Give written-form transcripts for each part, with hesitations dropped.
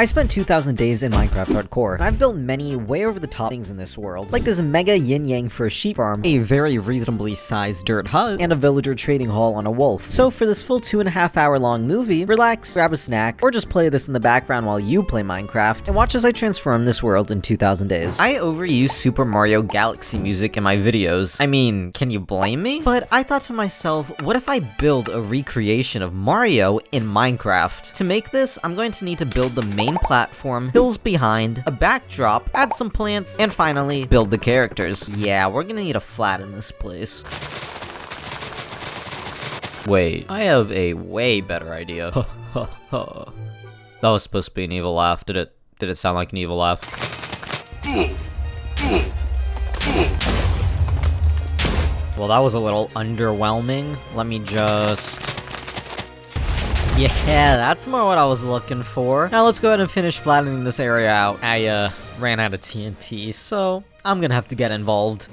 I spent 2,000 days in Minecraft Hardcore, and I've built many way over the top things in this world, like this mega yin-yang for a sheep farm, a very reasonably sized dirt hut, and a villager trading hall on a wolf. So for this full 2.5 hour long movie, relax, grab a snack, or just play this in the background while you play Minecraft, and watch as I transform this world in 2,000 days. I overuse Super Mario Galaxy music in my videos. I mean, can you blame me? But I thought to myself, what if I build a recreation of Mario in Minecraft? To make this, I'm going to need to build the main platform, hills behind, a backdrop, add some plants, and finally, build the characters. Yeah, we're gonna need a flatten this place. Wait, I have a way better idea. That was supposed to be an evil laugh, did it? Did it sound like an evil laugh? Well, that was a little underwhelming. Let me just... Yeah, that's more what I was looking for. Now let's go ahead and finish flattening this area out. I, ran out of TNT, so I'm gonna have to get involved.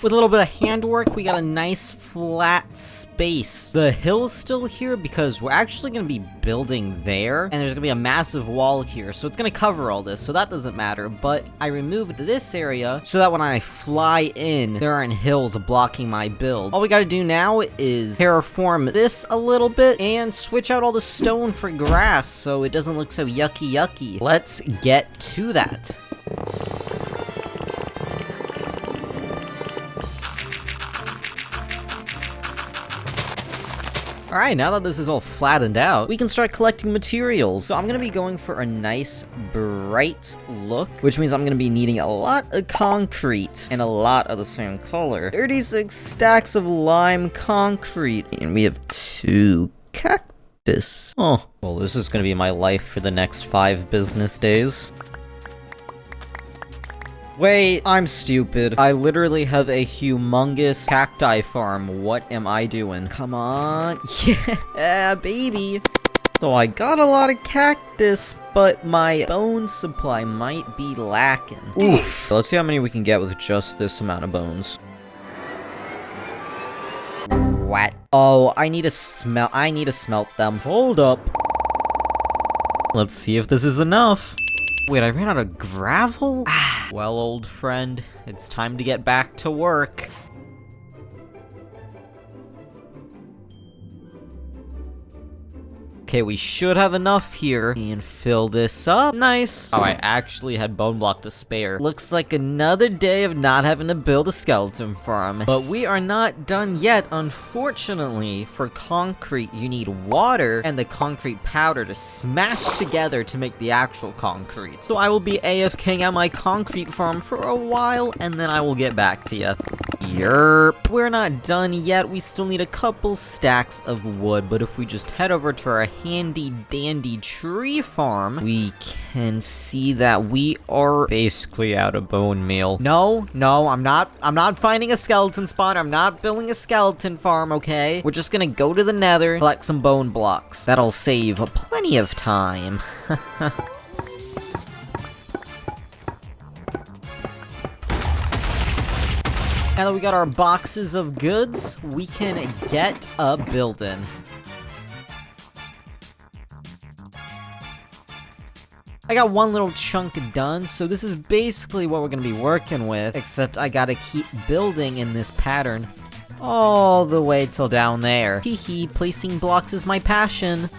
With a little bit of handwork, we got a nice flat space. The hill's still here because we're actually gonna be building there, and there's gonna be a massive wall here, so it's gonna cover all this, so that doesn't matter. But I removed this area so that when I fly in, there aren't hills blocking my build. All we gotta do now is terraform this a little bit and switch out all the stone for grass so it doesn't look so yucky. Let's get to that. Alright, now that this is all flattened out, we can start collecting materials. So I'm gonna be going for a nice, bright look, which means I'm gonna be needing a lot of concrete and a lot of the same color. 36 stacks of lime concrete, and we have 2 cactus. Oh, well, this is gonna be my life for the next 5 business days. Wait, I'm stupid. I literally have a humongous cacti farm. What am I doing? Come on. Yeah, baby. So I got a lot of cactus, but my bone supply might be lacking. Oof. Let's see how many we can get with just this amount of bones. What? Oh, I need to smelt them. Hold up. Let's see if this is enough. Wait, I ran out of gravel? Well, old friend, it's time to get back to work. Okay, we should have enough here. And fill this up. Nice. Oh, I actually had bone block to spare. Looks like another day of not having to build a skeleton farm. But we are not done yet. Unfortunately, for concrete, you need water and the concrete powder to smash together to make the actual concrete. So I will be AFKing at my concrete farm for a while, and then I will get back to you. Yerp. We're not done yet. We still need a couple stacks of wood, but if we just head over to our handy dandy tree farm, we can see that we are basically out of bone meal. No, I'm not finding a skeleton spawn. I'm not building a skeleton farm, okay? We're just gonna go to the nether, collect some bone blocks. That'll save plenty of time. Now that we got our boxes of goods, we can get a building. I got one little chunk done, so this is basically what we're gonna be working with, except I gotta keep building in this pattern all the way till down there. Teehee, placing blocks is my passion.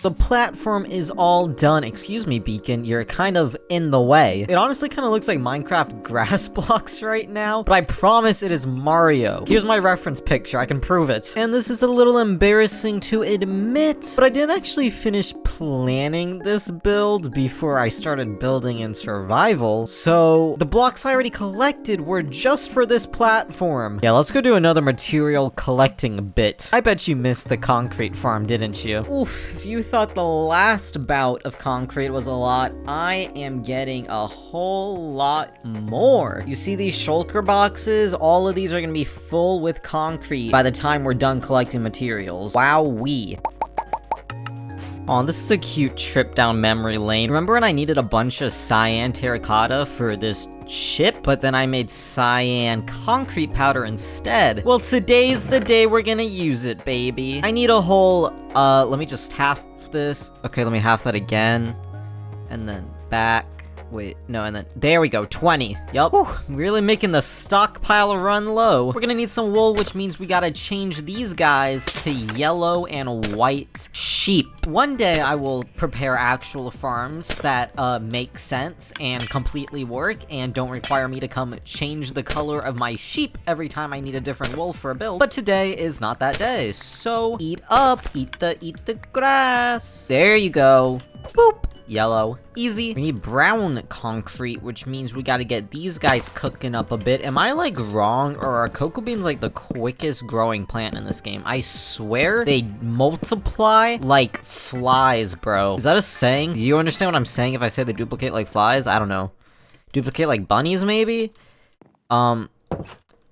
The platform is all done. Excuse me, Beacon, you're kind of in the way. It honestly kind of looks like Minecraft grass blocks right now, but I promise it is Mario. Here's my reference picture, I can prove it. And this is a little embarrassing to admit, but I didn't actually finish planning this build before I started building in survival, so the blocks I already collected were just for this platform. Yeah, let's go do another material collecting bit. I bet you missed the concrete farm, didn't you? Oof, if you thought the last bout of concrete was a lot, I am getting a whole lot more. You see these shulker boxes? All of these are gonna be full with concrete by the time we're done collecting materials. Wowee. Aw, this is a cute trip down memory lane. Remember when I needed a bunch of cyan terracotta for this chip, but then I made cyan concrete powder instead. Well, today's the day we're gonna use it, baby. I need a whole, let me just half this. Okay, let me half that again. And then back. Wait, no, and then, there we go, 20. Yup. Whew, really making the stockpile run low. We're gonna need some wool, which means we gotta change these guys to yellow and white sheep. One day I will prepare actual farms that, make sense and completely work and don't require me to come change the color of my sheep every time I need a different wool for a build. But today is not that day, so eat up, eat the grass. There you go. Boop. Yellow. Easy. We need brown concrete, which means we gotta get these guys cooking up a bit. Am I, like, wrong? Or are cocoa beans, like, the quickest growing plant in this game? I swear they multiply like flies, bro. Is that a saying? Do you understand what I'm saying if I say they duplicate like flies? I don't know. Duplicate like bunnies, maybe?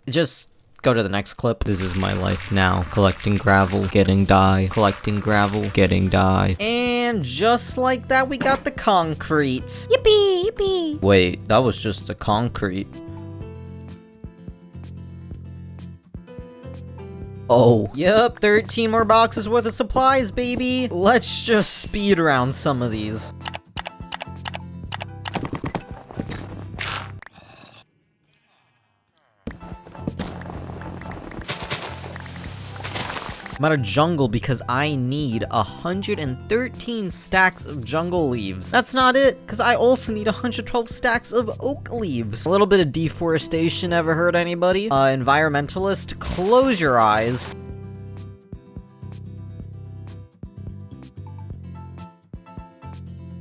Just go to the next clip. This is my life now. Collecting gravel, getting dye. Collecting gravel, getting dye. And just like that, we got the concrete. Yippee, yippee. Wait, that was just the concrete. Oh, yep, 13 more boxes worth of supplies, baby. Let's just speed around some of these. I'm out of jungle because I need 113 stacks of jungle leaves. That's not it, because I also need 112 stacks of oak leaves. A little bit of deforestation ever hurt anybody? Environmentalist, close your eyes.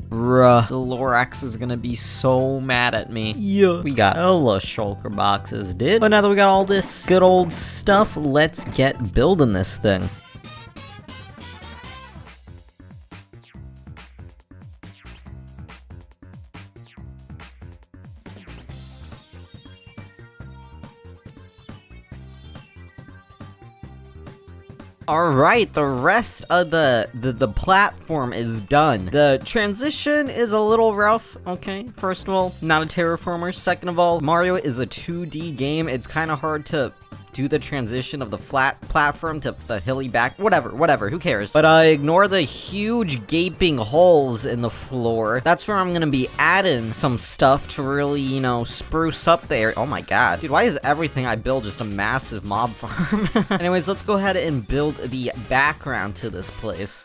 Bruh, the Lorax is gonna be so mad at me. Yeah. We got hella shulker boxes, dude. But now that we got all this good old stuff, let's get building this thing. Alright, the rest of the platform is done. The transition is a little rough, okay? First of all, not a terraformer. Second of all, Mario is a 2D game. It's kind of hard to do the transition of the flat platform to the hilly back. Whatever, who cares? But ignore the huge gaping holes in the floor. That's where I'm gonna be adding some stuff to really, you know, spruce up there. Oh my god. Dude, why is everything I build just a massive mob farm? Anyways, let's go ahead and build the background to this place.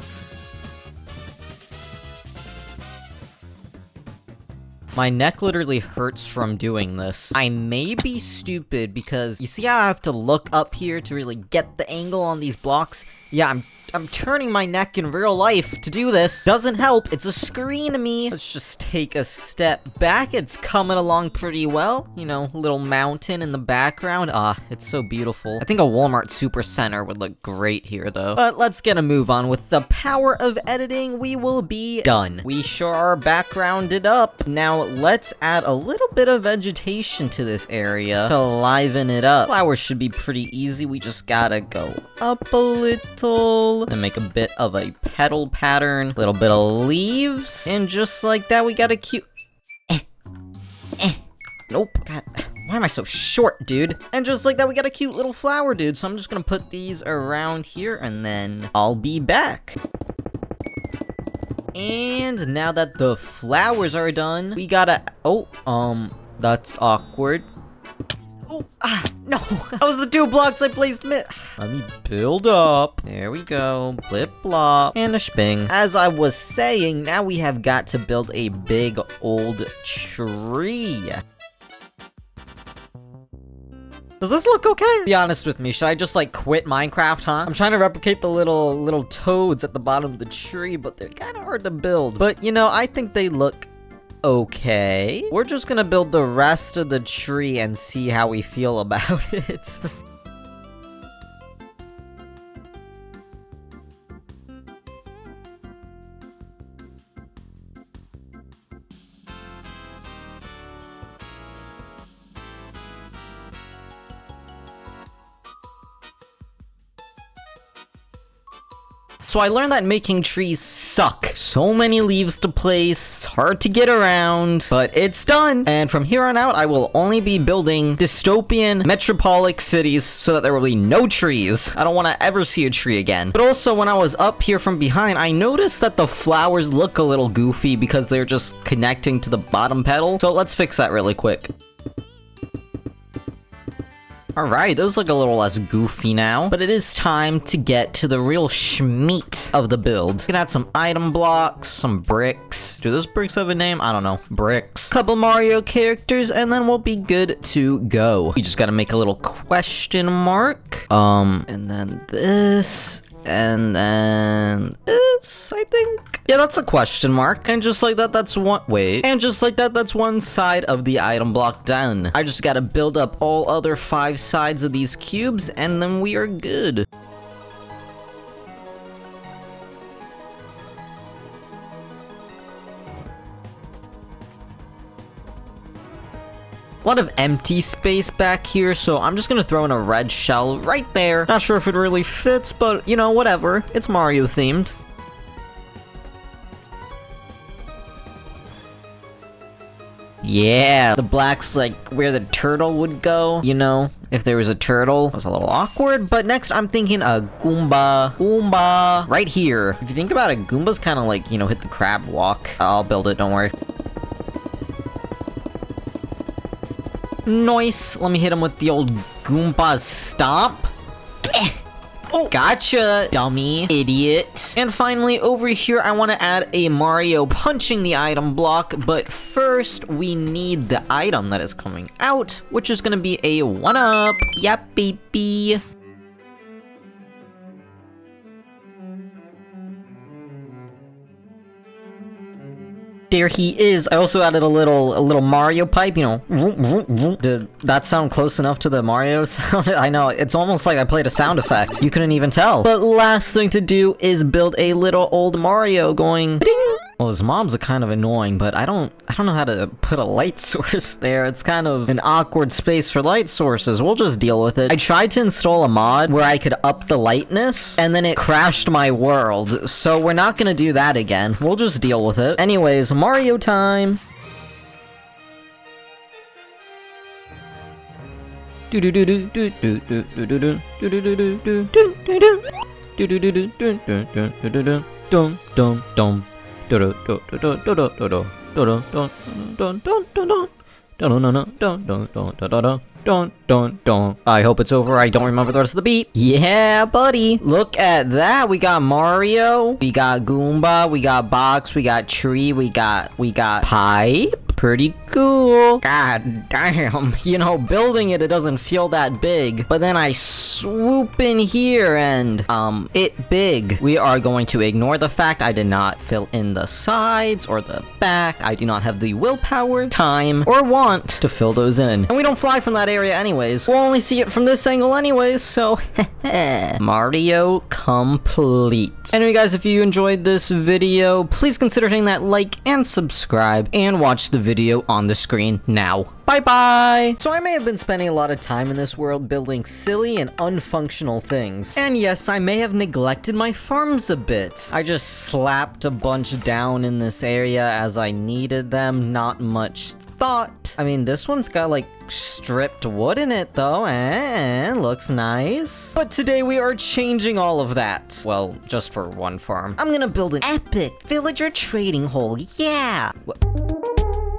My neck literally hurts from doing this. I may be stupid because you see how I have to look up here to really get the angle on these blocks? Yeah, I'm turning my neck in real life to do this. Doesn't help. It's a screen to me. Let's just take a step back. It's coming along pretty well. You know, little mountain in the background. Ah, it's so beautiful. I think a Walmart Super Center would look great here, though. But let's get a move on. With the power of editing, we will be done. We sure are backgrounded up. Now, let's add a little bit of vegetation to this area to liven it up. Flowers should be pretty easy. We just gotta go up a little and make a bit of a petal pattern, a little bit of leaves, and just like that, we got a cute... Nope, God, why am I so short, dude? And just like that, we got a cute little flower, dude, so I'm just gonna put these around here, and then I'll be back. And now that the flowers are done, we gotta... Oh, that's awkward. Oh, no, that was the 2 blocks I placed mid. Let me build up. There we go. Blip blop. And a sping. As I was saying, now we have got to build a big old tree. Does this look okay? Be honest with me, should I just like quit Minecraft, huh? I'm trying to replicate the little toads at the bottom of the tree, but they're kind of hard to build. But you know, I think they look okay. We're just gonna build the rest of the tree and see how we feel about it. So I learned that making trees suck. So many leaves to place, it's hard to get around, but it's done. And from here on out, I will only be building dystopian metropolitan cities so that there will be no trees. I don't want to ever see a tree again. But also, when I was up here from behind, I noticed that the flowers look a little goofy because they're just connecting to the bottom petal. So let's fix that really quick. Alright, those look a little less goofy now, but it is time to get to the real schmeat of the build. We can add some item blocks, some bricks. Do those bricks have a name? I don't know. Bricks. Couple Mario characters, and then we'll be good to go. We just gotta make a little question mark. And then this, and then this, I think. Yeah, that's a question mark. And just like that, that's one- wait. And just like that, that's one side of the item block done. I just gotta build up all other 5 sides of these cubes, and then we are good. A lot of empty space back here, so I'm just gonna throw in a red shell right there. Not sure if it really fits, but, you know, whatever. It's Mario themed. Yeah, the black's like where the turtle would go, you know, if there was a turtle. It was a little awkward, but next I'm thinking a Goomba. Goomba. Right here. If you think about it, Goomba's kind of like, you know, hit the crab walk. I'll build it, don't worry. Nice. Let me hit him with the old Goomba stomp. Oh, gotcha, dummy, idiot. And finally, over here, I want to add a Mario punching the item block, but first, we need the item that is coming out, which is gonna be a 1-up. Yep, baby. There he is. I also added a little Mario pipe, you know. Did that sound close enough to the Mario sound? I know, it's almost like I played a sound effect. You couldn't even tell. But last thing to do is build a little old Mario going ding. Well, his mobs are kind of annoying, but I don't know how to put a light source there. It's kind of an awkward space for light sources. We'll just deal with it. I tried to install a mod where I could up the lightness, and then it crashed my world. So we're not gonna do that again. We'll just deal with it. Anyways, Mario time. I hope it's over. I don't remember the rest of the beat. Yeah, buddy. Look at that. We got Mario. We got Goomba. We got Box. We got Tree. We got Pipe. Pretty cool. God damn. You know, building it doesn't feel that big. But then I swoop in here and, it big. We are going to ignore the fact I did not fill in the sides or the back. I do not have the willpower, time, or want to fill those in. And we don't fly from that area anyways. We'll only see it from this angle anyways, so Mario complete. Anyway guys, if you enjoyed this video, please consider hitting that like and subscribe and watch the video on the screen now. Bye-bye! So I may have been spending a lot of time in this world building silly and unfunctional things. And yes, I may have neglected my farms a bit. I just slapped a bunch down in this area as I needed them, not much thought. I mean, this one's got like stripped wood in it though, and looks nice. But today we are changing all of that. Well, just for one farm. I'm gonna build an epic villager trading hole, yeah!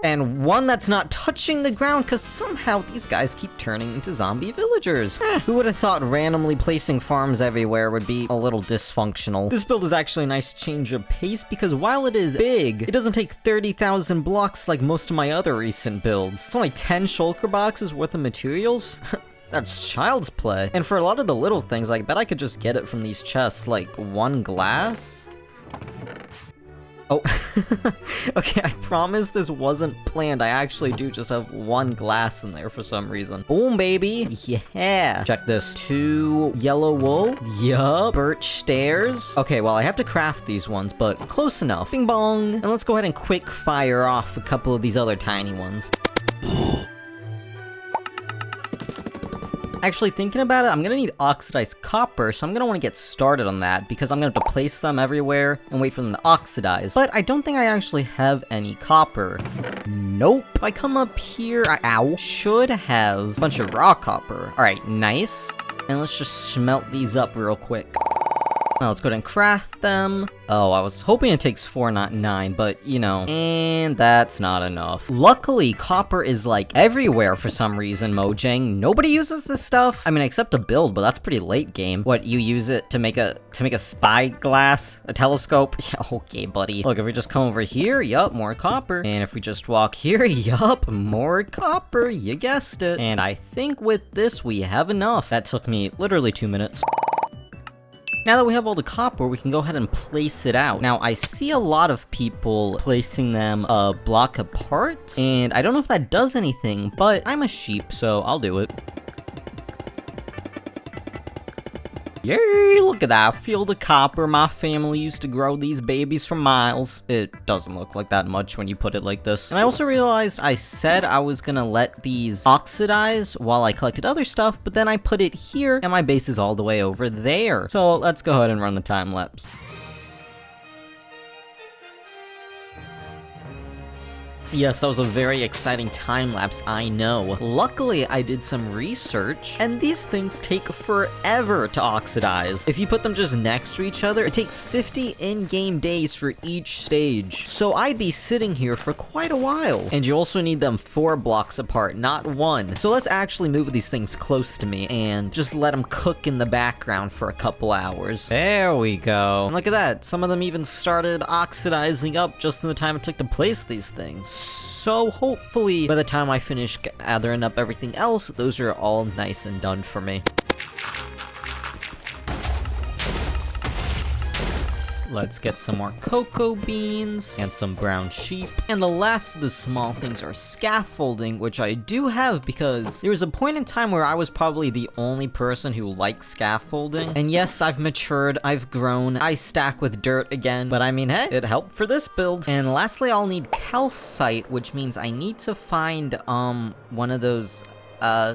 And one that's not touching the ground, because somehow these guys keep turning into zombie villagers. Who would have thought randomly placing farms everywhere would be a little dysfunctional? This build is actually a nice change of pace, because while it is big, it doesn't take 30,000 blocks like most of my other recent builds. It's only 10 shulker boxes worth of materials. That's child's play. And for a lot of the little things, I bet I could just get it from these chests, like 1 glass? Oh, okay, I promise this wasn't planned. I actually do just have 1 glass in there for some reason. Boom, baby. Yeah. Check this. 2 yellow wool. Yup. Birch stairs. Okay, well, I have to craft these ones, but close enough. Bing bong. And let's go ahead and quick fire off a couple of these other tiny ones. Actually, thinking about it, I'm gonna need oxidized copper, so I'm gonna want to get started on that, because I'm gonna have to place them everywhere and wait for them to oxidize. But I don't think I actually have any copper. Nope. If I come up here, I should have a bunch of raw copper. Alright, nice. And let's just smelt these up real quick. Now let's go ahead and craft them. Oh, I was hoping it takes 4, not 9, but, you know, and that's not enough. Luckily, copper is, like, everywhere for some reason, Mojang. Nobody uses this stuff. I mean, except to build, but that's pretty late game. What, you use it to make a spyglass? A telescope? Yeah, okay, buddy. Look, if we just come over here, yup, more copper. And if we just walk here, yup, more copper. You guessed it. And I think with this, we have enough. That took me literally 2 minutes. Now that we have all the copper, we can go ahead and place it out. Now, I see a lot of people placing them a block apart, and I don't know if that does anything, but I'm a sheep, so I'll do it. Yay, look at that field of copper. My family used to grow these babies for miles. It doesn't look like that much when you put it like this. And I also realized I said I was gonna let these oxidize while I collected other stuff, but then I put it here, and my base is all the way over there. So let's go ahead and run the time lapse. Yes, that was a very exciting time-lapse, I know. Luckily, I did some research, and these things take forever to oxidize. If you put them just next to each other, it takes 50 in-game days for each stage. So I'd be sitting here for quite a while. And you also need them 4 blocks apart, not 1. So let's actually move these things close to me, and just let them cook in the background for a couple hours. There we go. And look at that, some of them even started oxidizing up just in the time it took to place these things. So hopefully by the time I finish gathering up everything else, those are all nice and done for me. Let's get some more cocoa beans and some brown sheep. And the last of the small things are scaffolding, which I do have because there was a point in time where I was probably the only person who liked scaffolding. And yes, I've matured, I've grown, I stack with dirt again, but I mean, hey, it helped for this build. And lastly, I'll need calcite, which means I need to find, one of those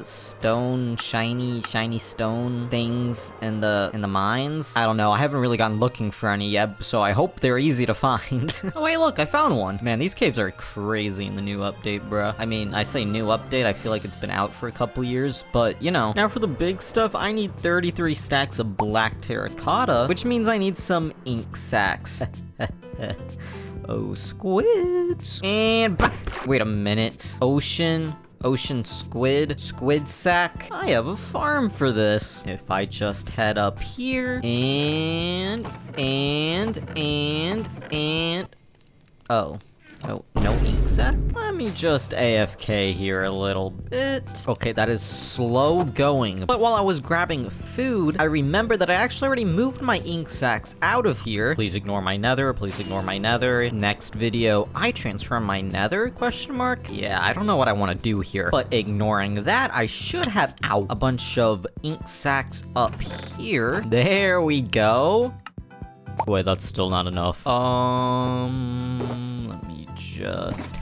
stone, shiny stone things in the mines. I don't know, I haven't really gotten looking for any yet, so I hope they're easy to find. Oh wait, look, I found one. Man, these caves are crazy in the new update, bruh. I mean, I say new update, I feel like it's been out for a couple years, but you know. Now for the big stuff, I need 33 stacks of black terracotta, which means I need some ink sacks. Oh, squids. And wait a minute. Ocean squid sack. I have a farm for this. If I just head up here and oh. Oh, no ink sack? Let me just AFK here a little bit. Okay, that is slow going. But while I was grabbing food, I remembered that I actually already moved my ink sacks out of here. Please ignore my nether, please ignore my nether. Next video, I transform my nether, question mark? Yeah, I don't know what I want to do here. But ignoring that, I should have, a bunch of ink sacks up here. There we go. Wait, that's still not enough. Let me just...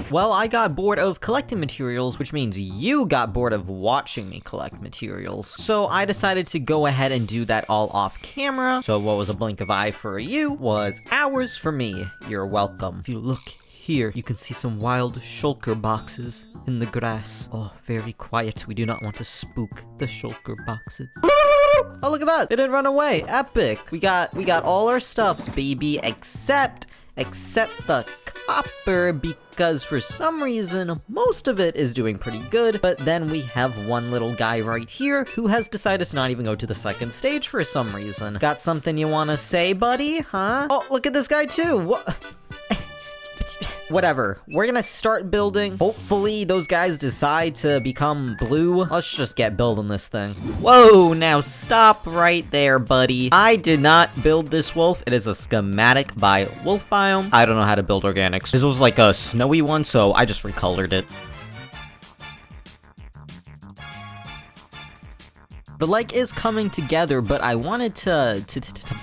Well, I got bored of collecting materials, which means you got bored of watching me collect materials. So I decided to go ahead and do that all off camera. So what was a blink of eye for you was hours for me. You're welcome. If you look here, you can see some wild shulker boxes in the grass. Oh, very quiet. We do not want to spook the shulker boxes. Oh, look at that! They didn't run away. Epic. We got all our stuffs, baby, except the copper, because for some reason, most of it is doing pretty good, but then we have one little guy right here who has decided to not even go to the second stage for some reason. Got something you wanna say, buddy? Huh? Oh, look at this guy too! What? Whatever, we're gonna start building. Hopefully those guys decide to become blue. Let's just get building this thing. Whoa, now stop right there, buddy. I did not build this wolf. It is a schematic by Wolf Biome. I don't know how to build organics. This was like a snowy one, so I just recolored it. The lake is coming together, but I wanted to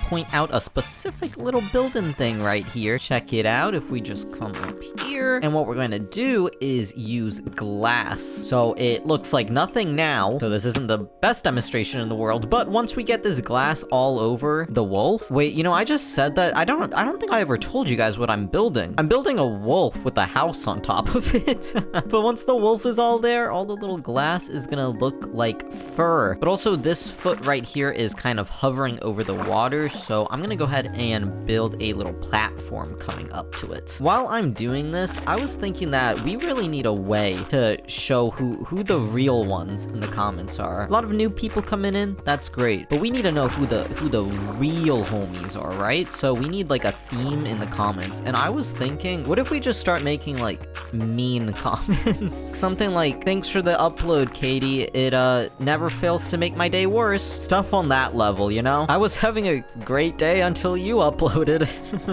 point out a specific little building thing right here. Check it out if we just come up here. here. And what we're going to do is use glass. So it looks like nothing now. So this isn't the best demonstration in the world, but once we get this glass all over the wolf. Wait, you know, I just said that. I don't think I ever told you guys what I'm building. I'm building a wolf with a house on top of it. But once the wolf is all there, all the little glass is gonna look like fur. But also this foot right here is kind of hovering over the water, so I'm gonna go ahead and build a little platform coming up to it. While I'm doing this, I was thinking that we really need a way to show who the real ones in the comments are. A lot of new people coming in, that's great, but we need to know who the real homies are, right? So we need like a theme in the comments, and I was thinking, what if we just start making like mean comments? Something like, thanks for the upload, Cadiee, it never fails to make my day worse. Stuff on that level, you know? I was having a great day until you uploaded.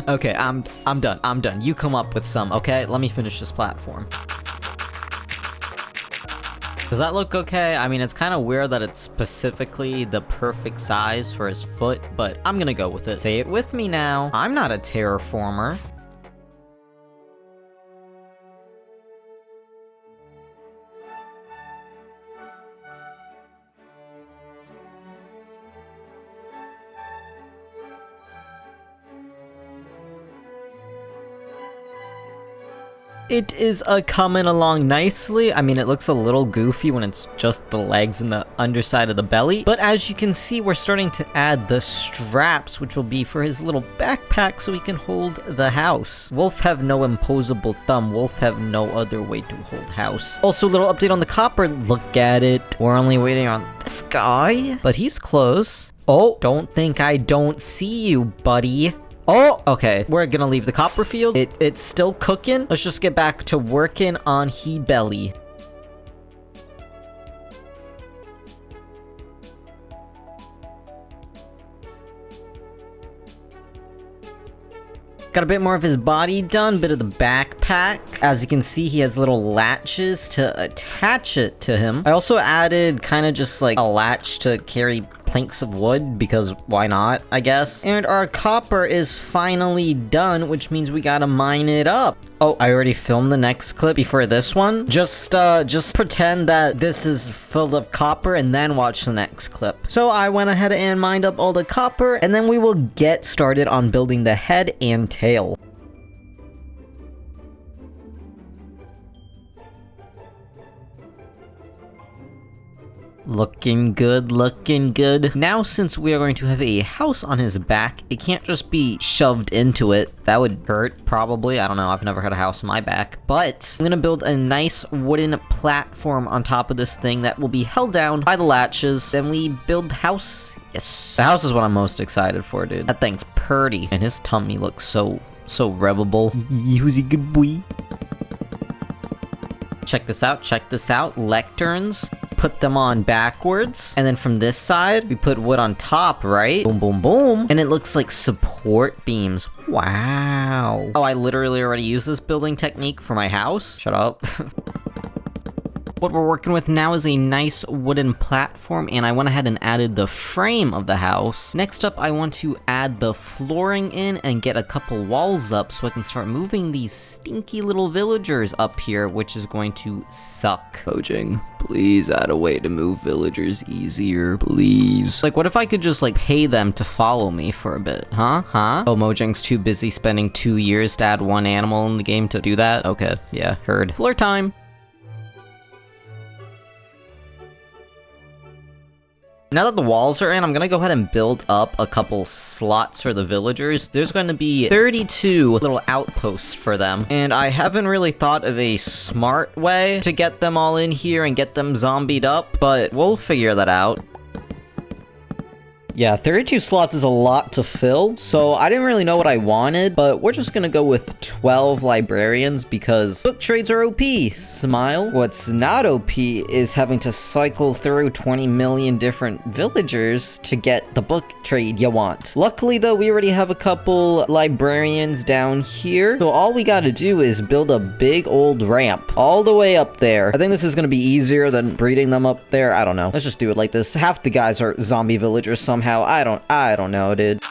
Okay, I'm done. You come up with some, okay? Let me finish this platform. Does that look okay? I mean, it's kind of weird that it's specifically the perfect size for his foot, but I'm gonna go with it. Say it with me now. I'm not a terraformer. It is coming along nicely. I mean, it looks a little goofy when it's just the legs and the underside of the belly. But as you can see, we're starting to add the straps, which will be for his little backpack so he can hold the house. Wolf have no imposable thumb. Wolf have no other way to hold house. Also, a little update on the copper. Look at it. We're only waiting on this guy, but he's close. Oh, don't think I don't see you, buddy. Oh, okay. We're gonna leave the copper field. It's still cooking. Let's just get back to working on he belly. Got a bit more of his body done, bit of the backpack. As you can see, he has little latches to attach it to him. I also added kind of just like a latch to carry planks of wood, because why not, I guess. And our copper is finally done, which means we gotta mine it up. Oh, I already filmed the next clip before this one. Just pretend that this is filled of copper and then watch the next clip. So I went ahead and mined up all the copper, and then we will get started on building the head and tail. Looking good, looking good. Now, since we are going to have a house on his back, it can't just be shoved into it. That would hurt, probably. I don't know, I've never had a house on my back. But I'm gonna build a nice wooden platform on top of this thing that will be held down by the latches. Then we build the house. Yes. The house is what I'm most excited for, dude. That thing's purty. And his tummy looks so rebel. Who's a good boy? Check this out, lecterns. Put them on backwards, and then from this side, we put wood on top, right? Boom, boom, boom. And it looks like support beams. Wow. Oh, I literally already used this building technique for my house. Shut up. What we're working with now is a nice wooden platform, and I went ahead and added the frame of the house. Next up, I want to add the flooring in and get a couple walls up so I can start moving these stinky little villagers up here, which is going to suck. Mojang, please add a way to move villagers easier, please. Like, what if I could just, like, pay them to follow me for a bit, huh? Oh, Mojang's too busy spending 2 years to add one animal in the game to do that? Okay, yeah, heard. Floor time. Now that the walls are in, I'm gonna go ahead and build up a couple slots for the villagers. There's going to be 32 little outposts for them, and I haven't really thought of a smart way to get them all in here and get them zombied up, but we'll figure that out. Yeah, 32 slots is a lot to fill, so I didn't really know what I wanted, but we're just gonna go with 12 librarians because book trades are OP, smile. What's not OP is having to cycle through 20 million different villagers to get the book trade you want. Luckily though, we already have a couple librarians down here, so all we gotta do is build a big old ramp all the way up there. I think this is gonna be easier than breeding them up there. I don't know. Let's just do it like this. Half the guys are zombie villagers somehow. I don't know, dude.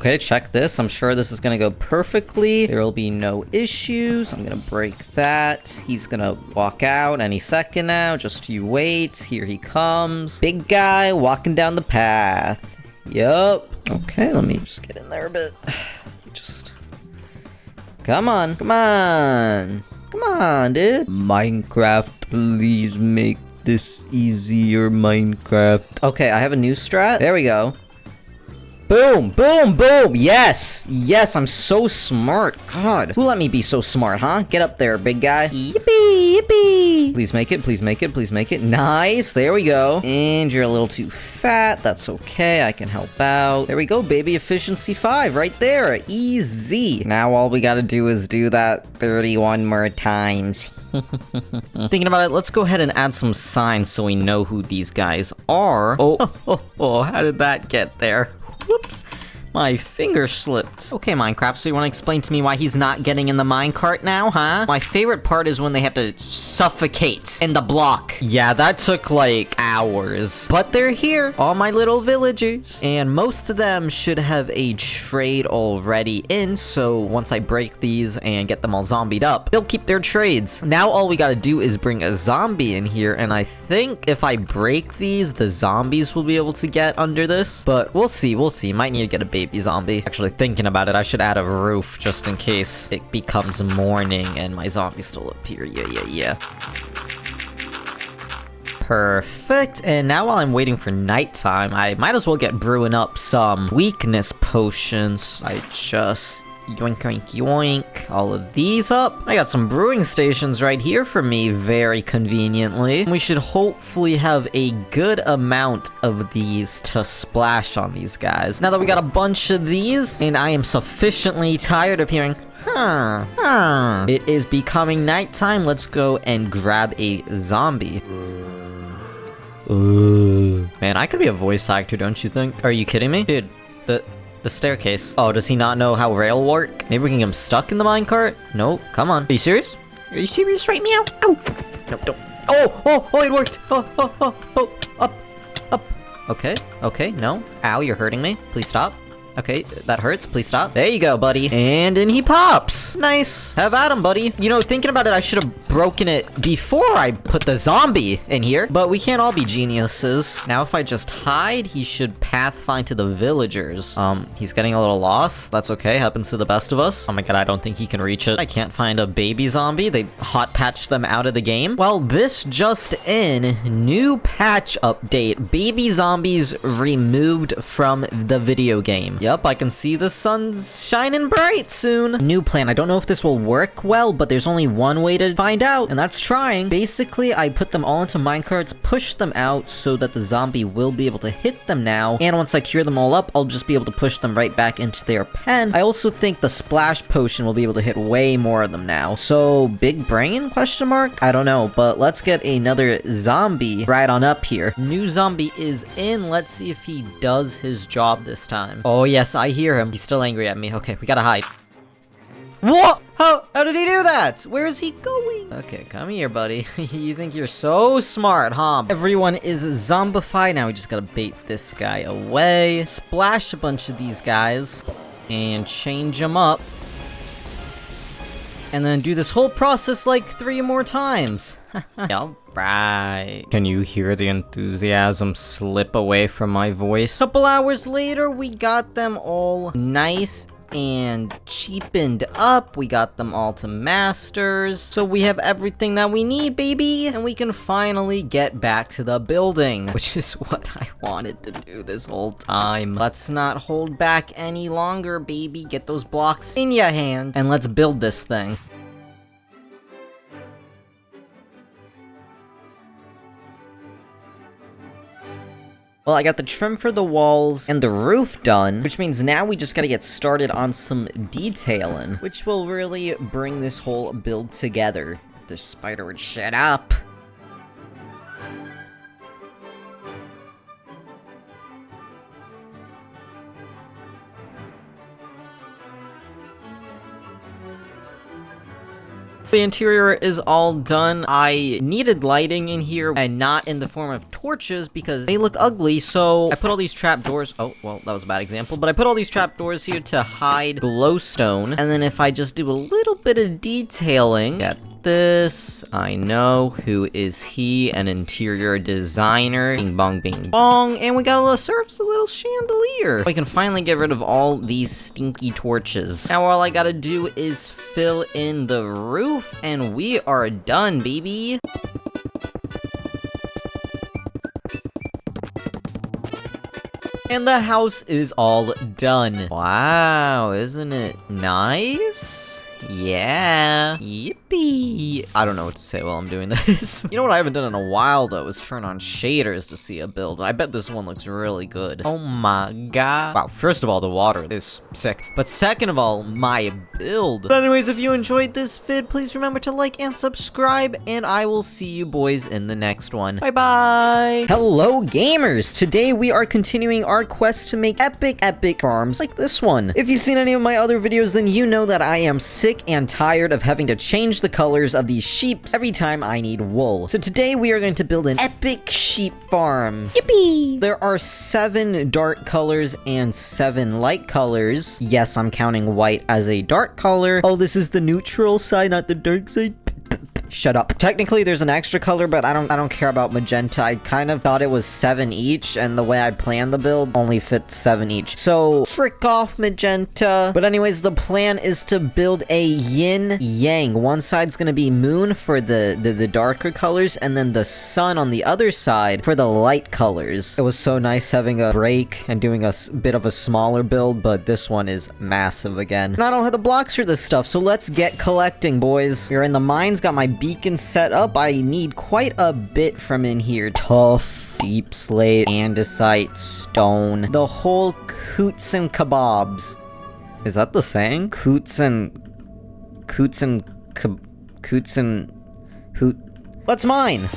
Okay, check this. I'm sure this is gonna go perfectly. There will be no issues. I'm gonna break that. He's gonna walk out any second now. Just you wait. Here he comes. Big guy walking down the path. Yup. Okay, let me just get in there a bit. Just... Come on. Come on. Come on, dude. Minecraft, please make this easier, Minecraft. Okay, I have a new strat. There we go. Boom, boom, boom. Yes, yes, I'm so smart. God, who let me be so smart, huh? Get up there, big guy. Yippee, yippee. Please make it, please make it, please make it. Nice, there we go. And you're a little too fat. That's okay, I can help out. There we go, baby. Efficiency 5 right there. Easy. Now all we gotta do is do that 31 more times. Thinking about it, let's go ahead and add some signs so we know who these guys are. Oh, how did that get there? Whoops. My finger slipped. Okay, Minecraft, so you want to explain to me why he's not getting in the minecart now, huh? My favorite part is when they have to suffocate in the block. Yeah, that took like hours. But they're here, all my little villagers. And most of them should have a trade already in, so once I break these and get them all zombied up, they'll keep their trades. Now all we gotta do is bring a zombie in here, and I think if I break these, the zombies will be able to get under this. But we'll see, Might need to get a baby zombie. Actually, thinking about it, I should add a roof just in case it becomes morning and my zombies still appear. Yeah. Perfect. And now while I'm waiting for nighttime, I might as well get brewing up some weakness potions. I just... yoink, yoink, yoink. All of these up. I got some brewing stations right here for me, very conveniently. We should hopefully have a good amount of these to splash on these guys. Now that we got a bunch of these, and I am sufficiently tired of hearing, it is becoming nighttime. Let's go and grab a zombie. Man, I could be a voice actor, don't you think? Are you kidding me? Dude, the staircase. Oh, does he not know how rail work? Maybe we can get him stuck in the minecart? Nope. Come on. Are you serious? Are you serious right meow? Ow! Nope, don't. Oh, it worked! Oh, up. Okay, no. Ow, you're hurting me. Please stop. Okay, that hurts. Please stop. There you go, buddy. And in he pops. Nice. Have at him, buddy. You know, thinking about it, I should have broken it before I put the zombie in here. But we can't all be geniuses. Now, if I just hide, he should pathfind to the villagers. He's getting a little lost. That's okay. Happens to the best of us. Oh my god, I don't think he can reach it. I can't find a baby zombie. They hot patched them out of the game. Well, this just in. New patch update. Baby zombies removed from the video game. Yep, I can see the sun's shining bright soon. New plan. I don't know if this will work well, but there's only one way to find out, and that's trying. Basically, I put them all into minecarts, push them out so that the zombie will be able to hit them now, and once I cure them all up, I'll just be able to push them right back into their pen. I also think the splash potion will be able to hit way more of them now. So, big brain, question mark? I don't know, but let's get another zombie right on up here. New zombie is in. Let's see if he does his job this time. Oh, yes, I hear him. He's still angry at me. Okay, we gotta hide. What? How did he do that? Where is he going? Okay, come here, buddy. You think you're so smart, huh? Everyone is zombified. Now we just gotta bait this guy away. Splash a bunch of these guys. And change them up. And then do this whole process like 3 more times. Alright. Can you hear the enthusiasm slip away from my voice? Couple hours later, we got them all nice and cheapened up. We got them all to masters. So we have everything that we need, baby. And we can finally get back to the building, which is what I wanted to do this whole time. Let's not hold back any longer, baby. Get those blocks in your hand and let's build this thing. Well, I got the trim for the walls and the roof done, which means now we just gotta get started on some detailing, which will really bring this whole build together. If the spider would shut up. The interior is all done. I needed lighting in here and not in the form of torches because they look ugly, so I put all these trapdoors. Oh, well, that was a bad example, but I put all these trapdoors here to hide glowstone. And then if I just do a little bit of detailing, get this. I know. Who is he? An interior designer. Bing bong, bing bong. And we got a little chandelier. I can finally get rid of all these stinky torches. Now all I gotta do is fill in the roof, and we are done, baby. And the house is all done. Wow, isn't it nice? Yeah. Yippee. I don't know what to say while I'm doing this. You know what I haven't done in a while, though, is turn on shaders to see a build. I bet this one looks really good. Oh my god. Wow, first of all, the water is sick. But second of all, my build. But anyways, if you enjoyed this vid, please remember to like and subscribe, and I will see you boys in the next one. Bye-bye. Hello, gamers. Today, we are continuing our quest to make epic farms like this one. If you've seen any of my other videos, then you know that I am sick and tired of having to change the colors of these sheep every time I need wool. So today we are going to build an epic sheep farm. Yippee! There are 7 dark colors and 7 light colors. Yes, I'm counting white as a dark color. Oh, this is the neutral side, not the dark side. Shut up. Technically, there's an extra color, but I don't care about magenta. I kind of thought it was 7 each, and the way I planned the build only fits 7 each. So, frick off magenta. But anyways, the plan is to build a yin-yang. One side's gonna be moon for the darker colors, and then the sun on the other side for the light colors. It was so nice having a break and doing a bit of a smaller build, but this one is massive again. And I don't have the blocks for this stuff, so let's get collecting, boys. We're in the mines, got my beacon set up. I need quite a bit from in here. Tough, deep slate, andesite, stone, the whole coots and kebabs. Is that the saying? Coots and hoot. Let's mine.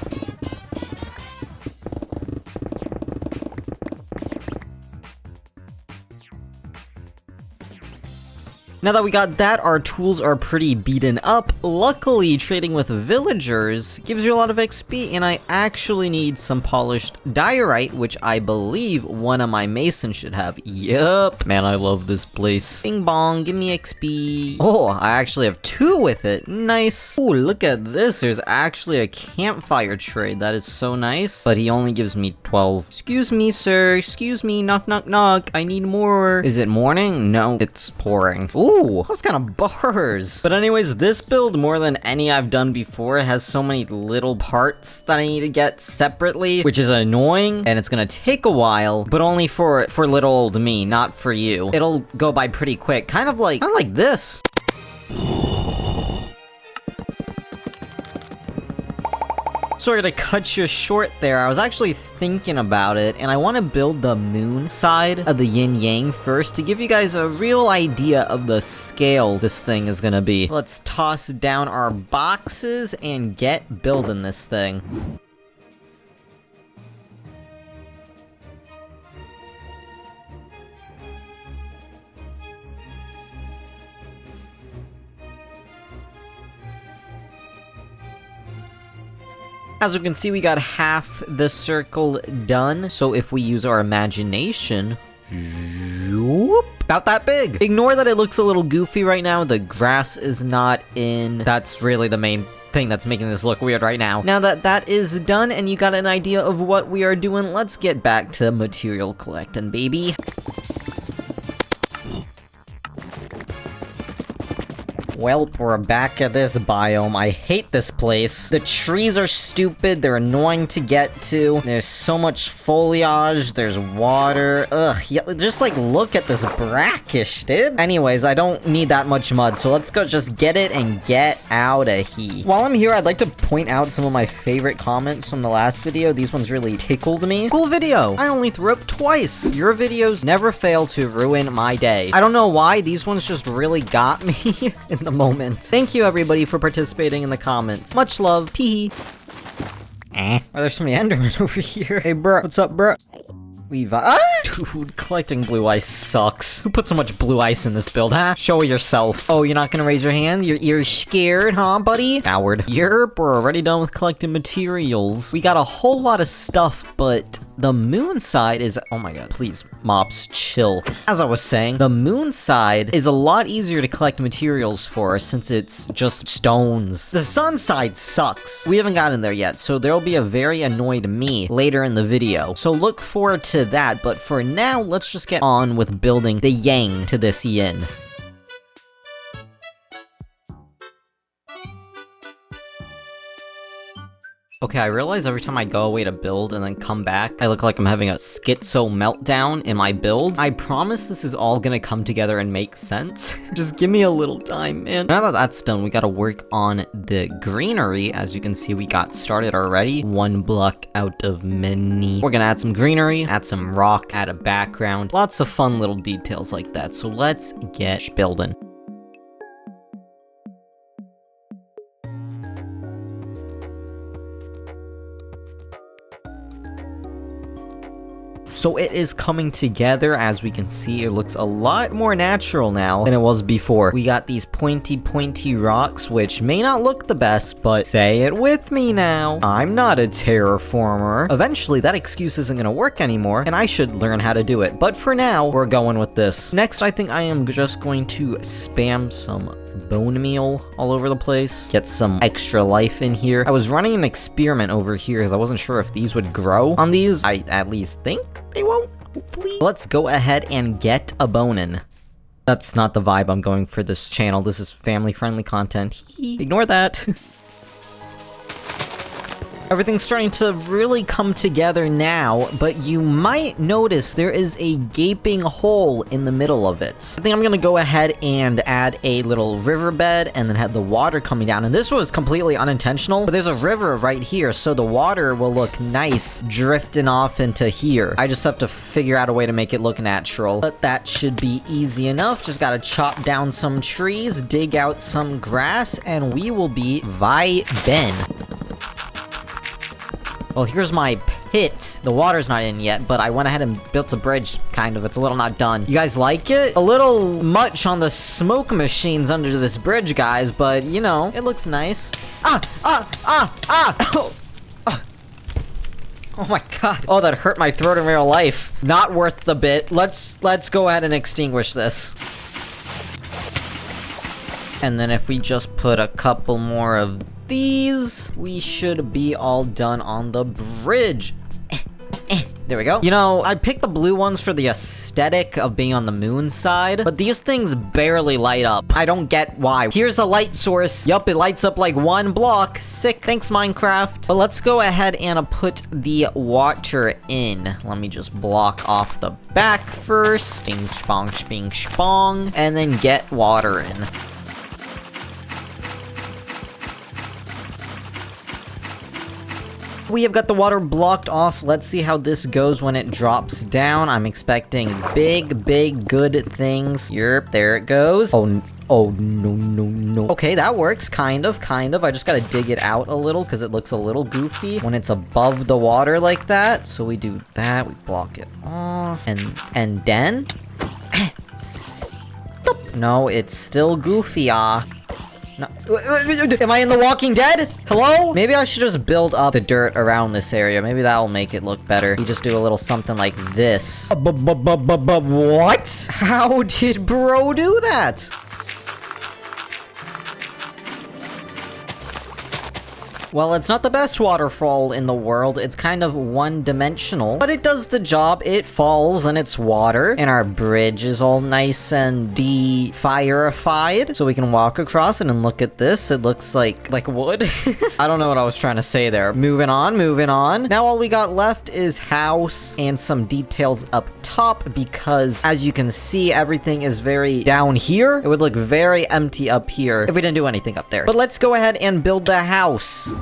Now that we got that, our tools are pretty beaten up. Luckily, trading with villagers gives you a lot of XP, and I actually need some polished diorite, which I believe one of my masons should have. Yup. Man, I love this place. Bing bong, give me XP. Oh, I actually have 2 with it. Nice. Oh, look at this. There's actually a campfire trade. That is so nice. But he only gives me 12. Excuse me, sir. Excuse me. Knock, knock, knock. I need more. Is it morning? No, it's pouring. Ooh. Those kind of bars. But anyways, this build, more than any I've done before, has so many little parts that I need to get separately, which is annoying, and it's gonna take a while, but only for little old me, not for you. It'll go by pretty quick, kind of like this. Sorry to cut you short there. I was actually thinking about it, and I want to build the moon side of the yin-yang first to give you guys a real idea of the scale this thing is gonna be. Let's toss down our boxes and get building this thing. As you can see, we got half the circle done, so if we use our imagination, whoop, about that big. Ignore that it looks a little goofy right now, the grass is not in. That's really the main thing that's making this look weird right now. Now that that is done and you got an idea of what we are doing, let's get back to material collecting, baby. Welp, we're back at this biome. I hate this place. The trees are stupid. They're annoying to get to. There's so much foliage. There's water. Ugh. Yeah, just like look at this brackish, dude. Anyways, I don't need that much mud, so let's go just get it and get out of here. While I'm here, I'd like to point out some of my favorite comments from the last video. These ones really tickled me. Cool video. I only threw up twice. Your videos never fail to ruin my day. I don't know why. These ones just really got me in the moment. Thank you everybody for participating in the comments. Much love. Teehee. Oh, there's so many Endermen over here. Hey, bro. What's up, bro? We've Dude, collecting blue ice sucks. Who put so much blue ice in this build, huh? Show yourself. Oh, you're not gonna raise your hand? You're scared, huh, buddy? Coward. Yerp, we're already done with collecting materials. We got a whole lot of stuff, but the moon side is— oh my god, please, mobs, chill. As I was saying, the moon side is a lot easier to collect materials for since it's just stones. The sun side sucks. We haven't gotten there yet, so there'll be a very annoyed me later in the video. So look forward to that, but for now, let's just get on with building the yang to this yin. Okay, I realize every time I go away to build and then come back, I look like I'm having a schizo meltdown in my build. I promise this is all gonna come together and make sense. Just give me a little time, man. Now that that's done, we gotta work on the greenery. As you can see, we got started already. 1 block out of many. We're gonna add some greenery, add some rock, add a background. Lots of fun little details like that. So let's get building. So it is coming together. As we can see, it looks a lot more natural now than it was before. We got these pointy rocks, which may not look the best, but say it with me now. I'm not a terraformer. Eventually, that excuse isn't gonna work anymore, and I should learn how to do it. But for now, we're going with this. Next, I think I am just going to spam some bone meal all over the place. Get some extra life in here. I was running an experiment over here because I wasn't sure if these would grow on these. I at least think they won't, hopefully. Let's go ahead and get a bonin. That's not the vibe I'm going for this channel. This is family-friendly content. Ignore that. Everything's starting to really come together now, but you might notice there is a gaping hole in the middle of it. I think I'm gonna go ahead and add a little riverbed and then have the water coming down. And this was completely unintentional, but there's a river right here, so the water will look nice drifting off into here. I just have to figure out a way to make it look natural, but that should be easy enough. Just gotta chop down some trees, dig out some grass, and we will be vibin'. Well, here's my pit. The water's not in yet, but I went ahead and built a bridge, kind of. It's a little not done. You guys like it? A little much on the smoke machines under this bridge, guys, but, you know, it looks nice. Oh my god. Oh, that hurt my throat in real life. Not worth the bit. Let's go ahead and extinguish this. And then if we just put a couple more of these, we should be all done on the bridge. There we go. You know, I picked the blue ones for the aesthetic of being on the moon side, but these things barely light up. I don't get why. Here's a light source. Yup, it lights up like 1 block. Sick. Thanks, Minecraft. But let's go ahead and put the water in. Let me just block off the back first. Bing, spong, bing, spong. And then get water in. We have got the water blocked off. Let's see how this goes when it drops down. I'm expecting big, good things. Yerp, there it goes. Oh, no. Okay, that works, kind of. I just gotta dig it out a little because it looks a little goofy when it's above the water like that. So we do that, we block it off, and then... No, it's still goofy, No. Am I in The Walking Dead? Hello? Maybe I should just build up the dirt around this area. Maybe that'll make it look better. We just do a little something like this. What? How did bro do that? Well, it's not the best waterfall in the world. It's kind of one-dimensional, but it does the job. It falls and it's water, and our bridge is all nice and de-fireified, so we can walk across it and look at this. It looks like wood. I don't know what I was trying to say there. Moving on. Now all we got left is house and some details up top, because as you can see, everything is very down here. It would look very empty up here if we didn't do anything up there. But let's go ahead and build the house.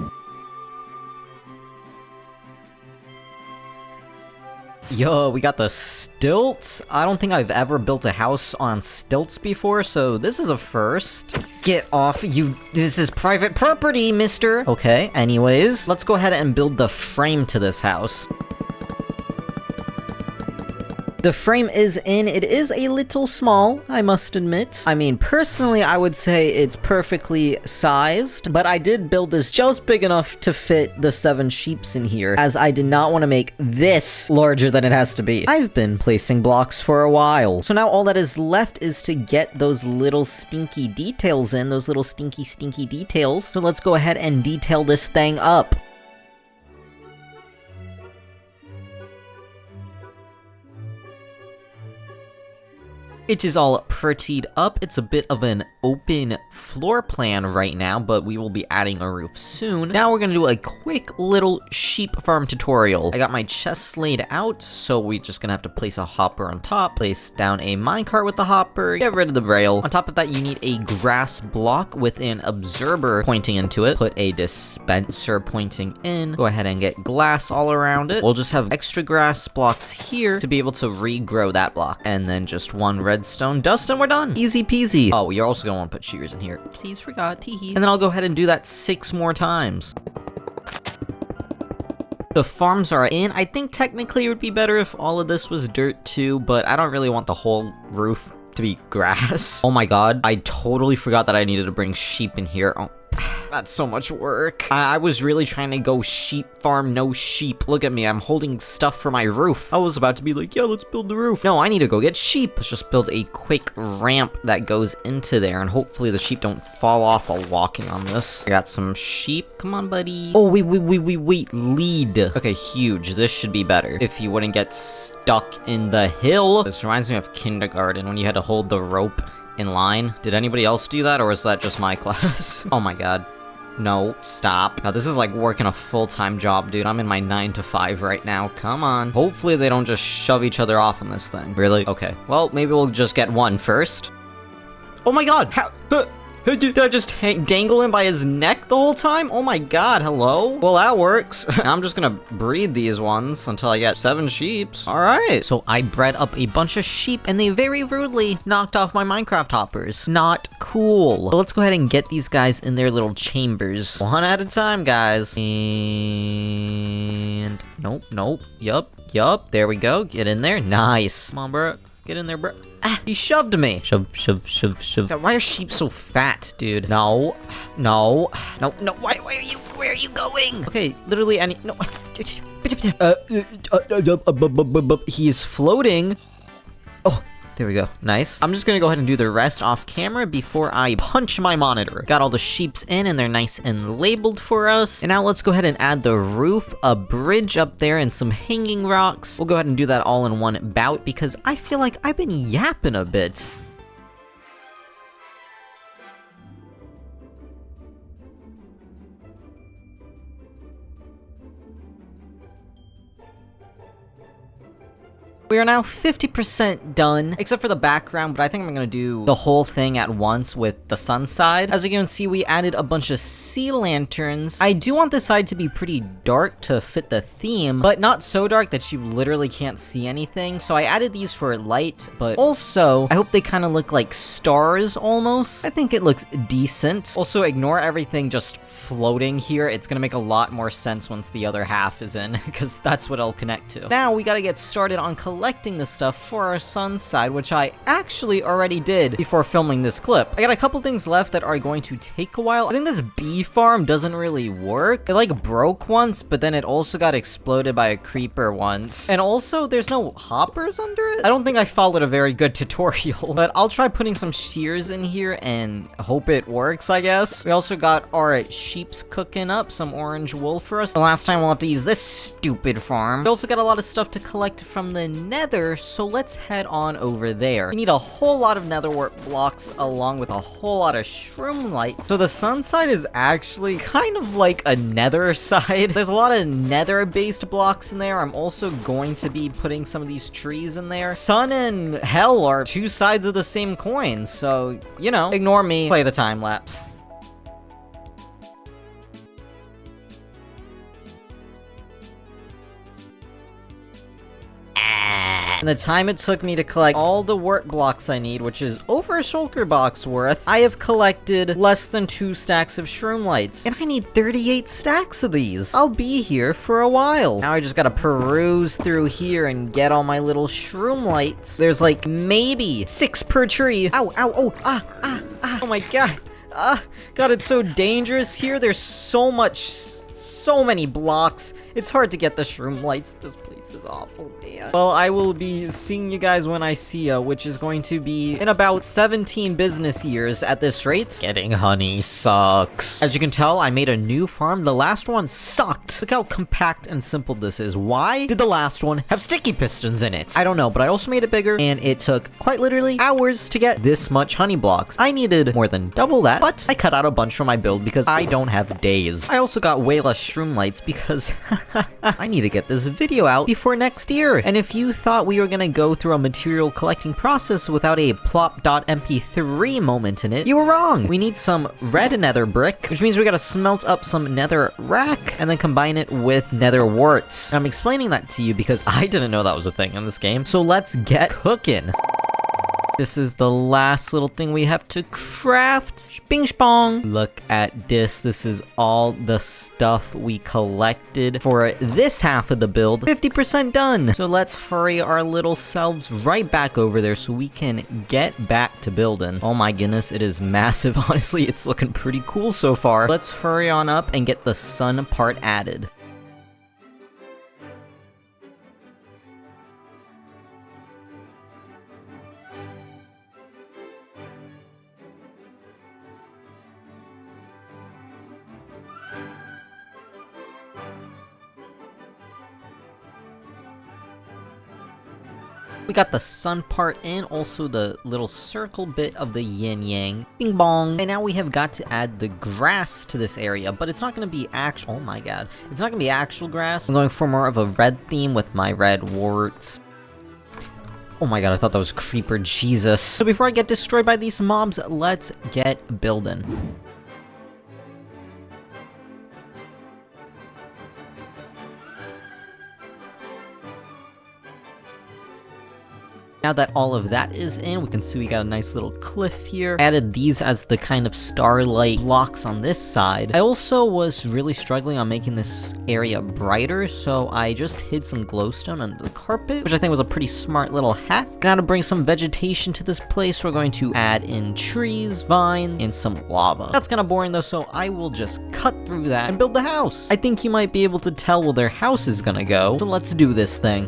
Yo, we got the stilts. I don't think I've ever built a house on stilts before, so this is a first. Get off, you. This is private property, mister. Okay, anyways, let's go ahead and build the frame to this house. The frame is in. It is a little small, I must admit. I mean, personally, I would say it's perfectly sized, but I did build this just big enough to fit the 7 sheeps in here, as I did not want to make this larger than it has to be. I've been placing blocks for a while. So now all that is left is to get those little stinky details in, those little stinky details. So let's go ahead and detail this thing up. It is all prettied up. It's a bit of an open floor plan right now, but we will be adding a roof soon. Now we're gonna do a quick little sheep farm tutorial. I got my chests laid out, so we're just gonna have to place a hopper on top, place down a minecart with the hopper, get rid of the rail. On top of that, you need a grass block with an observer pointing into it. Put a dispenser pointing in. Go ahead and get glass all around it. We'll just have extra grass blocks here to be able to regrow that block. And then just one redstone dust and we're done. Easy peasy. Oh, you're also gonna want to put shears in here. Oopsies, forgot. Teehee. And then I'll go ahead and do that 6 more times. The farms are in. I think technically it would be better if all of this was dirt too, but I don't really want the whole roof to be grass. Oh my god, I totally forgot that I needed to bring sheep in here. Oh. That's so much work. I was really trying to go sheep farm, no sheep. Look at me, I'm holding stuff for my roof. I was about to be like, yeah, let's build the roof. No, I need to go get sheep. Let's just build a quick ramp that goes into there, and hopefully the sheep don't fall off while walking on this. I got some sheep. Come on, buddy. Oh, wait, lead. Okay, huge. This should be better. If you wouldn't get stuck in the hill. This reminds me of kindergarten when you had to hold the rope in line. Did anybody else do that, or is that just my class? Oh my god. No, stop. Now this is like working a full-time job, dude. I'm in my 9 to 5 right now. Come on. Hopefully they don't just shove each other off on this thing. Really? Okay. Well, maybe we'll just get one first. Oh my god! How? Did I just dangle him by his neck the whole time? Oh my god, hello? Well, that works. I'm just gonna breed these ones until I get 7 sheeps. Alright. So I bred up a bunch of sheep, and they very rudely knocked off my Minecraft hoppers. Not cool. So let's go ahead and get these guys in their little chambers. One at a time, guys. And... Nope. Yup. There we go. Get in there. Nice. Come on, bro. Get in there, bro. Ah, he shoved me. Shove. God, why are sheep so fat, dude? No. Where are you going? Okay, literally no. He is floating. Oh, there we go. Nice. I'm just gonna go ahead and do the rest off camera before I punch my monitor. Got all the sheeps in, and they're nice and labeled for us. And now let's go ahead and add the roof, a bridge up there, and some hanging rocks. We'll go ahead and do that all in one bout because I feel like I've been yapping a bit. We are now 50% done, except for the background, but I think I'm gonna do the whole thing at once with the sun side. As you can see, we added a bunch of sea lanterns. I do want this side to be pretty dark to fit the theme, but not so dark that you literally can't see anything, so I added these for light, but also, I hope they kind of look like stars almost. I think it looks decent. Also, ignore everything just floating here. It's gonna make a lot more sense once the other half is in, because that's what I'll connect to. Now, we gotta get started on collecting the stuff for our sun side, which I actually already did before filming this clip. I got a couple things left that are going to take a while. I think this bee farm doesn't really work. It like broke once, but then it also got exploded by a creeper once. And also, there's no hoppers under it. I don't think I followed a very good tutorial, but I'll try putting some shears in here and hope it works, I guess. We also got our sheeps cooking up some orange wool for us. The last time we'll have to use this stupid farm. We also got a lot of stuff to collect from the nether, so let's head on over there. We need a whole lot of nether wart blocks along with a whole lot of shroom lights. So the sun side is actually kind of like a nether side. There's a lot of nether based blocks in there. I'm also going to be putting some of these trees in there. Sun and hell are 2 sides of the same coin, so, you know, ignore me, play the time lapse. And the time it took me to collect all the wart blocks I need, which is over a shulker box worth, I have collected less than 2 stacks of shroom lights. And I need 38 stacks of these. I'll be here for a while. Now I just gotta peruse through here and get all my little shroom lights. There's like maybe 6 per tree. Ow, ow, oh, oh my god. God, it's so dangerous here. There's so many blocks. It's hard to get the shroom lights. This place is awful, man. Well, I will be seeing you guys when I see ya, which is going to be in about 17 business years at this rate. Getting honey sucks. As you can tell, I made a new farm. The last one sucked. Look how compact and simple this is. Why did the last one have sticky pistons in it? I don't know, but I also made it bigger, and it took quite literally hours to get this much honey blocks. I needed more than double that, but I cut out a bunch from my build because I don't have days. I also got way less shroom lights because I need to get this video out before next year. And if you thought we were gonna go through a material collecting process without a plop.mp3 moment in it, you were wrong. We need some red nether brick, which means we gotta smelt up some nether rack and then combine it with nether warts. And I'm explaining that to you because I didn't know that was a thing in this game. So let's get cooking. This is the last little thing we have to craft. Bing spong. Look at this. This is all the stuff we collected for this half of the build. 50% done. So let's hurry our little selves right back over there so we can get back to building. Oh my goodness, it is massive. Honestly, it's looking pretty cool so far. Let's hurry on up and get the sun part added. We got the sun part and also the little circle bit of the yin yang. Bing bong. And now we have got to add the grass to this area, but it's not going to be actual. Oh my god. It's not going to be actual grass. I'm going for more of a red theme with my red warts. Oh my god, I thought that was creeper. Jesus. So before I get destroyed by these mobs, let's get building. Now that all of that is in, we can see we got a nice little cliff here. Added these as the kind of starlight blocks on this side. I also was really struggling on making this area brighter, so I just hid some glowstone under the carpet, which I think was a pretty smart little hack. Now to bring some vegetation to this place, we're going to add in trees, vines, and some lava. That's kind of boring though, so I will just cut through that and build the house. I think you might be able to tell where their house is gonna go, so let's do this thing.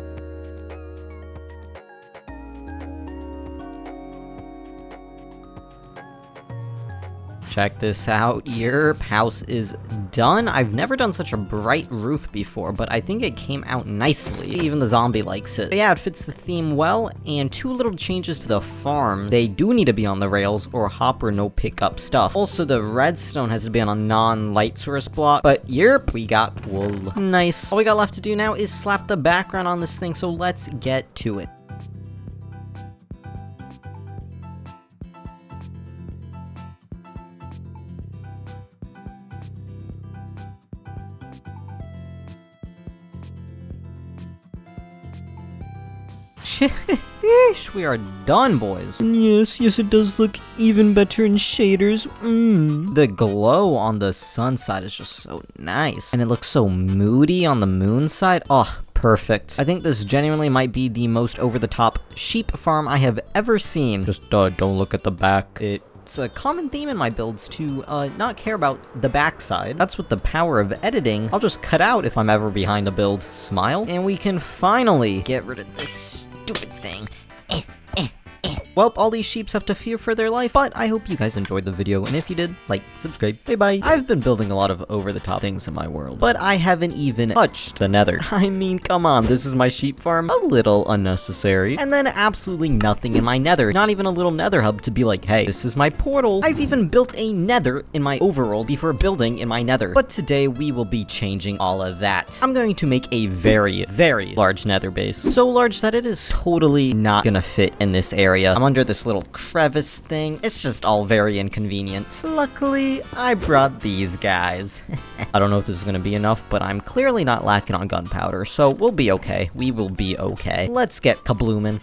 Check this out, your house is done. I've never done such a bright roof before, but I think it came out nicely. Even the zombie likes it. But yeah, it fits the theme well, and 2 little changes to the farm. They do need to be on the rails, or hopper no pickup stuff. Also, the redstone has to be on a non-light source block, but yerp, we got wool. Nice. All we got left to do now is slap the background on this thing, so let's get to it. We are done, boys. Yes, it does look even better in shaders. The glow on the sun side is just so nice. And it looks so moody on the moon side. Oh, perfect. I think this genuinely might be the most over-the-top sheep farm I have ever seen. Just, don't look at the back. It's a common theme in my builds to not care about the backside. That's with the power of editing. I'll just cut out if I'm ever behind a build. Smile. And we can finally get rid of this stupid thing. Well, all these sheeps have to fear for their life, but I hope you guys enjoyed the video, and if you did, like, subscribe, bye-bye. I've been building a lot of over-the-top things in my world, but I haven't even touched the nether. I mean, come on, this is my sheep farm. A little unnecessary. And then absolutely nothing in my nether. Not even a little nether hub to be like, hey, this is my portal. I've even built a nether in my overworld before building in my nether. But today, we will be changing all of that. I'm going to make a very, very large nether base. So large that it is totally not gonna fit in this area. I'm under this little crevice thing. It's just all very inconvenient. Luckily, I brought these guys. I don't know if this is gonna be enough, but I'm clearly not lacking on gunpowder, so we'll be okay. We will be okay. Let's get kabloomin'.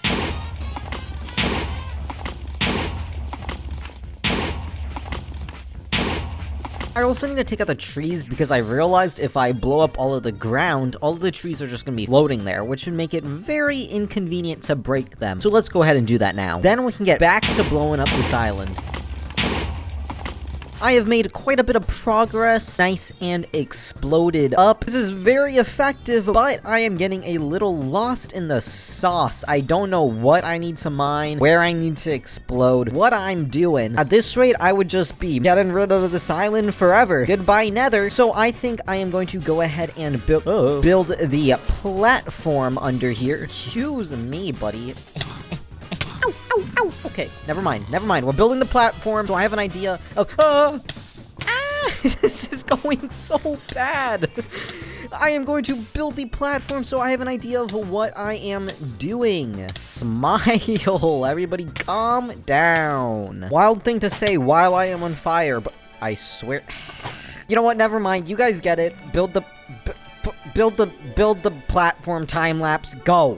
I also need to take out the trees because I realized if I blow up all of the ground, all of the trees are just gonna be floating there, which would make it very inconvenient to break them. So let's go ahead and do that now. Then we can get back to blowing up this island. I have made quite a bit of progress, nice and exploded up. This is very effective, but I am getting a little lost in the sauce. I don't know what I need to mine, where I need to explode, what I'm doing. At this rate, I would just be getting rid of this island forever. Goodbye, Nether. So I think I am going to go ahead and build the platform under here. Excuse me, buddy. Ow, ow, ow. Okay, never mind. We're building the platform, so I have an idea of... This is going so bad. I am going to build the platform, so I have an idea of what I am doing. Smile. Everybody calm down. Wild thing to say while I am on fire, but I swear... You know what? Never mind. You guys get it. Build the platform time lapse. Go.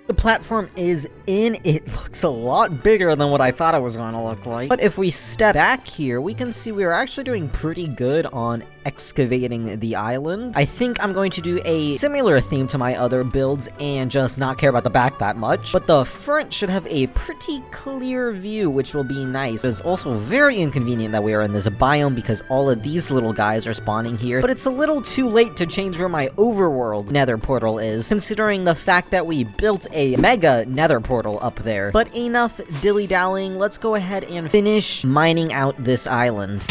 The platform is in. It looks a lot bigger than what I thought it was going to look like. But if we step back here, we can see we are actually doing pretty good on excavating the island. I think I'm going to do a similar theme to my other builds and just not care about the back that much. But the front should have a pretty clear view, which will be nice. It's also very inconvenient that we are in this biome because all of these little guys are spawning here. But it's a little too late to change where my overworld nether portal is, considering the fact that we built a mega nether portal up there. But enough dilly-dallying, let's go ahead and finish mining out this island.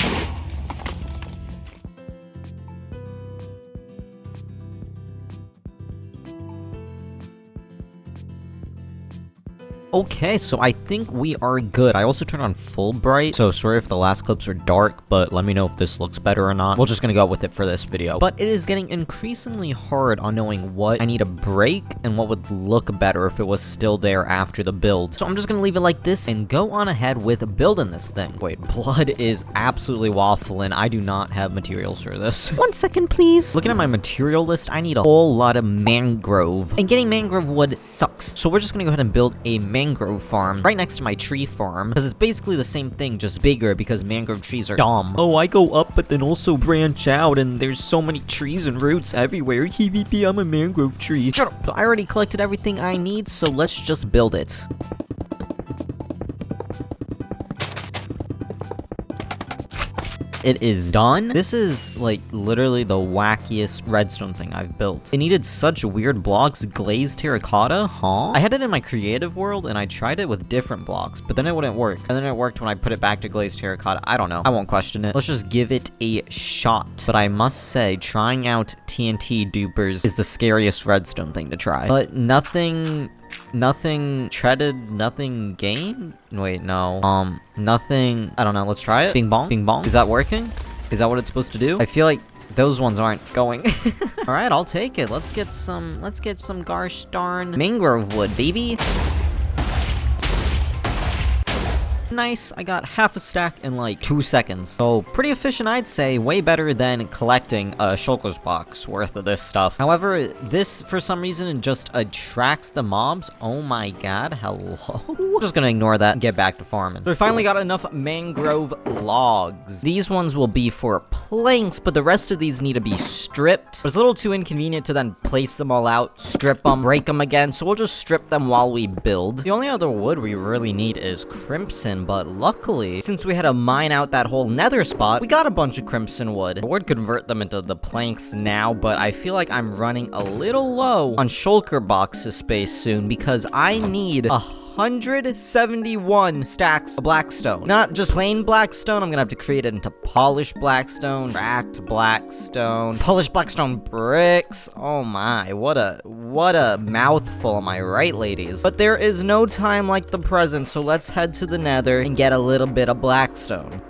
Okay, so I think we are good. I also turned on full bright, so sorry if the last clips are dark, but let me know if this looks better or not. We're just gonna go with it for this video. But it is getting increasingly hard on knowing what I need to break and what would look better if it was still there after the build. So I'm just gonna leave it like this and go on ahead with building this thing. Wait, blood is absolutely waffling. I do not have materials for this. 1 second, please. Looking at my material list, I need a whole lot of mangrove. And getting mangrove wood sucks. So we're just gonna go ahead and build a mangrove farm right next to my tree farm, because it's basically the same thing, just bigger, because mangrove trees are dumb. Oh, I go up but then also branch out, and there's so many trees and roots everywhere. I'm a mangrove tree. Shut up! But I already collected everything I need, so let's just build it. It is done. This is, like, literally the wackiest redstone thing I've built. It needed such weird blocks. Glazed terracotta? Huh? I had it in my creative world, and I tried it with different blocks, but then it wouldn't work. And then it worked when I put it back to glazed terracotta. I don't know. I won't question it. Let's just give it a shot. But I must say, trying out TNT dupers is the scariest redstone thing to try. But nothing treaded, nothing gained? Wait, no. Nothing, I don't know, let's try it. Bing bong, bing bong. Is that working? Is that what it's supposed to do? I feel like those ones aren't going. Alright, I'll take it. Let's get some gosh darn mangrove wood, baby. Nice, I got half a stack in like 2 seconds. So pretty efficient, I'd say. Way better than collecting a shulker's box worth of this stuff. However, this for some reason just attracts the mobs. Oh my god, hello. I'm just gonna ignore that and get back to farming. So we finally got enough mangrove logs. These ones will be for planks, but the rest of these need to be stripped. It's a little too inconvenient to then place them all out, strip them, break them again, so we'll just strip them while we build. The only other wood we really need is crimson, but luckily, since we had to mine out that whole nether spot, we got a bunch of crimson wood. I would convert them into the planks now, but I feel like I'm running a little low on shulker boxes space soon because I need 171 stacks of blackstone. Not just plain blackstone, I'm gonna have to create it into polished blackstone, cracked blackstone, polished blackstone bricks. Oh my, what a mouthful, am I right, ladies? But there is no time like the present, so let's head to the nether and get a little bit of blackstone.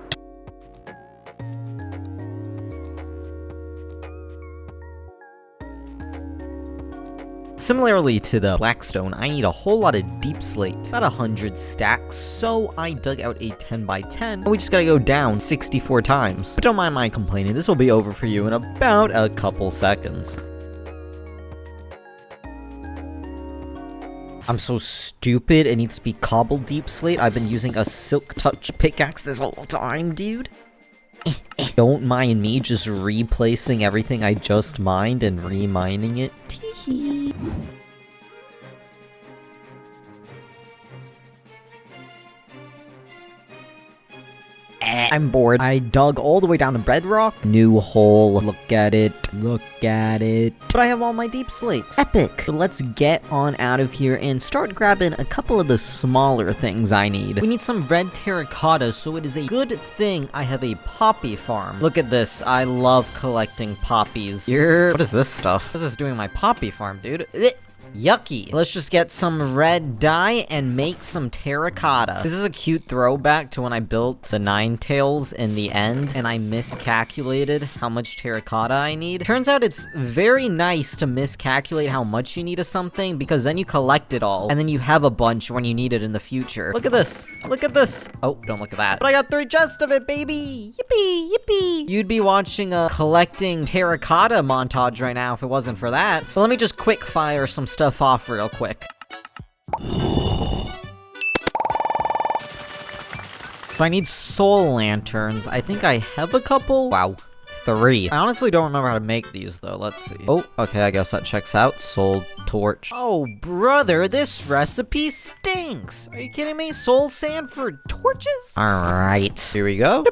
Similarly to the blackstone, I need a whole lot of deep slate, about 100 stacks, so I dug out a 10 by 10, and we just gotta go down 64 times. But don't mind my complaining, this will be over for you in about a couple seconds. I'm so stupid, it needs to be cobbled deep slate. I've been using a silk touch pickaxe this whole time, dude. Don't mind me just replacing everything I just mined and remining it. Teehee. I'm bored. I dug all the way down to bedrock. New hole. Look at it. Look at it. But I have all my deep slates. Epic. So let's get on out of here and start grabbing a couple of the smaller things I need. We need some red terracotta, so it is a good thing I have a poppy farm. Look at this. I love collecting poppies. What is this stuff? What is this doing in my poppy farm, dude? Yucky. Let's just get some red dye and make some terracotta. This is a cute throwback to when I built the Ninetales in the end, and I miscalculated how much terracotta I need. Turns out it's very nice to miscalculate how much you need of something, because then you collect it all, and then you have a bunch when you need it in the future. Look at this. Look at this. Oh, don't look at that. But I got 3 chests of it, baby. Yippee, yippee. You'd be watching a collecting terracotta montage right now if it wasn't for that. So let me just quick fire some stuff off real quick. So I need soul lanterns. I think I have a couple. Wow. 3. I honestly don't remember how to make these, though. Let's see. Oh, okay, I guess that checks out. Soul torch. Oh, brother, this recipe stinks. Are you kidding me? Soul sand for torches? Alright. Here we go.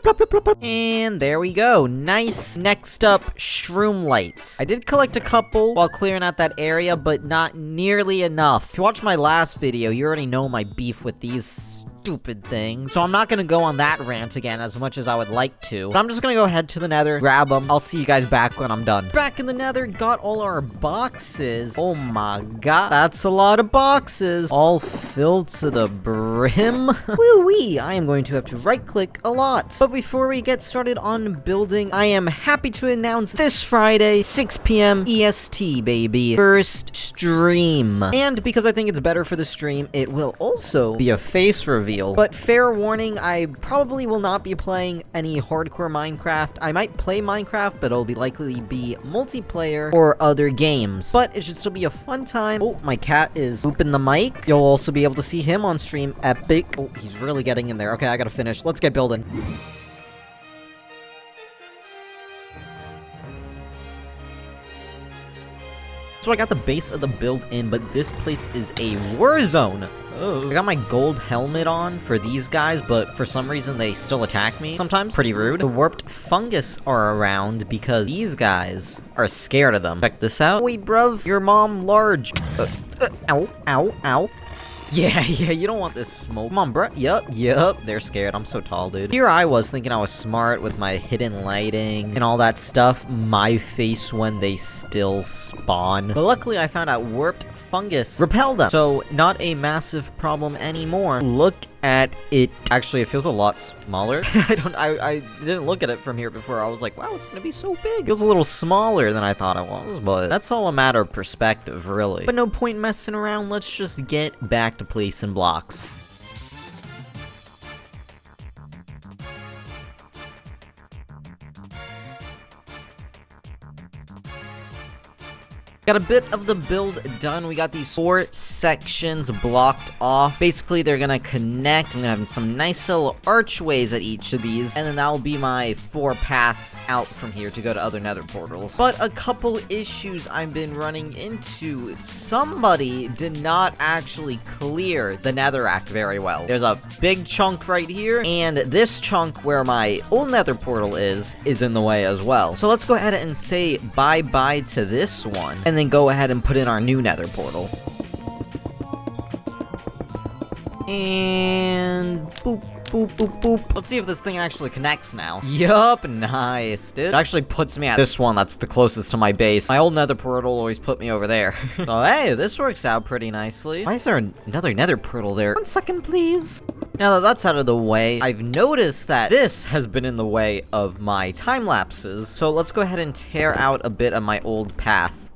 And there we go. Nice. Next up, shroom lights. I did collect a couple while clearing out that area, but not nearly enough. If you watched my last video, you already know my beef with these stupid thing. So I'm not gonna go on that rant again as much as I would like to. But I'm just gonna go head to the nether, grab them. I'll see you guys back when I'm done. Back in the nether, got all our boxes. Oh my god, that's a lot of boxes. All filled to the brim. Woo-wee, I am going to have to right-click a lot. But before we get started on building, I am happy to announce this Friday, 6 p.m. EST, baby. First stream. And because I think it's better for the stream, it will also be a face reveal. But fair warning, I probably will not be playing any hardcore Minecraft. I might play Minecraft, but it'll likely be multiplayer or other games. But it should still be a fun time. Oh, my cat is whooping the mic. You'll also be able to see him on stream. Epic. Oh, he's really getting in there. Okay, I gotta finish. Let's get building. So I got the base of the build in, but this place is a war zone. Oh. I got my gold helmet on for these guys, but for some reason they still attack me sometimes. Pretty rude. The warped fungus are around because these guys are scared of them. Check this out. Wait, bruv, your mom large. Ow, ow, ow. Yeah, you don't want this smoke. Come on, bro. Yup, they're scared. I'm so tall, dude. Here I was thinking I was smart with my hidden lighting and all that stuff. My face when they still spawn. But luckily, I found out warped fungus repel them. So, not a massive problem anymore. Look at it. Actually, it feels a lot smaller. I didn't look at it from here before. I was like, wow, it's gonna be so big. It feels a little smaller than I thought it was, but that's all a matter of perspective, really. But no point messing around. Let's just get back to placing blocks. Got a bit of the build done. We got these 4 sections blocked off. Basically, they're gonna connect. I'm gonna have some nice little archways at each of these, and then that'll be my 4 paths out from here to go to other nether portals. But a couple issues I've been running into. Somebody did not actually clear the netherrack very well. There's a big chunk right here, and this chunk where my old nether portal is in the way as well. So let's go ahead and say bye-bye to this one. And then go ahead and put in our new nether portal. And boop, boop, boop, boop. Let's see if this thing actually connects now. Yup, nice, dude. It actually puts me at this one that's the closest to my base. My old nether portal always put me over there. So hey, this works out pretty nicely. Why is there another nether portal there? 1 second, please. Now that that's out of the way, I've noticed that this has been in the way of my time lapses. So let's go ahead and tear out a bit of my old path.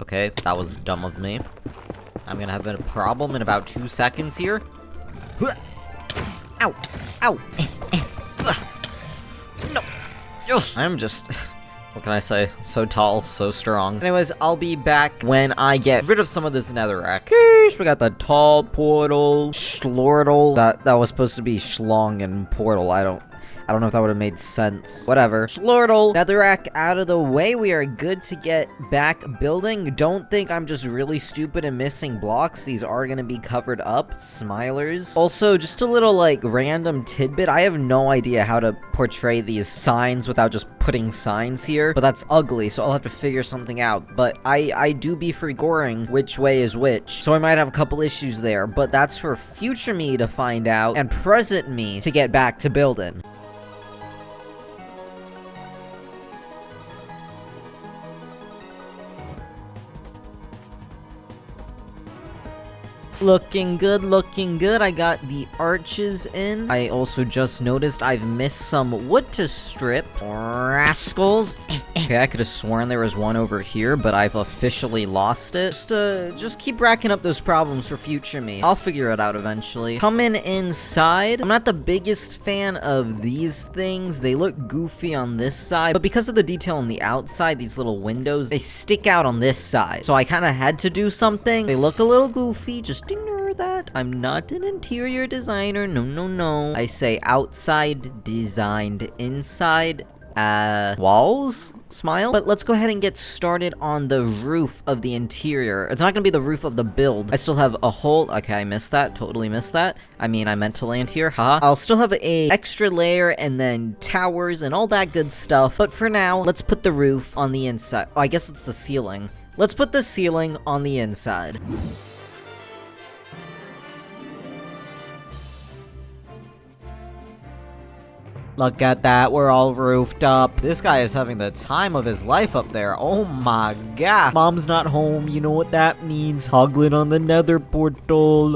Okay, that was dumb of me. I'm gonna have a problem in about 2 seconds here. Ow! Ow! No! Yes! I'm just... What can I say? So tall, so strong. Anyways, I'll be back when I get rid of some of this netherrack. Sheesh, we got the tall portal, Schlortle. That was supposed to be schlong and portal. I don't know if that would have made sense. Whatever. Schlortle, netherrack out of the way. We are good to get back building. Don't think I'm just really stupid and missing blocks. These are gonna be covered up. Smilers. Also, just a little, like, random tidbit. I have no idea how to portray these signs without just putting signs here. But that's ugly, so I'll have to figure something out. But I do be forgoing which way is which. So I might have a couple issues there. But that's for future me to find out. And present me to get back to building. Looking good, looking good. I got the arches in. I also just noticed I've missed some wood to strip. Rascals. Okay, I could have sworn there was one over here, but I've officially lost it. Just keep racking up those problems for future me. I'll figure it out eventually. Coming inside. I'm not the biggest fan of these things. They look goofy on this side, but because of the detail on the outside, these little windows, they stick out on this side. So I kind of had to do something. They look a little goofy. Just ignore that. I'm not an interior designer. No, no, no. I say outside designed, inside walls? Smile? But let's go ahead and get started on the roof of the interior. It's not gonna be the roof of the build. I still have a hole. Okay, I missed that. Totally missed that. I mean, I meant to land here. Haha. I'll still have a extra layer and then towers and all that good stuff. But for now, let's put the roof on the inside. Oh, I guess it's the ceiling. Let's put the ceiling on the inside. Look at that, we're all roofed up. This guy is having the time of his life up there. Oh my god. Mom's not home, you know what that means. Hoglin on the nether portal.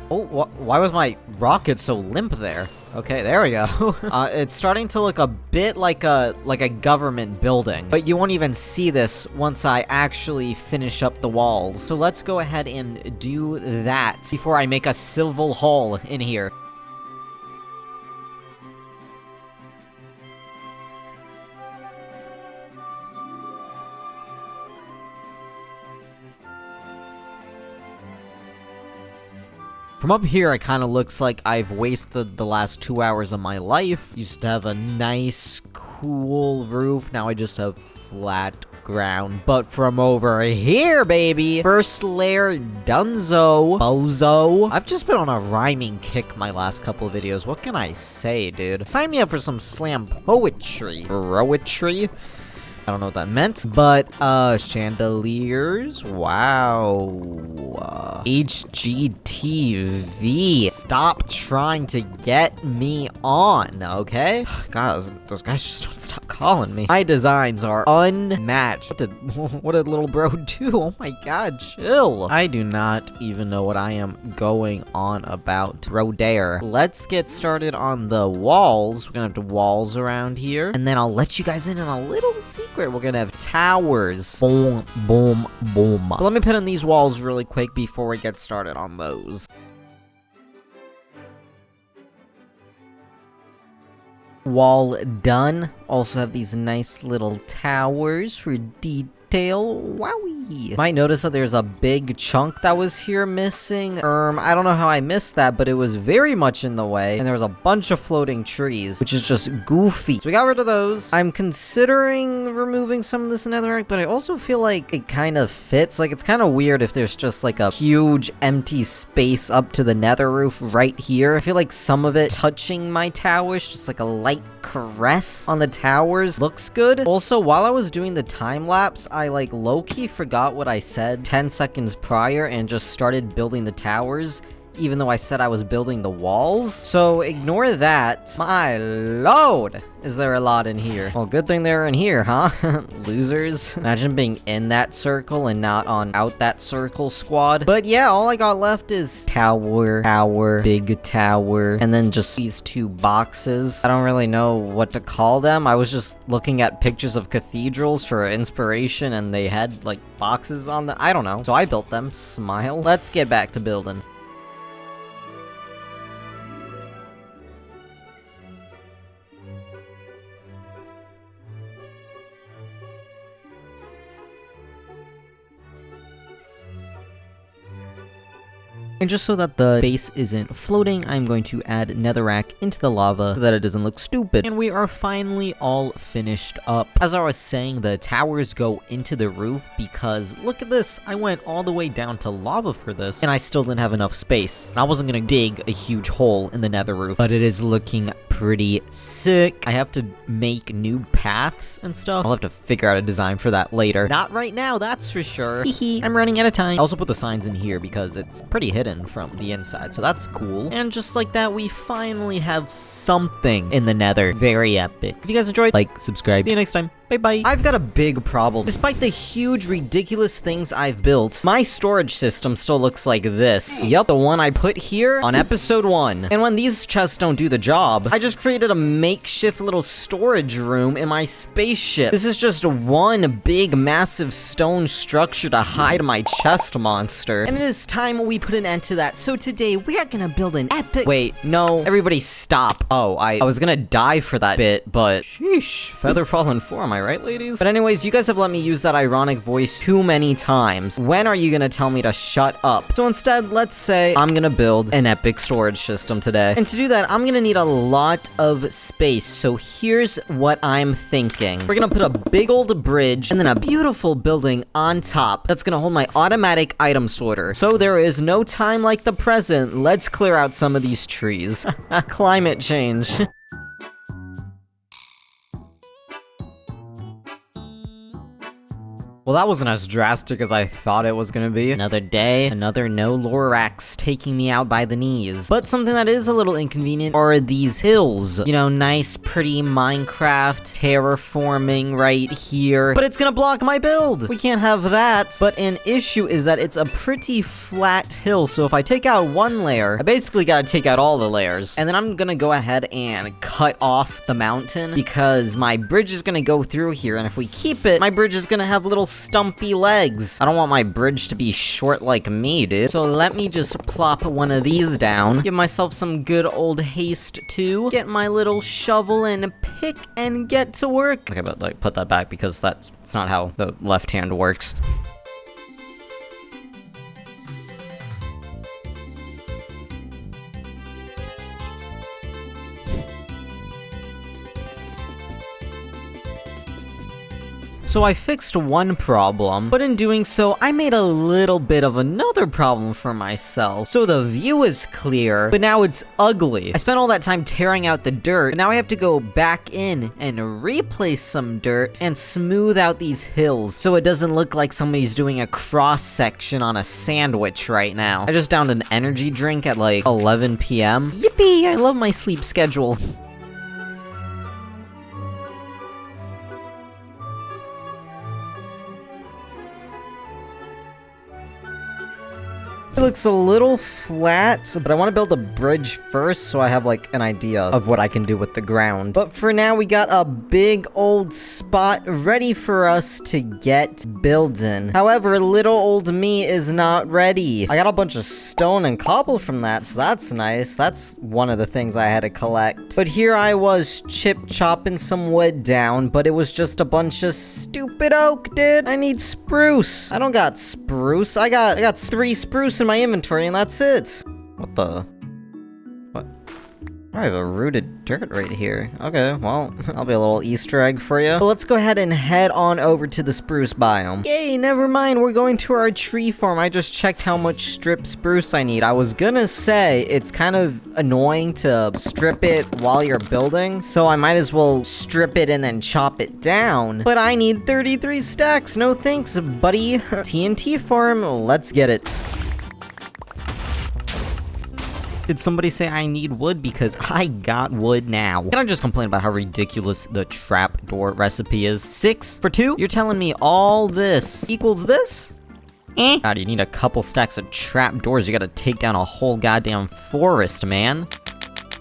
Oh, why was my rocket so limp there? Okay, there we go. It's starting to look a bit like a government building. But you won't even see this once I actually finish up the walls. So let's go ahead and do that before I make a civil hall in here. From up here, it kind of looks like I've wasted the last 2 hours of my life. Used to have a nice, cool roof. Now I just have flat ground. But from over here, baby, first layer dunzo, bozo. I've just been on a rhyming kick my last couple of videos. What can I say, dude? Sign me up for some slam poetry. Poetry? I don't know what that meant, but, chandeliers, wow, HGTV, stop trying to get me on, okay? God, those guys just don't stop calling me. My designs are unmatched. What did little bro do? Oh my god, chill. I do not even know what I am going on about. Bro dare. Let's get started on the walls. We're gonna have the walls around here, and then I'll let you guys in on a little secret. We're gonna have towers. Boom, boom, boom. But let me put in these walls really quick before we get started on those. Wall done. Also have these nice little towers for detail. Wowie. Might notice that there's a big chunk that was here missing. I don't know how I missed that, but it was very much in the way. And there was a bunch of floating trees, which is just goofy. So we got rid of those. I'm considering removing some of this netherrack, but I also feel like it kind of fits. Like, it's kind of weird if there's just like a huge empty space up to the nether roof right here. I feel like some of it touching my towers, just like a light caress on the towers, looks good. Also, while I was doing the time lapse, I like low-key forgot what I said 10 seconds prior and just started building the towers. even though I said I was building the walls. So ignore that. My lord! Is there a lot in here? Well, good thing they're in here, huh? Losers. Imagine being in that circle and not on out that circle squad. But yeah, all I got left is tower, big tower, and then just these two boxes. I don't really know what to call them. I was just looking at pictures of cathedrals for inspiration, and they had, like, boxes on the— I don't know. So I built them. Smile. Let's get back to building. And just so that the base isn't floating, I'm going to add netherrack into the lava so that it doesn't look stupid. And we are finally all finished up. As I was saying, the towers go into the roof because, look at this, I went all the way down to lava for this, and I still didn't have enough space. And I wasn't gonna dig a huge hole in the nether roof, but it is looking pretty sick. I have to make new paths and stuff. I'll have to figure out a design for that later. Not right now, that's for sure. Hehe, I'm running out of time. I also put the signs in here because it's pretty hidden from the inside, so that's cool. And just like that, we finally have something in the nether. Very epic. If you guys enjoyed, like, subscribe. See you next time. Bye-bye. I've got a big problem. Despite the huge, ridiculous things I've built, my storage system still looks like this. Yep, the one I put here on episode 1. And when these chests don't do the job, I just created a makeshift little storage room in my spaceship. This is just one big, massive stone structure to hide my chest monster. And it is time we put an end to that. So today, we are gonna build an epic— Wait, no. Everybody stop. Oh, I was gonna die for that bit, but— Sheesh. Feather fallen 4, am I right, ladies? But anyways, you guys have let me use that ironic voice too many times. When are you gonna tell me to shut up? So instead, let's say I'm gonna build an epic storage system today. And to do that, I'm gonna need a lot of space. So here's what I'm thinking. We're gonna put a big old bridge and then a beautiful building on top that's gonna hold my automatic item sorter. So there is no time like the present. Let's clear out some of these trees. Climate change. Well, that wasn't as drastic as I thought it was gonna be. Another day, another no Lorax taking me out by the knees. But something that is a little inconvenient are these hills. You know, nice, pretty Minecraft terraforming right here. But it's gonna block my build! We can't have that. But an issue is that it's a pretty flat hill, so if I take out one layer, I basically gotta take out all the layers. And then I'm gonna go ahead and cut off the mountain, because my bridge is gonna go through here, and if we keep it, my bridge is gonna have little stumpy legs. I don't want my bridge to be short like me, dude. So let me just plop one of these down, give myself some good old haste too, get my little shovel and pick and get to work. Okay, but like put that back because that's not how the left hand works. So I fixed one problem, but in doing so, I made a little bit of another problem for myself. So the view is clear, but now it's ugly. I spent all that time tearing out the dirt, but now I have to go back in and replace some dirt and smooth out these hills so it doesn't look like somebody's doing a cross section on a sandwich right now. I just downed an energy drink at like 11 p.m. Yippee! I love my sleep schedule. It looks a little flat, but I want to build a bridge first so I have like an idea of what I can do with the ground. But for now, we got a big old spot ready for us to get building. However, little old me is not ready. I got a bunch of stone and cobble from that, so that's nice. That's one of the things I had to collect. But here I was chopping some wood down, but it was just a bunch of stupid oak, dude. I need spruce. I don't got spruce. I got 3 spruce in my inventory, and that's it. What the? What? I have a rooted dirt right here. Okay, well, I'll be a little Easter egg for you. But let's go ahead and head on over to the spruce biome. Yay, never mind, we're going to our tree farm. I just checked how much strip spruce I need. I was gonna say, it's kind of annoying to strip it while you're building, so I might as well strip it and then chop it down. But I need 33 stacks, no thanks, buddy. TNT farm, let's get it. Did somebody say I need wood? Because I got wood now. Can I just complain about how ridiculous the trapdoor recipe is? 6 for 2? You're telling me all this equals this? God, you need a couple stacks of trapdoors. You gotta take down a whole goddamn forest, man.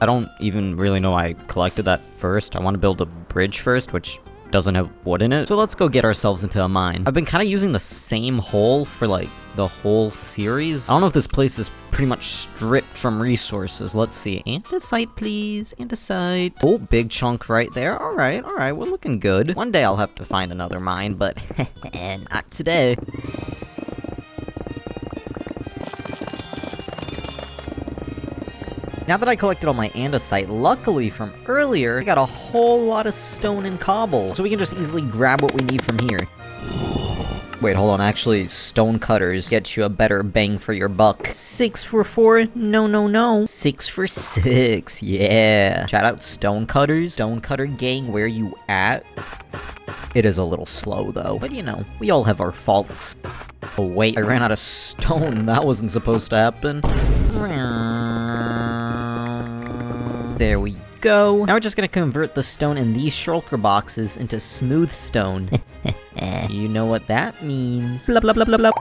I don't even really know why I collected that first. I want to build a bridge first, which doesn't have wood in it. So let's go get ourselves into a mine. I've been kind of using the same hole for like the whole series. I don't know if this place is pretty much stripped from resources. Let's see. Andesite, please. Andesite. Oh, big chunk right there. All right. We're looking good. One day I'll have to find another mine, but not today. Now that I collected all my andesite, luckily from earlier, I got a whole lot of stone and cobble. So we can just easily grab what we need from here. Wait, hold on. Actually, stone cutters get you a better bang for your buck. 6 for 4? No. 6 for 6. Yeah. Shout out stone cutters. Stone cutter gang, where you at? It is a little slow though, but you know, we all have our faults. Oh wait, I ran out of stone. That wasn't supposed to happen. There we go. Now we're just gonna convert the stone in these shulker boxes into smooth stone. You know what that means. Blah, blah, blah, blah, blah.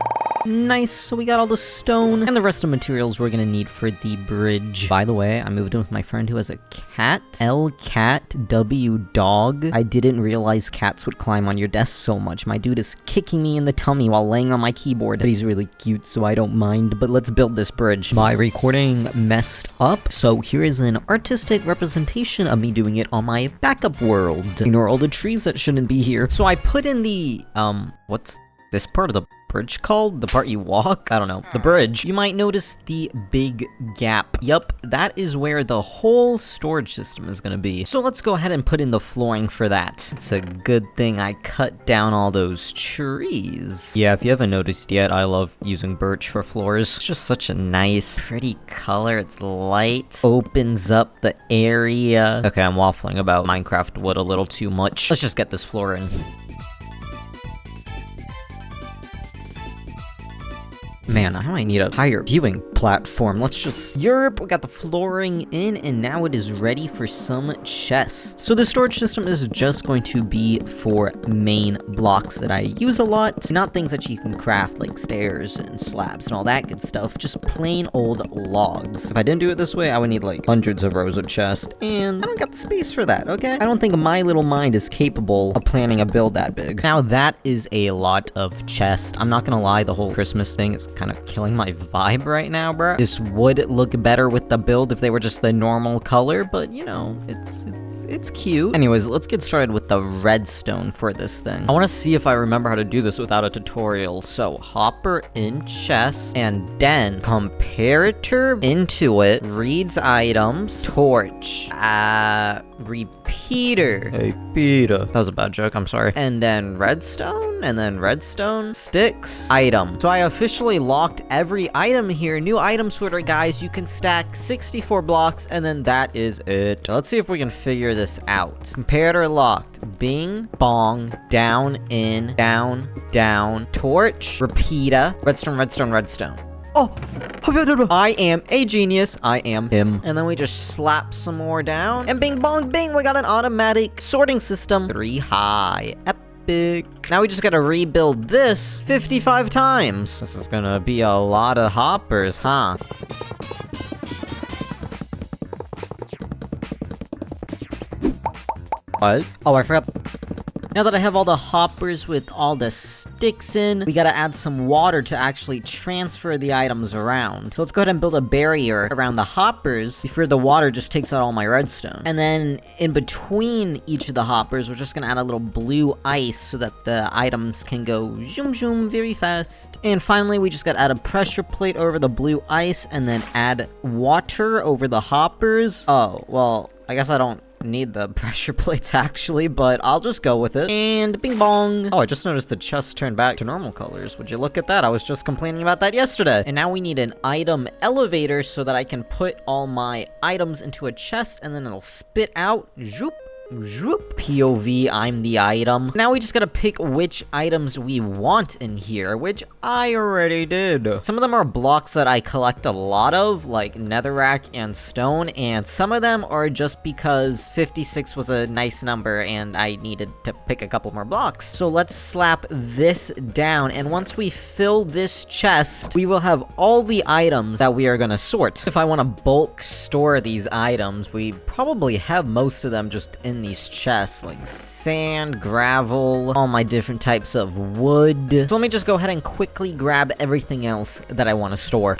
Nice, so we got all the stone and the rest of the materials we're gonna need for the bridge. By the way, I moved in with my friend who has a cat. L-cat, W-dog. I didn't realize cats would climb on your desk so much. My dude is kicking me in the tummy while laying on my keyboard. But he's really cute, so I don't mind. But let's build this bridge. My recording messed up, so here is an artistic representation of me doing it on my backup world. Ignore all the trees that shouldn't be here. So I put in the, what's this part of the bridge called? The part you walk? I don't know. The bridge. You might notice the big gap. Yup, that is where the whole storage system is gonna be. So let's go ahead and put in the flooring for that. It's a good thing I cut down all those trees. Yeah, if you haven't noticed yet, I love using birch for floors. It's just such a nice, pretty color. It's light. Opens up the area. Okay, I'm waffling about Minecraft wood a little too much. Let's just get this floor in. Man, I might need a higher viewing platform. Let's just... Yerp, we got the flooring in, and now it is ready for some chests. So the storage system is just going to be for main blocks that I use a lot. Not things that you can craft, like stairs and slabs and all that good stuff. Just plain old logs. If I didn't do it this way, I would need like hundreds of rows of chests, and I don't got the space for that, okay? I don't think my little mind is capable of planning a build that big. Now that is a lot of chests. I'm not gonna lie, the whole Christmas thing is kind of killing my vibe right now, bruh. This would look better with the build if they were just the normal color, but you know, it's cute. Anyways, let's get started with the redstone for this thing. I want to see if I remember how to do this without a tutorial. So hopper in chest, and then comparator into it, reads items, torch, repeater. Hey, Peter. That was a bad joke, I'm sorry. And then redstone, and then redstone, sticks, item. So I officially locked every item here. New item sorter, guys. You can stack 64 blocks, and then that is it. Let's see if we can figure this out. Comparator locked. Bing, bong, down, in, down, torch, repeater, redstone, redstone, redstone. Oh, I am a genius. I am him. And then we just slap some more down. And bing, bong, bing. We got an automatic sorting system. 3 high. Epic. Now we just gotta rebuild this 55 times. This is gonna be a lot of hoppers, huh? What? Oh, I forgot. Now that I have all the hoppers with all the sticks in, we gotta add some water to actually transfer the items around. So let's go ahead and build a barrier around the hoppers before the water just takes out all my redstone. And then in between each of the hoppers, we're just gonna add a little blue ice so that the items can go zoom zoom very fast. And finally, we just gotta add a pressure plate over the blue ice and then add water over the hoppers. Oh, well, I guess I don't need the pressure plates actually, but I'll just go with it. And bing bong. Oh, I just noticed the chest turned back to normal colors. Would you look at that? I was just complaining about that yesterday. And now we need an item elevator so that I can put all my items into a chest and then it'll spit out, zoop, Zoop. POV, I'm the item. Now we just gotta pick which items we want in here, which I already did. Some of them are blocks that I collect a lot of, like netherrack and stone, and some of them are just because 56 was a nice number and I needed to pick a couple more blocks. So let's slap this down, and once we fill this chest, we will have all the items that we are gonna sort. If I want to bulk store these items, we probably have most of them just in these chests, like sand, gravel, all my different types of wood. So let me just go ahead and quickly grab everything else that I want to store.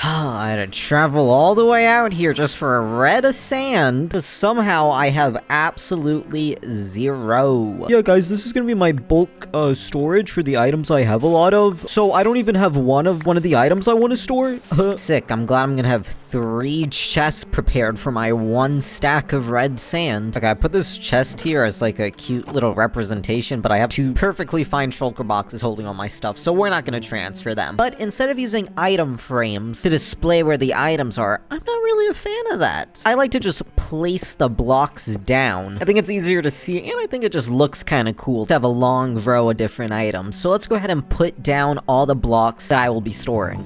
I had to travel all the way out here just for a red of sand, because somehow I have absolutely zero. Yeah, guys, this is gonna be my bulk storage for the items I have a lot of. So I don't even have one of the items I want to store. Sick. I'm glad I'm gonna have 3 chests prepared for my 1 stack of red sand. Okay, I put this chest here as like a cute little representation, but I have 2 perfectly fine shulker boxes holding all my stuff, so we're not gonna transfer them. But instead of using item frames to display where the items are, I'm not really a fan of that. I like to just place the blocks down. I think it's easier to see, and I think it just looks kind of cool to have a long row of different items. So let's go ahead and put down all the blocks that I will be storing.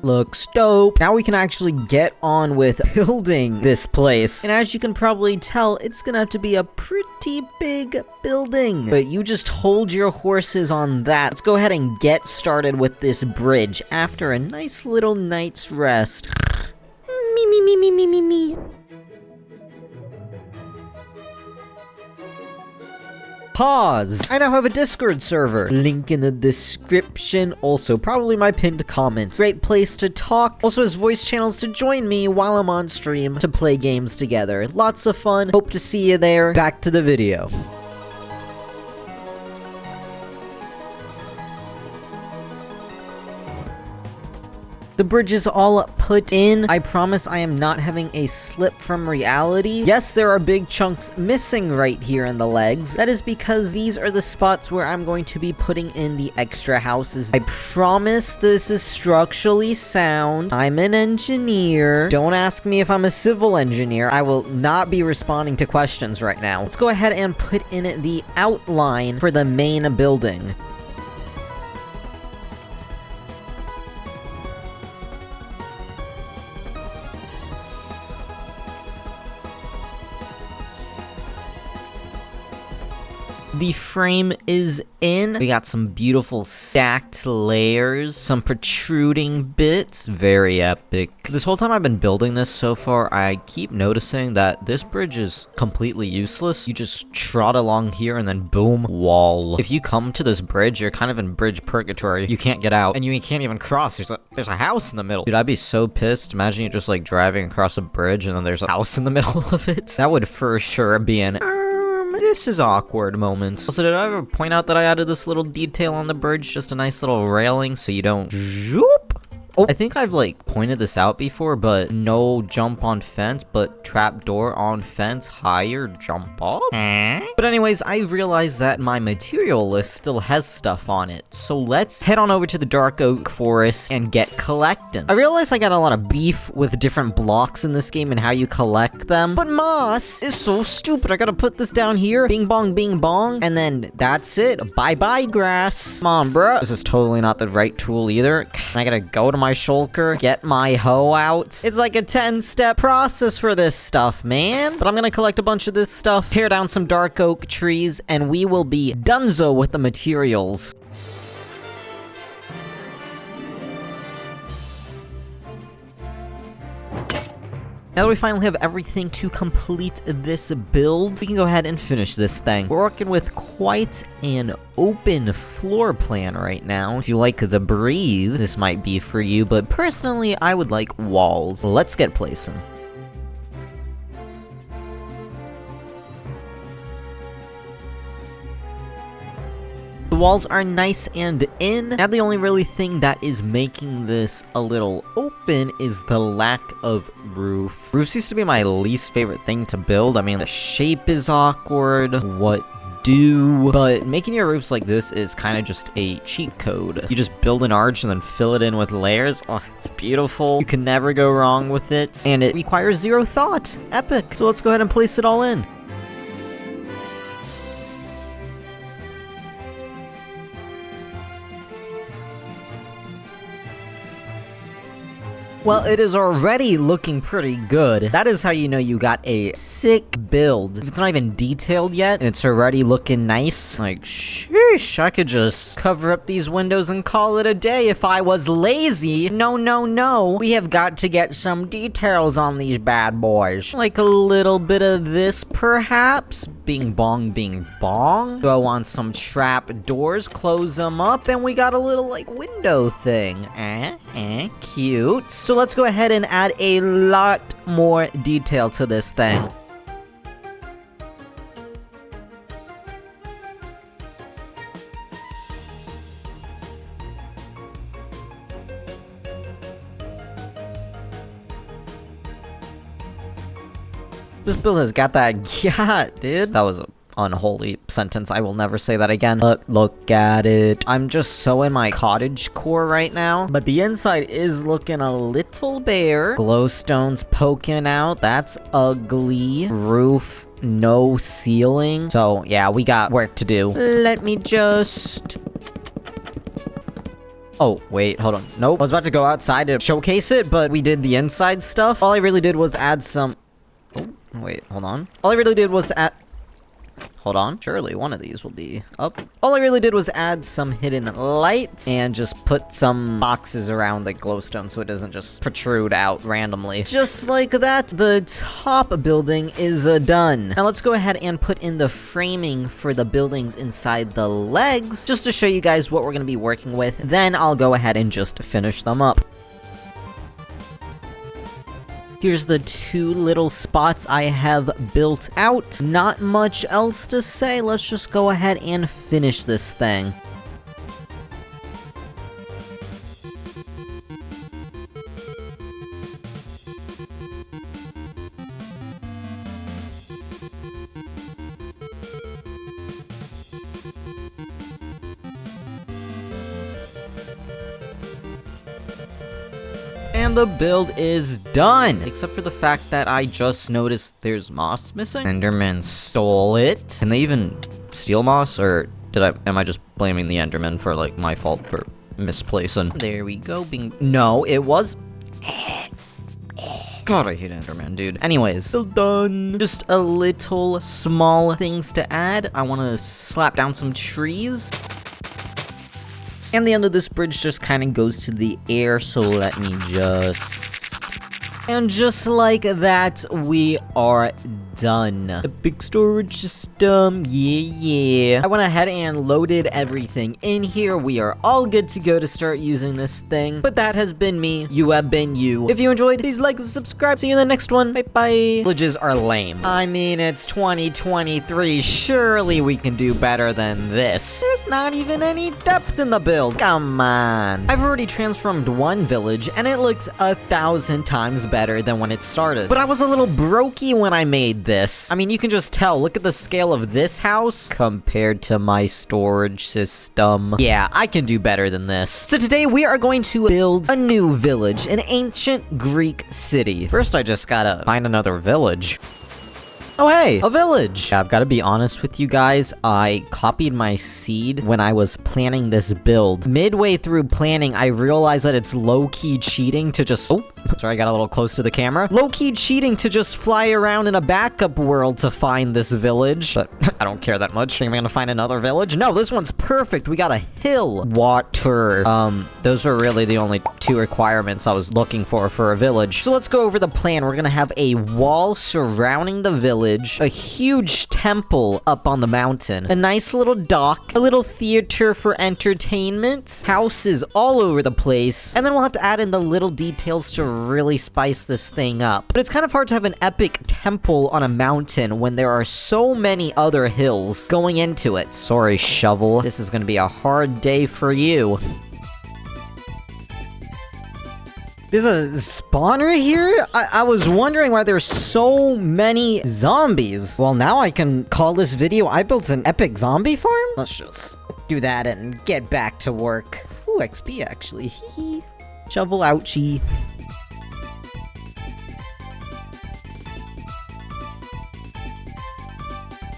Looks dope. Now we can actually get on with building this place. And as you can probably tell, it's gonna have to be a pretty big building. But you just hold your horses on that. Let's go ahead and get started with this bridge after a nice little night's rest. Me. Pause. I now have a Discord server. Link in the description. Also, probably my pinned comment. Great place to talk. Also has voice channels to join me while I'm on stream to play games together. Lots of fun. Hope to see you there. Back to the video. The bridge is all put in. I promise I am not having a slip from reality. Yes, there are big chunks missing right here in the legs. That is because these are the spots where I'm going to be putting in the extra houses. I promise this is structurally sound. I'm an engineer. Don't ask me if I'm a civil engineer. I will not be responding to questions right now. Let's go ahead and put in the outline for the main building. The frame is in. We got some beautiful stacked layers, some protruding bits. Very epic. This whole time I've been building this so far, I keep noticing that this bridge is completely useless. You just trot along here and then boom, wall. If you come to this bridge, you're kind of in bridge purgatory. You can't get out, and you can't even cross. There's a house in the middle. Dude, I'd be so pissed. Imagine you're just like driving across a bridge and then there's a house in the middle of it. That would for sure be an this is awkward moment. Also, did I ever point out that I added this little detail on the bridge? Just a nice little railing so you don't zoop. Oh, I think I've like pointed this out before, but no jump on fence, but trapdoor on fence, higher jump up. But anyways, I realized that my material list still has stuff on it. So let's head on over to the dark oak forest and get collecting. I realized I got a lot of beef with different blocks in this game and how you collect them. But moss is so stupid. I gotta put this down here, bing bong, and then that's it. Bye-bye grass. Come on, bro. This is totally not the right tool either. I gotta go to my shulker, get my hoe out. It's like a 10-step process for this stuff, man. But I'm gonna collect a bunch of this stuff, tear down some dark oak trees, and we will be donezo with the materials. Now that we finally have everything to complete this build, we can go ahead and finish this thing. We're working with quite an open floor plan right now. If you like the breathe, this might be for you, but personally, I would like walls. Let's get placing. walls are nice and in. Now the only really thing that is making this a little open is the lack of roof. Roofs used to be my least favorite thing to build. I mean, the shape is awkward. What do? But making your roofs like this is kind of just a cheat code. You just build an arch and then fill it in with layers. Oh, it's beautiful. You can never go wrong with it. And it requires zero thought. Epic. So let's go ahead and place it all in. Well, it is already looking pretty good. That is how you know you got a sick build. If it's not even detailed yet, and it's already looking nice, like, sheesh, I could just cover up these windows and call it a day if I was lazy. No, no, no. We have got to get some details on these bad boys. Like a little bit of this, perhaps? Bing bong, bing bong. Go on some trap doors, close them up, and we got a little, like, window thing. Cute. So let's go ahead and add a lot more detail to this thing. This build has got that, yeah, dude. That was a unholy sentence. I will never say that again. But look at it. I'm just so in my cottage core right now. But the inside is looking a little bare. Glowstones poking out. That's ugly. Roof, no ceiling. So yeah, we got work to do. Let me just... Oh, wait, hold on. Nope. I was about to go outside to showcase it, but we did the inside stuff. All I really did was add some... Oh, wait, hold on. All I really did was add... Hold on, surely one of these will be up. All I really did was add some hidden light and just put some boxes around the glowstone so it doesn't just protrude out randomly. Just like that, the top building is done. Now let's go ahead and put in the framing for the buildings inside the legs, just to show you guys what we're gonna be working with. Then I'll go ahead and just finish them up. Here's the two little spots I have built out. Not much else to say. Let's just go ahead and finish this thing. And the build is done! Except for the fact that I just noticed there's moss missing. Enderman stole it. Can they even steal moss, or am I just blaming the Enderman for, like, my fault for misplacing? There we go, no, it was... God, I hate Enderman, dude. Anyways, still done. Just a little small things to add. I want to slap down some trees. And the end of this bridge just kind of goes to the air, so let me just... And just like that, we are done. A big storage system, yeah. I went ahead and loaded everything in here. We are all good to go to start using this thing. But that has been me. You have been you. If you enjoyed, please like and subscribe. See you in the next one. Bye-bye. Villages are lame. I mean, it's 2023. Surely we can do better than this. There's not even any depth in the build. Come on. I've already transformed one village, and it looks 1,000 times better than when it started. But I was a little brokey when I made this. I mean, you can just tell. Look at the scale of this house compared to my storage system. Yeah, I can do better than this. So today we are going to build a new village, an ancient Greek city. First, I just gotta find another village. Oh hey, a village! I've got to be honest with you guys, I copied my seed when I was planning this build. Midway through planning, I realized that it's low-key cheating to just... Oh, sorry, I got a little close to the camera. Low-key cheating to just fly around in a backup world to find this village. But I don't care that much. Am I gonna find another village? No, this one's perfect. We got a hill. Water. Those are really the only two requirements I was looking for a village. So let's go over the plan. We're gonna have a wall surrounding the village, a huge temple up on the mountain, a nice little dock, a little theater for entertainment, houses all over the place, and then we'll have to add in the little details to really spice this thing up. But it's kind of hard to have an epic temple on a mountain when there are so many other hills going into it. Sorry, shovel. This is gonna be a hard day for you. There's a spawner here? I was wondering why there's so many zombies. Well, now I can call this video, I built an epic zombie farm? Let's just do that and get back to work. Ooh, XP actually. Hee. Shovel ouchie.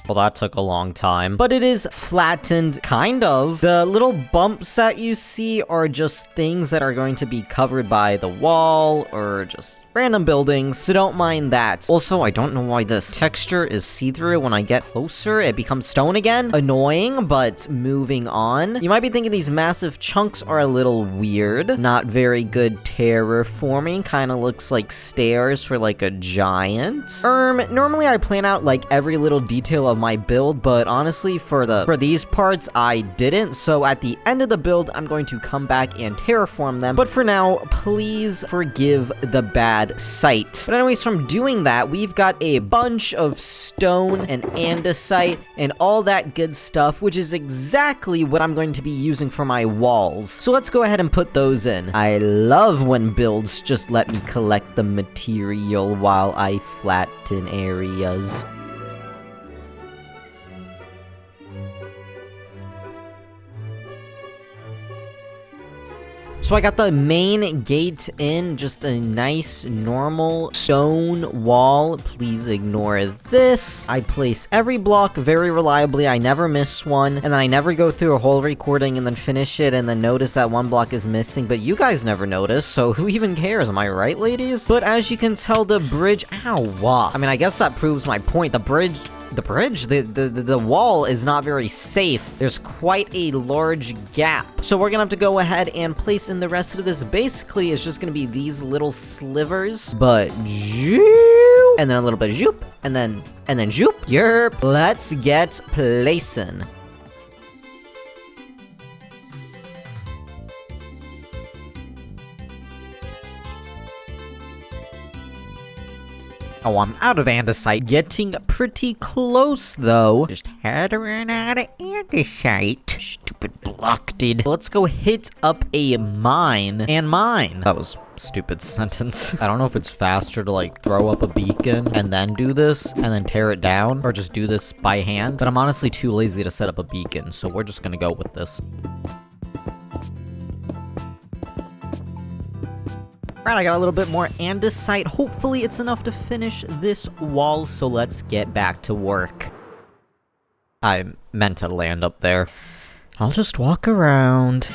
Well, that took a long time. But it is flattened, kind of. The little bumps that you see are just things that are going to be covered by the wall, or just random buildings, so don't mind that. Also, I don't know why this texture is see-through. When I get closer, it becomes stone again. Annoying, but moving on. You might be thinking these massive chunks are a little weird. Not very good terraforming. Kinda looks like stairs for like a giant. Normally I plan out like every little detail of my build, but honestly, for these parts, I didn't. So at the end of the build, I'm going to come back and terraform them. But for now, please forgive the bad sight. But anyways, from doing that, we've got a bunch of stone and andesite and all that good stuff, which is exactly what I'm going to be using for my walls. So let's go ahead and put those in. I love when builds just let me collect the material while I flatten areas. So I got the main gate in, just a nice, normal stone wall. Please ignore this. I place every block very reliably. I never miss one. And then I never go through a whole recording and then finish it and then notice that one block is missing. But you guys never notice, so who even cares? Am I right, ladies? But as you can tell, the bridge... Ow! I mean, I guess that proves my point. The wall is not very safe. There's quite a large gap. So we're gonna have to go ahead and place in the rest of this. Basically, it's just gonna be these little slivers, but zoop, and then a little bit of zoop, and then zoop. Yerp. Let's get placing. Oh, I'm out of andesite. Getting pretty close, though. Just had to run out of andesite. Stupid block, dude. Let's go hit up a mine. And mine. That was a stupid sentence. I don't know if it's faster to, like, throw up a beacon and then do this, and then tear it down, or just do this by hand. But I'm honestly too lazy to set up a beacon, so we're just gonna go with this. Right, I got a little bit more andesite. Hopefully it's enough to finish this wall, so let's get back to work. I meant to land up there. I'll just walk around.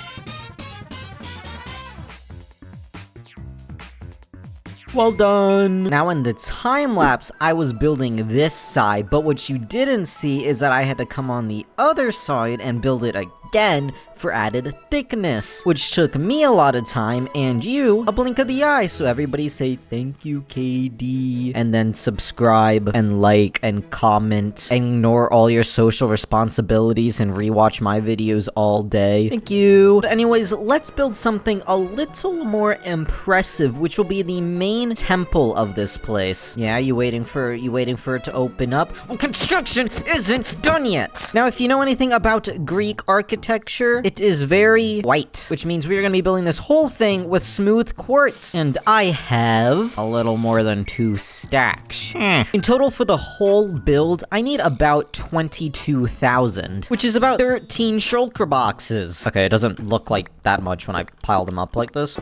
Well done! Now in the time-lapse, I was building this side, but what you didn't see is that I had to come on the other side and build it again for added thickness, which took me a lot of time and you a blink of the eye. So everybody say thank you, Cadiee, and then subscribe and like and comment and ignore all your social responsibilities and rewatch my videos all day. Thank you. But anyways, let's build something a little more impressive, which will be the main temple of this place. Yeah, you waiting for it to open up? Well, construction isn't done yet. Now, if you know anything about Greek architecture, it is very white, which means we are going to be building this whole thing with smooth quartz. And I have a little more than 2 stacks. In total for the whole build, I need about 22,000, which is about 13 shulker boxes. Okay, it doesn't look like that much when I pile them up like this,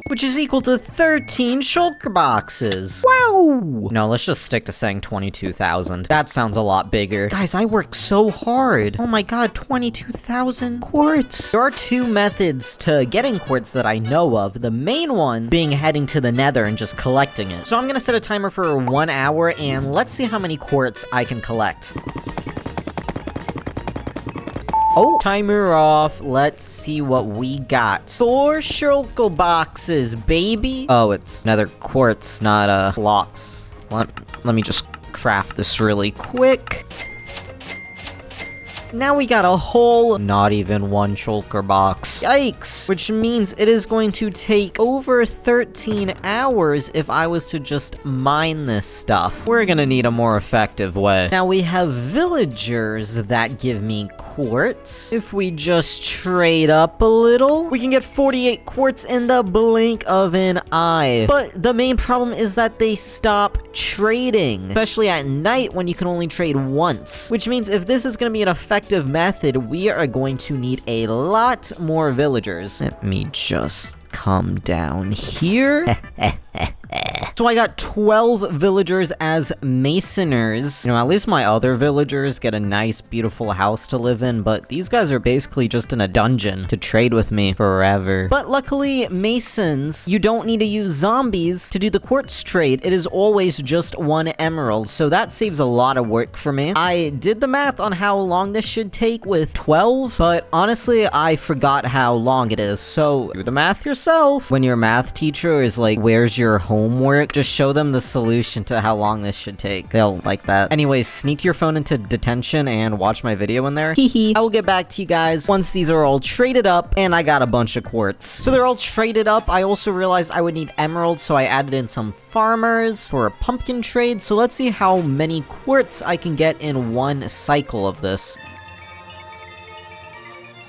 which is equal to 13 shulker boxes. Wow! No, let's just stick to saying 22,000. That sounds a lot bigger. Guys, I work so hard. Oh my god, 22,000 quartz. There are 2 methods to getting quartz that I know of. The main one being heading to the Nether and just collecting it. So I'm gonna set a timer for 1 hour, and let's see how many quartz I can collect. Oh, timer off. Let's see what we got. 4 shulker boxes, baby. Oh, it's nether quartz, not blocks. Let me just craft this really quick. Now we got a whole, not even 1 shulker box. Yikes. Which means it is going to take over 13 hours if I was to just mine this stuff. We're gonna need a more effective way. Now we have villagers that give me quartz. If we just trade up a little, we can get 48 quartz in the blink of an eye. But the main problem is that they stop trading, especially at night when you can only trade once. Which means if this is gonna be an effective method, we are going to need a lot more villagers. Let me just come down here. So I got 12 villagers as masoners. You know, at least my other villagers get a nice, beautiful house to live in, but these guys are basically just in a dungeon to trade with me forever. But luckily, masons, you don't need to use zombies to do the quartz trade. It is always just 1 emerald, so that saves a lot of work for me. I did the math on how long this should take with 12, but honestly, I forgot how long it is, so do the math yourself. When your math teacher is like, where's your homework? Just show them the solution to how long this should take. They'll like that. Anyways, sneak your phone into detention and watch my video in there. Hehe. I will get back to you guys once these are all traded up and I got a bunch of quartz. So they're all traded up. I also realized I would need emeralds, so I added in some farmers for a pumpkin trade. So let's see how many quartz I can get in one cycle of this.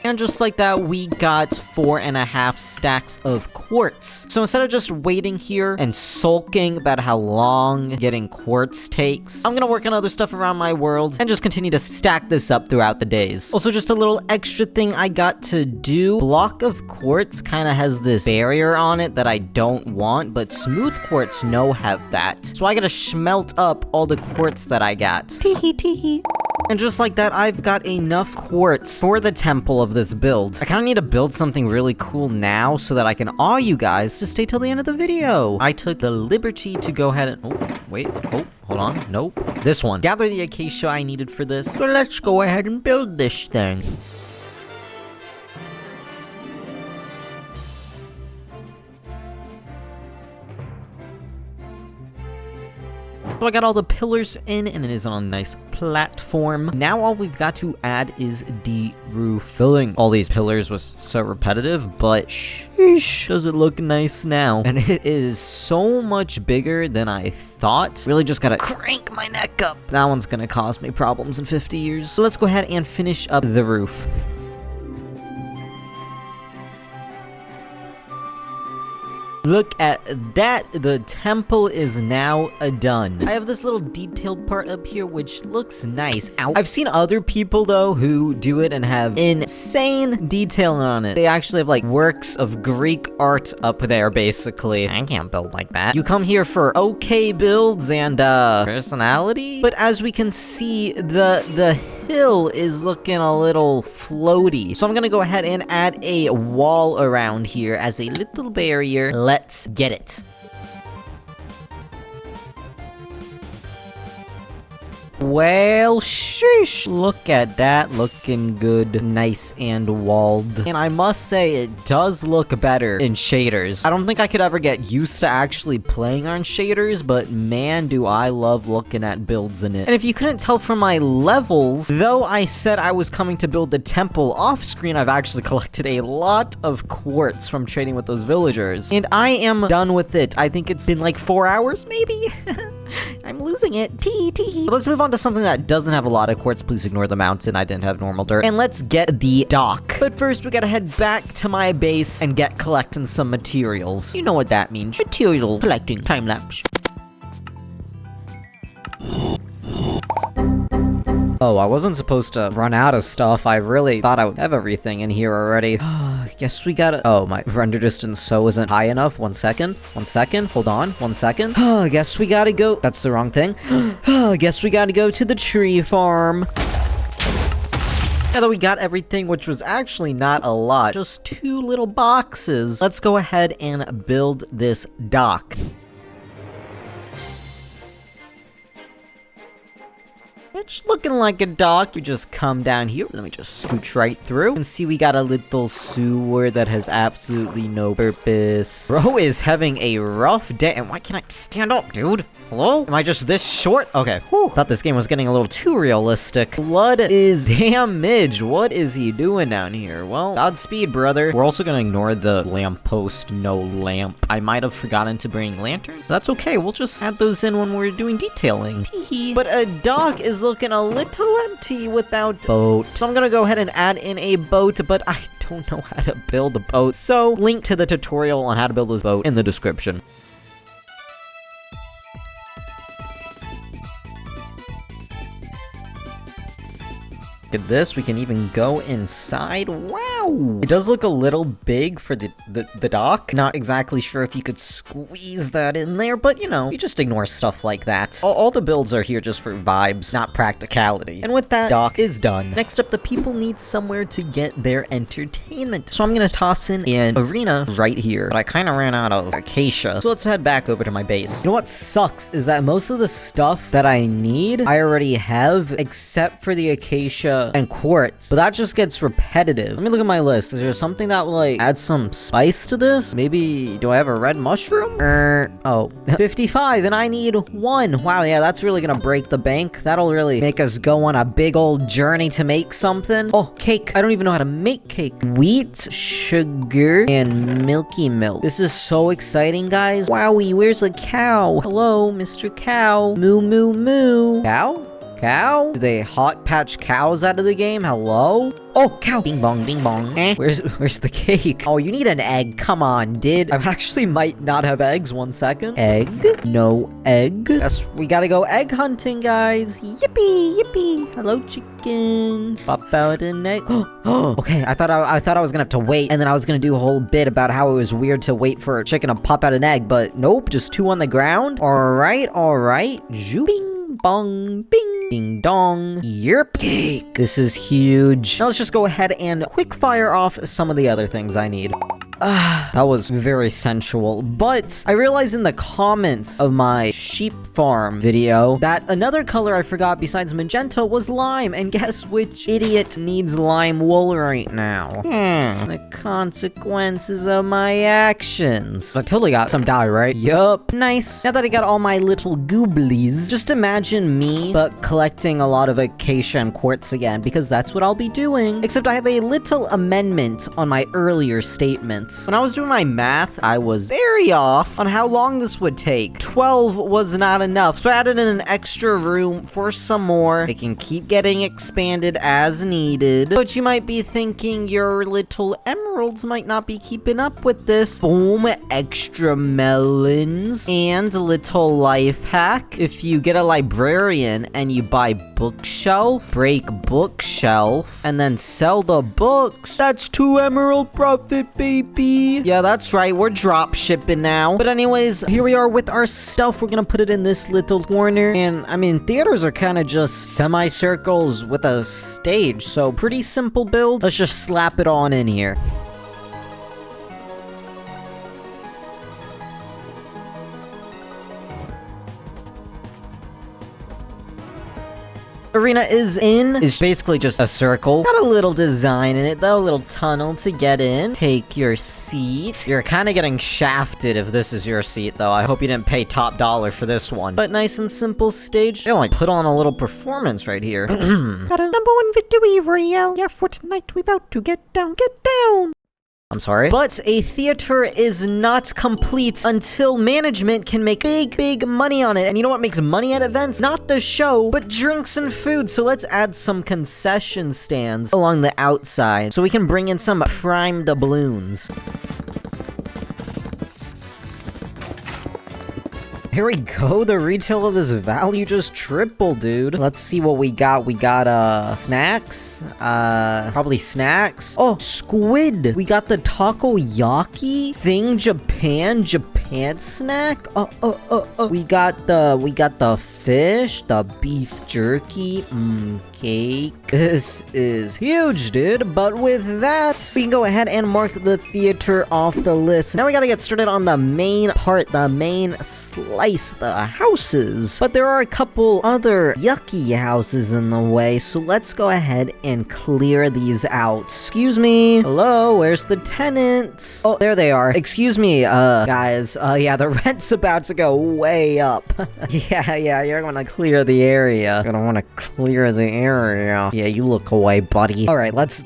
And just like that, we got 4.5 stacks of quartz. So instead of just waiting here and sulking about how long getting quartz takes, I'm gonna work on other stuff around my world and just continue to stack this up throughout the days. Also, just a little extra thing I got to do. Block of quartz kind of has this barrier on it that I don't want, but smooth quartz no have that. So I gotta smelt up all the quartz that I got. Teehee teehee. And just like that, I've got enough quartz for the temple of this build. I kind of need to build something really cool now so that I can awe you guys to stay till the end of the video. I took the liberty to go ahead and... Oh, wait. Oh, hold on. Nope. This one. Gather the acacia I needed for this. So let's go ahead and build this thing. So I got all the pillars in, and it is on a nice platform. Now all we've got to add is the roof. Filling all these pillars was so repetitive, but sheesh, does it look nice now. And it is so much bigger than I thought. Really just gotta crank my neck up. That one's gonna cause me problems in 50 years. So let's go ahead and finish up the roof. Look at that, the temple is now done. I have this little detailed part up here which looks nice. Ow. I've seen other people though who do it and have insane detail on it. They actually have like works of Greek art up there basically. I can't build like that. You come here for okay builds and personality. But as we can see, the hill is looking a little floaty. So I'm gonna go ahead and add a wall around here as a little barrier. Let's get it. Well, sheesh. Look at that, looking good, nice and walled. And I must say, it does look better in shaders. I don't think I could ever get used to actually playing on shaders, but man, do I love looking at builds in it. And if you couldn't tell from my levels, though I said I was coming to build the temple off screen, I've actually collected a lot of quartz from trading with those villagers. And I am done with it. I think it's been like 4 hours, maybe? I'm losing it. Tee. Let's move on to something that doesn't have a lot of quartz. Please ignore the mountain. I didn't have normal dirt. And let's get the dock. But first, we gotta head back to my base and get collecting some materials. You know what that means. Material collecting. Time lapse. Oh, I wasn't supposed to run out of stuff. I really thought I would have everything in here already. Guess we gotta... Oh, my render distance so isn't high enough. 1 second. 1 second. Hold on. 1 second. Oh, guess we gotta go... That's the wrong thing. Oh, guess we gotta go to the tree farm. Now that we got everything, which was actually not a lot, just 2 little boxes, let's go ahead and build this dock. It's looking like a dock. We just come down here. Let me just scooch right through and see we got a little sewer that has absolutely no purpose. Bro is having a rough day. And why can't I stand up, dude? Hello? Am I just this short? Okay. Whew. Thought this game was getting a little too realistic. Blood is damaged. What is he doing down here? Well, Godspeed, brother. We're also gonna ignore the lamppost, no lamp. I might have forgotten to bring lanterns. That's okay. We'll just add those in when we're doing detailing. But a dock is looking a little empty without boat. So I'm gonna go ahead and add in a boat, but I don't know how to build a boat. So link to the tutorial on how to build this boat in the description. Look at this, we can even go inside. Wow! It does look a little big for the dock. Not exactly sure if you could squeeze that in there, but you know, you just ignore stuff like that. All the builds are here just for vibes, not practicality. And with that, dock is done. Next up, the people need somewhere to get their entertainment. So I'm gonna toss in an arena right here, but I kind of ran out of acacia. So let's head back over to my base. You know what sucks is that most of the stuff that I need, I already have, except for the acacia and quartz, but that just gets repetitive. Let me look at my list. Is there something that will like add some spice to this? Maybe, do I have a red mushroom? Oh, 55 and I need 1. Wow, yeah, that's really gonna break the bank. That'll really make us go on a big old journey to make something. Oh, cake. I don't even know how to make cake. Wheat, sugar, and milky milk. This is so exciting, guys. Wowie, where's the cow? Hello, Mr. Cow. Moo, moo, moo. Cow? Cow? Do they hot patch cows out of the game? Hello? Oh, cow! Bing bong, bing bong. Where's the cake? Oh, you need an egg. Come on, dude. I actually might not have eggs. 1 second. Egg? No egg. Guess we gotta go egg hunting, guys. Yippee, yippee. Hello, chickens. Pop out an egg. Oh, okay. I thought I was gonna have to wait, and then I was gonna do a whole bit about how it was weird to wait for a chicken to pop out an egg, but nope. Just 2 on the ground. All right. Zoobing. Bong, bing, ding dong, yerp, cake. This is huge. Now let's just go ahead and quick fire off some of the other things I need. That was very sensual, but I realized in the comments of my sheep farm video that another color I forgot besides magenta was lime, and guess which idiot needs lime wool right now? The consequences of my actions. I totally got some dye, right? Yup. Nice. Now that I got all my little gooblies, just imagine me, but collecting a lot of acacia and quartz again, because that's what I'll be doing. Except I have a little amendment on my earlier statements. When I was doing my math, I was very off on how long this would take. 12 was not enough, so I added in an extra room for some more. It can keep getting expanded as needed. But you might be thinking your little emeralds might not be keeping up with this. Boom, extra melons. And a little life hack. If you get a librarian and you buy bookshelf, break bookshelf, and then sell the books, that's 2 emerald profit, baby. Yeah, that's right. We're drop shipping now. But anyways, here we are with our stuff. We're gonna put it in this little corner. And I mean, theaters are kind of just semicircles with a stage. So pretty simple build. Let's just slap it on in here. Arena is in. It's basically just a circle. Got a little design in it though, a little tunnel to get in. Take your seat. You're kind of getting shafted if this is your seat though. I hope you didn't pay top dollar for this one. But nice and simple stage. They only put on a little performance right here. Got a #1 victory royale. Yeah, for tonight we about to get down, get down. I'm sorry. But a theater is not complete until management can make big money on it. And you know what makes money at events? Not the show, but drinks and food. So let's add some concession stands along the outside so we can bring in some prime doubloons. Here we go, the retail of this value just tripled, dude. Let's see what we got. We got, snacks? Probably snacks. Oh, squid! We got the takoyaki thing, Japan canned snack. We got the fish, the beef jerky, cake. This is huge, dude. But with that, we can go ahead and mark the theater off the list. Now we gotta get started on the main part, the main slice, the houses. But there are a couple other yucky houses in the way, so let's go ahead and clear these out. Excuse me. Hello, where's the tenants? Oh, there they are. Excuse me, guys. Yeah, the rent's about to go way up. Yeah, you're gonna clear the area. You're gonna wanna clear the area. Yeah, you look away, buddy. Alright, let's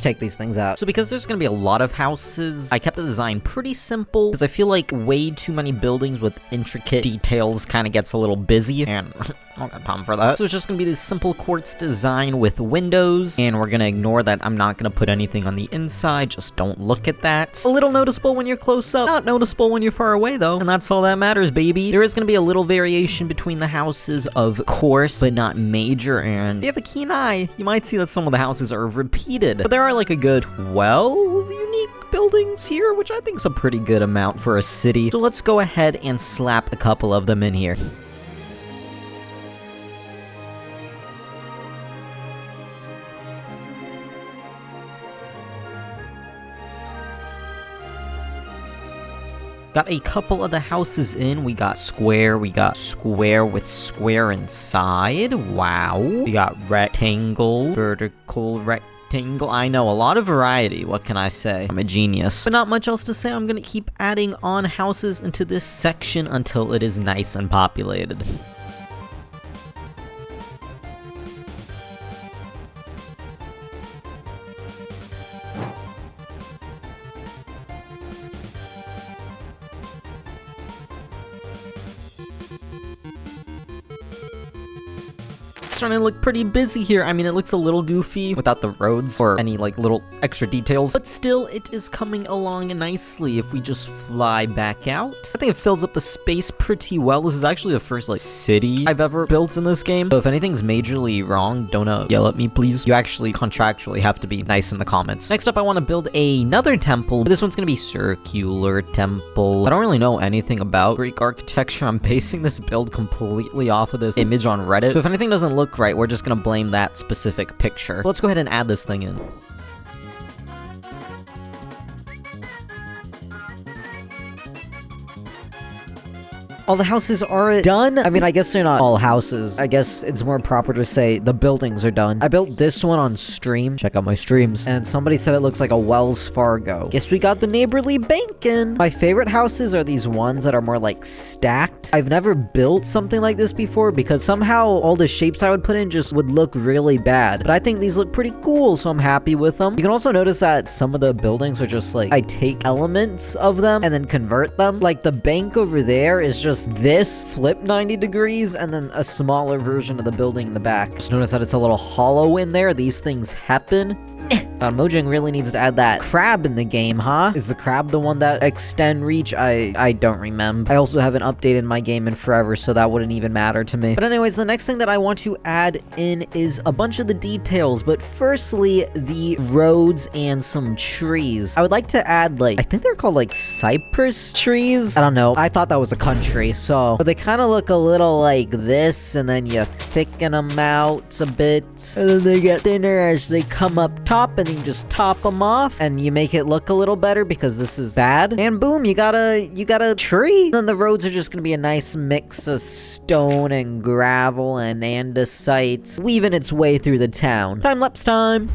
take these things out. So because there's gonna be a lot of houses, I kept the design pretty simple, because I feel like way too many buildings with intricate details kind of gets a little busy, and I don't got time for that. So it's just gonna be this simple quartz design with windows, and we're gonna ignore that I'm not gonna put anything on the inside, just don't look at that. A little noticeable when you're close up, not noticeable when you're far away though, and that's all that matters, baby. There is gonna be a little variation between the houses, of course, but not major, and if you have a keen eye, you might see that some of the houses are repeated. But there are like a good 12 unique buildings here, which I think is a pretty good amount for a city. So let's go ahead and slap a couple of them in here. Got a couple of the houses in. We got square with square inside. Wow. We got rectangle, vertical rectangle. I know, a lot of variety. What can I say? I'm a genius. But not much else to say. I'm gonna keep adding on houses into this section until it is nice and populated. Starting to look pretty busy here. I mean, it looks a little goofy without the roads or any like little extra details, but still it is coming along nicely if we just fly back out. I think it fills up the space pretty well. This is actually the first like city I've ever built in this game, so if anything's majorly wrong, don't yell at me, please. You actually contractually have to be nice in the comments. Next up, I want to build another temple. This one's gonna be circular temple. I don't really know anything about Greek architecture. I'm basing this build completely off of this image on Reddit, so if anything doesn't look right, we're just gonna blame that specific picture. Let's go ahead and add this thing in. All the houses are done. I mean, I guess they're not all houses. I guess it's more proper to say the buildings are done. I built this one on stream. Check out my streams. And somebody said it looks like a Wells Fargo. Guess we got the neighborly bankin'. My favorite houses are these ones that are more like stacked. I've never built something like this before because somehow all the shapes I would put in just would look really bad. But I think these look pretty cool, so I'm happy with them. You can also notice that some of the buildings are just like, I take elements of them and then convert them. Like the bank over there is just this flip 90 degrees and then a smaller version of the building in the back. Just notice that it's a little hollow in there. These things happen. Mojang really needs to add that crab in the game, huh? Is the crab the one that extend reach? I don't remember. I also haven't updated my game in forever, so that wouldn't even matter to me. But anyways, the next thing that I want to add in is a bunch of the details, but firstly, the roads and some trees. I would like to add, like, I think they're called, like, cypress trees? I don't know. I thought that was a country, so... But they kind of look a little like this, and then you thicken them out a bit, and then they get thinner as they come up top, and you just top them off and you make it look a little better because this is bad, and boom, you got a tree. Then the roads are just gonna be a nice mix of stone and gravel and andesite weaving its way through the town. Time-lapse time.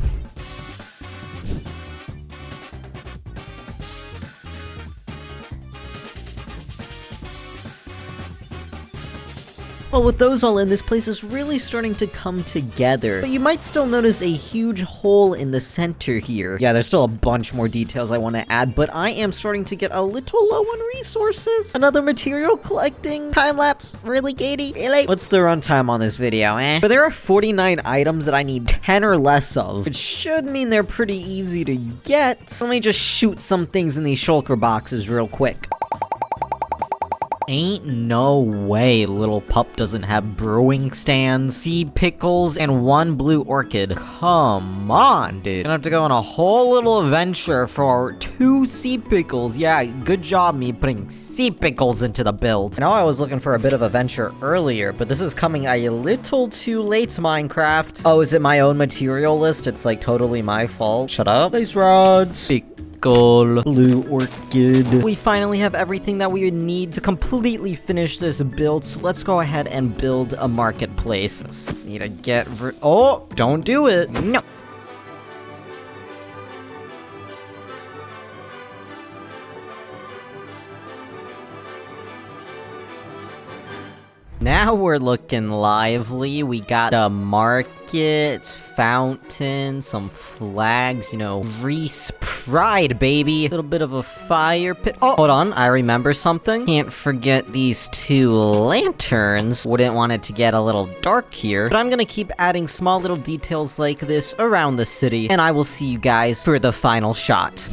Well, with those all in, this place is really starting to come together. But you might still notice a huge hole in the center here. Yeah, there's still a bunch more details I want to add, but I am starting to get a little low on resources. Another material collecting time-lapse? Really, Cadiee? Really? What's the runtime on this video, eh? But there are 49 items that I need 10 or less of, which should mean they're pretty easy to get. So let me just shoot some things in these shulker boxes real quick. Ain't no way little pup doesn't have brewing stands, seed pickles, and 1 blue orchid. Come on, dude. Gonna have to go on a whole little adventure for 2 seed pickles. Yeah, good job me putting seed pickles into the build. I know I was looking for a bit of adventure earlier, but this is coming a little too late, Minecraft. Oh, is it my own material list? It's like totally my fault. Shut up. Nice rods. Pickle, blue orchid. We finally have everything that we need to completely finish this build, so let's go ahead and build a marketplace. Just need to get oh, don't do it. No. Now we're looking lively. We got a market, fountain, some flags, you know, Grease Pride, baby. A little bit of a fire pit. Oh, hold on, I remember something. Can't forget these 2 lanterns. Wouldn't want it to get a little dark here, but I'm gonna keep adding small little details like this around the city, and I will see you guys for the final shot.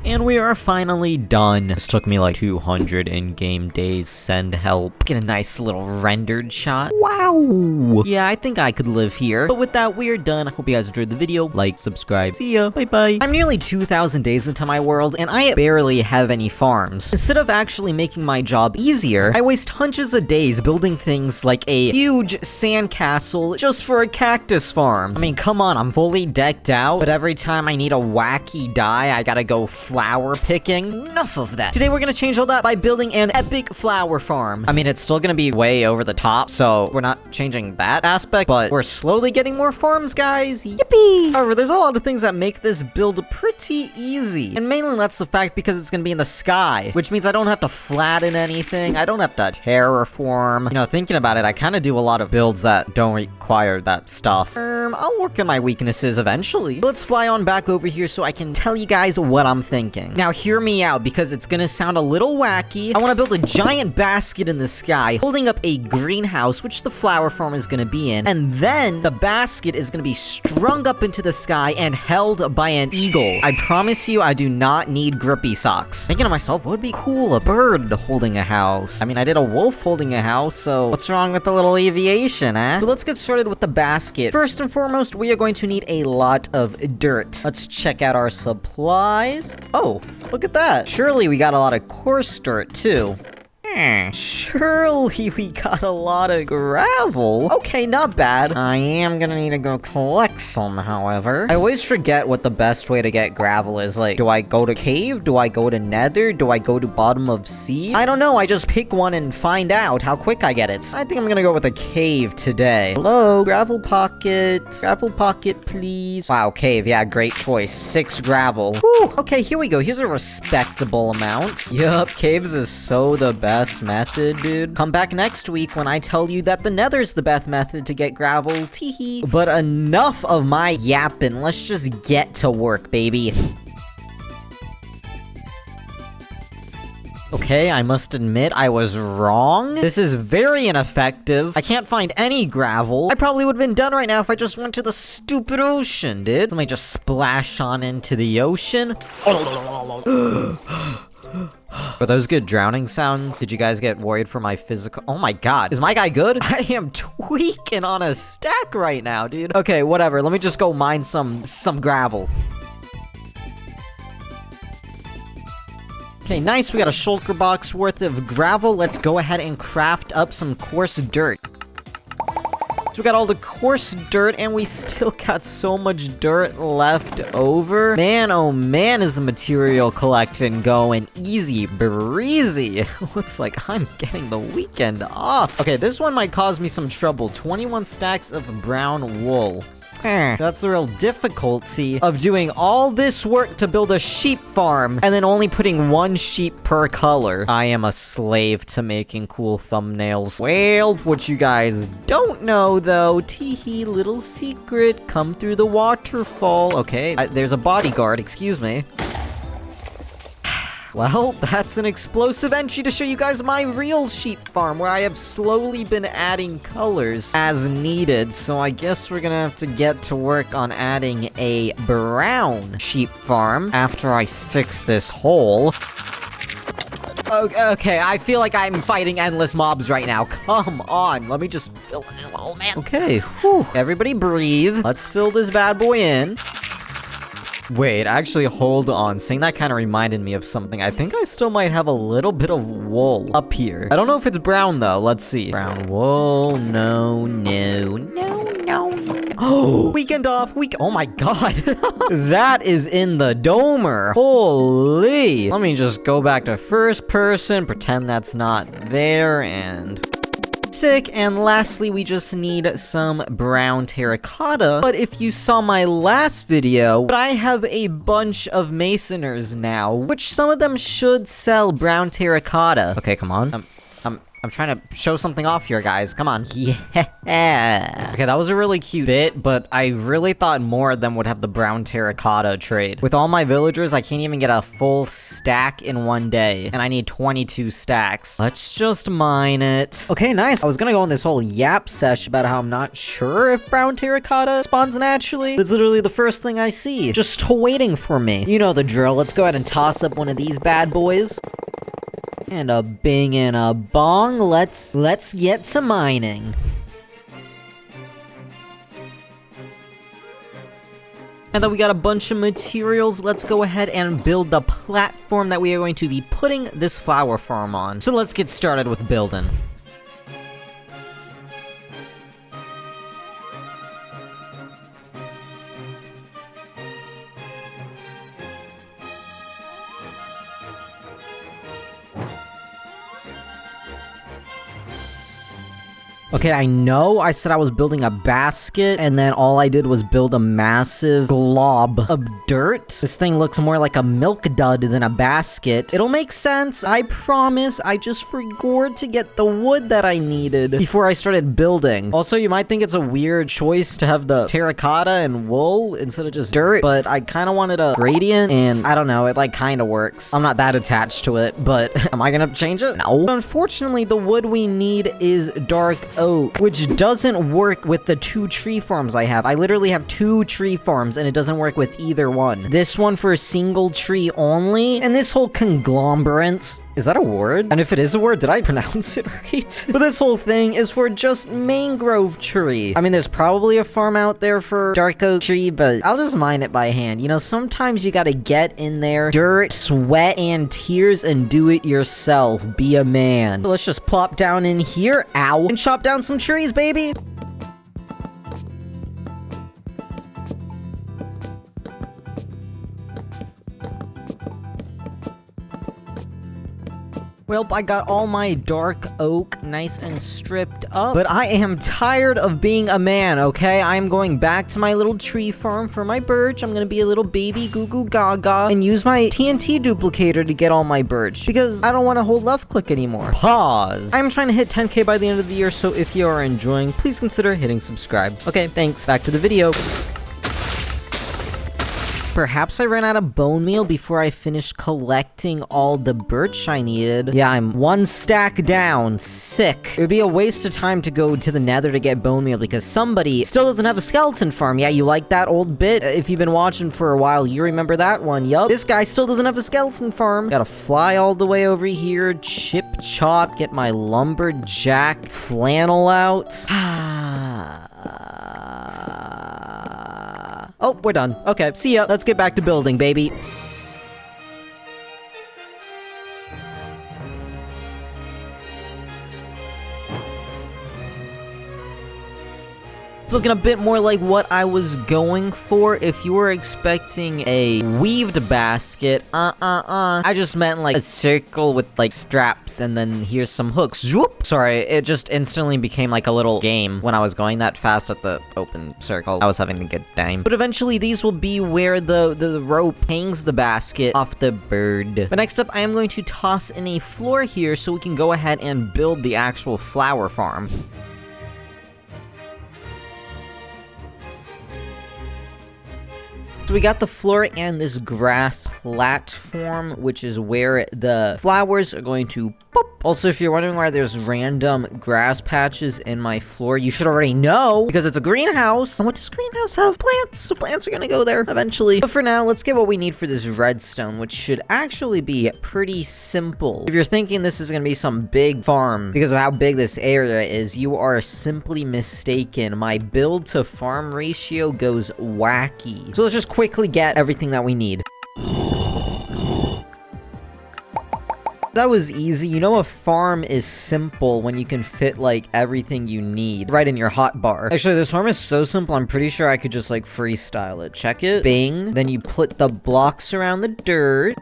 And we are finally done. This took me like 200 in-game days. Send help. Get a nice little rendered shot. Wow. Yeah, I think I could live here. But with that, we are done. I hope you guys enjoyed the video. Like, subscribe. See ya. Bye-bye. I'm nearly 2,000 days into my world, and I barely have any farms. Instead of actually making my job easier, I waste hundreds of days building things like a huge sandcastle just for a cactus farm. I mean, come on, I'm fully decked out, but every time I need a wacky dye, I gotta go flower picking. Enough of that. Today we're gonna change all that by building an epic flower farm. I mean, it's still gonna be way over the top, so we're not changing that aspect, but we're slowly getting more farms, guys. Yippee! However, there's a lot of things that make this build pretty easy, and mainly that's the fact because it's gonna be in the sky, which means I don't have to flatten anything. I don't have to terraform. You know, thinking about it, I kind of do a lot of builds that don't require that stuff. I'll work on my weaknesses eventually. Let's fly on back over here so I can tell you guys what I'm thinking. Now hear me out because it's gonna sound a little wacky. I want to build a giant basket in the sky holding up a greenhouse, which the flower farm is gonna be in, and then the basket is gonna be strung up into the sky and held by an eagle. I promise you I do not need grippy socks. Thinking to myself, what would be cool? A bird holding a house. I mean, I did a wolf holding a house, so what's wrong with the little aviation, eh? So let's get started with the basket. First and foremost, we are going to need a lot of dirt. Let's check out our supplies. Oh, look at that. Surely we got a lot of coarse dirt, too. Surely we got a lot of gravel. Okay, not bad. I am gonna need to go collect some, however. I always forget what the best way to get gravel is. Like, do I go to cave? Do I go to nether? Do I go to bottom of sea? I don't know. I just pick one and find out how quick I get it. I think I'm gonna go with a cave today. Hello, gravel pocket. Gravel pocket, please. Wow, cave. Yeah, great choice. 6 gravel. Whew. Okay, here we go. Here's a respectable amount. Yup, caves is so the best method, dude. Come back next week when I tell you that the nether's the best method to get gravel. Teehee. But enough of my yapping. Let's just get to work, baby. Okay, I must admit I was wrong. This is very ineffective. I can't find any gravel. I probably would have been done right now if I just went to the stupid ocean, dude. Let me just splash on into the ocean. Are those good drowning sounds? Did you guys get worried for my physical? Oh my god. Is my guy good? I am tweaking on a stack right now, dude. Okay, whatever. Let me just go mine some gravel. Okay, nice. We got a shulker box worth of gravel. Let's go ahead and craft up some coarse dirt. So we got all the coarse dirt, and we still got so much dirt left over. Man, oh man, is the material collecting going easy breezy. Looks like I'm getting the weekend off. Okay, this one might cause me some trouble. 21 stacks of brown wool. That's the real difficulty of doing all this work to build a sheep farm and then only putting 1 sheep per color. I am a slave to making cool thumbnails. Well, what you guys don't know though, teehee, little secret, come through the waterfall. Okay, there's a bodyguard, excuse me. Well, that's an explosive entry to show you guys my real sheep farm, where I have slowly been adding colors as needed. So I guess we're gonna have to get to work on adding a brown sheep farm after I fix this hole. Okay, I feel like I'm fighting endless mobs right now. Come on, let me just fill this hole, man. Okay, whew. Everybody breathe. Let's fill this bad boy in. Wait, actually, hold on. Saying that kind of reminded me of something. I think I still might have a little bit of wool up here. I don't know if it's brown, though. Let's see. Brown wool. No. Oh, weekend off. Oh my god. That is in the domer. Holy. Let me just go back to first person, pretend that's not there, and... sick. And lastly, we just need some brown terracotta. But if you saw my last video, I have a bunch of masoners now, which some of them should sell brown terracotta. Okay, come on. I'm trying to show something off here, guys. Come on. Yeah. Okay, that was a really cute bit, but I really thought more of them would have the brown terracotta trade. With all my villagers, I can't even get a full stack in one day, and I need 22 stacks. Let's just mine it. Okay, nice. I was gonna go on this whole yap sesh about how I'm not sure if brown terracotta spawns naturally. It's literally the first thing I see, just waiting for me. You know the drill. Let's go ahead and toss up one of these bad boys. And a bing and a bong. Let's get some mining. And then we got a bunch of materials. Let's go ahead and build the platform that we are going to be putting this flower farm on. So let's get started with building. Okay, I know I said I was building a basket, and then all I did was build a massive glob of dirt. This thing looks more like a milk dud than a basket. It'll make sense, I promise. I just forgot to get the wood that I needed before I started building. Also, you might think it's a weird choice to have the terracotta and wool instead of just dirt, but I kind of wanted a gradient, and I don't know, it like kind of works. I'm not that attached to it, but am I gonna change it? No. Unfortunately, the wood we need is dark oak, which doesn't work with the 2 tree farms I have. I literally have 2 tree farms, and it doesn't work with either one. This one for a single tree only, and this whole conglomerate. Is that a word? And if it is a word, did I pronounce it right? But this whole thing is for just mangrove tree. I mean, there's probably a farm out there for dark oak tree, but I'll just mine it by hand. You know, sometimes you gotta get in there, dirt, sweat, and tears, and do it yourself. Be a man. So let's just plop down in here, ow, and chop down some trees, baby. Well, I got all my dark oak nice and stripped up, but I am tired of being a man, okay? I am going back to my little tree farm for my birch. I'm gonna be a little baby goo goo gaga and use my TNT duplicator to get all my birch, because I don't want to hold left click anymore. Pause. I'm trying to hit 10K by the end of the year, so if you are enjoying, please consider hitting subscribe. Okay, thanks. Back to the video. Perhaps I ran out of bone meal before I finished collecting all the birch I needed. Yeah, I'm 1 stack down. Sick. It would be a waste of time to go to the nether to get bone meal because somebody still doesn't have a skeleton farm. Yeah, you like that old bit? If you've been watching for a while, you remember that one. Yup. This guy still doesn't have a skeleton farm. Gotta fly all the way over here, chip chop, get my lumberjack flannel out. Oh, we're done. Okay, see ya. Let's get back to building, baby. It's looking a bit more like what I was going for. If you were expecting a weaved basket, I just meant like a circle with like straps and then here's some hooks. Zoop! Sorry, it just instantly became like a little game when I was going that fast at the open circle. I was having a good time. But eventually these will be where the rope hangs the basket off the bird. But next up, I am going to toss in a floor here so we can go ahead and build the actual flower farm. So we got the floor and this grass platform, which is where the flowers are going to pop. Also, if you're wondering why there's random grass patches in my floor, you should already know, because it's a greenhouse. And what does greenhouse have? Plants. So plants are gonna go there eventually. But for now, let's get what we need for this redstone, which should actually be pretty simple. If you're thinking this is gonna be some big farm because of how big this area is, you are simply mistaken. My build to farm ratio goes wacky. So let's just quickly get everything that we need. That was easy. You know, a farm is simple when you can fit, like, everything you need right in your hotbar. Actually, this farm is so simple, I'm pretty sure I could just, like, freestyle it. Check it. Bing. Then you put the blocks around the dirt.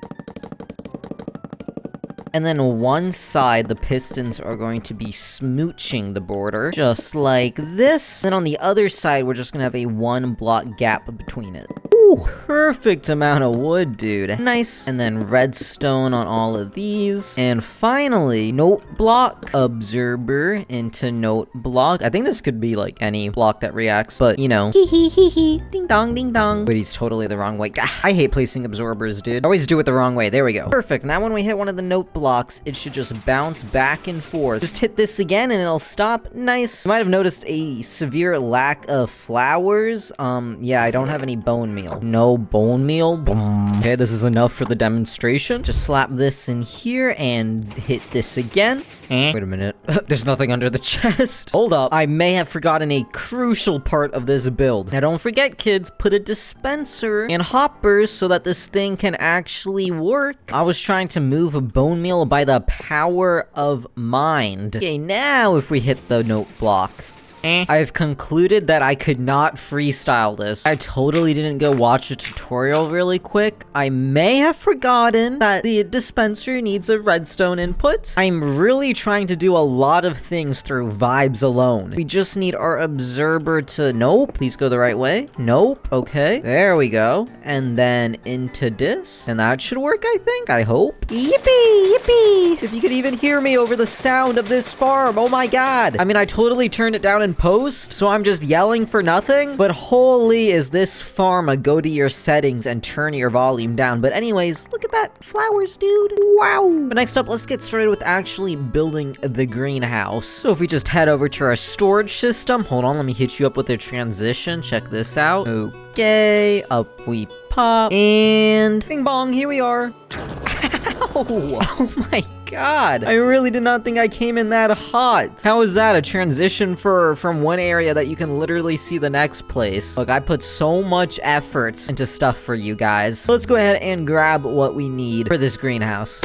And then one side, the pistons are going to be smooching the border, just like this. Then on the other side, we're just gonna have a 1 block gap between it. Ooh, perfect amount of wood, dude. Nice. And then redstone on all of these. And finally, note block observer into note block. I think this could be like any block that reacts, but you know. Hee hee hee hee. Ding dong, ding dong. Wait, he's totally the wrong way. I hate placing absorbers, dude. I always do it the wrong way. There we go. Perfect. Now when we hit one of the note blocks, it should just bounce back and forth. Just hit this again and it'll stop. Nice. You might have noticed a severe lack of flowers. Yeah, I don't have any bone meal. No bone meal. Boom. Okay, this is enough for the demonstration. Just slap this in here and hit this again. Wait a minute. There's nothing under the chest. Hold up. I may have forgotten a crucial part of this build. Now don't forget, kids, put a dispenser and hoppers so that this thing can actually work. I was trying to move a bone meal by the power of mind. Okay, now if we hit the note block. I've concluded that I could not freestyle this. I totally didn't go watch a tutorial really quick. I may have forgotten that the dispenser needs a redstone input. I'm really trying to do a lot of things through vibes alone. We just need our observer to... Nope. Please go the right way. Nope. Okay. There we go. And then into this. And that should work, I think. I hope. Yippee! Yippee! If you could even hear me over the sound of this farm. Oh my god. I mean, I totally turned it down in post, so I'm just yelling for nothing. But holy, is this farm a go to your settings and turn your volume down. But anyways, look at that flowers, dude. Wow. But next up, let's get started with actually building the greenhouse. So if we just head over to our storage system, hold on, let me hit you up with a transition. Check this out. Okay, up we pop, and bing bong, here we are. Ow! Oh my god, I really did not think I came in that hot. How is that a transition from one area that you can literally see the next place? Look, I put so much effort into stuff for you guys. So let's go ahead and grab what we need for this greenhouse.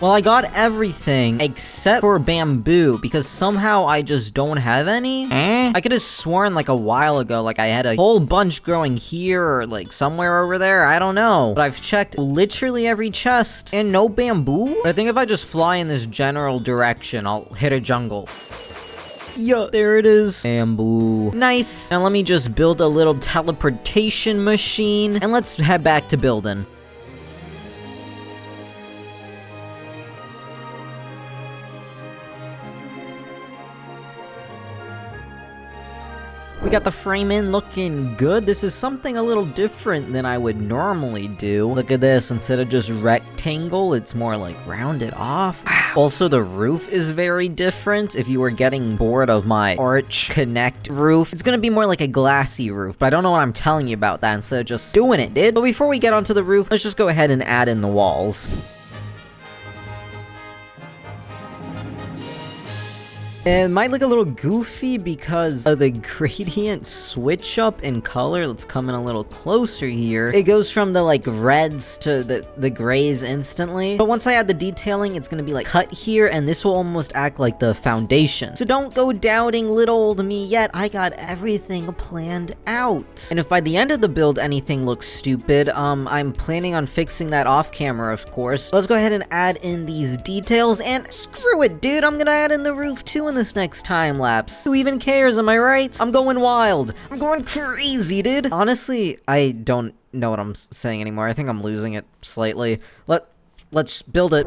Well, I got everything except for bamboo because somehow I just don't have any. I could have sworn like a while ago, like I had a whole bunch growing here or like somewhere over there. I don't know. But I've checked literally every chest and no bamboo. But I think if I just fly in this general direction, I'll hit a jungle. Yeah, there it is. Bamboo. Nice. Now let me just build a little teleportation machine and let's head back to building. We got the frame in looking good. This is something a little different than I would normally do. Look at this. Instead of just rectangle, it's more like rounded off. Wow. Also, the roof is very different. If you were getting bored of my arch connect roof, it's gonna be more like a glassy roof, but I don't know what I'm telling you about that instead of just doing it, dude. But before we get onto the roof, let's just go ahead and add in the walls. It might look a little goofy because of the gradient switch up in color. Let's come in a little closer here. It goes from the like reds to the grays instantly. But once I add the detailing, it's gonna be like cut here and this will almost act like the foundation. So don't go doubting little old me yet. I got everything planned out. And if by the end of the build anything looks stupid, I'm planning on fixing that off camera, of course. Let's go ahead and add in these details and screw it, dude. I'm gonna add in the roof too in this next time lapse. Who even cares, am I right? I'm going wild. I'm going crazy, dude. Honestly, I don't know what I'm saying anymore. I think I'm losing it slightly. Let's build it.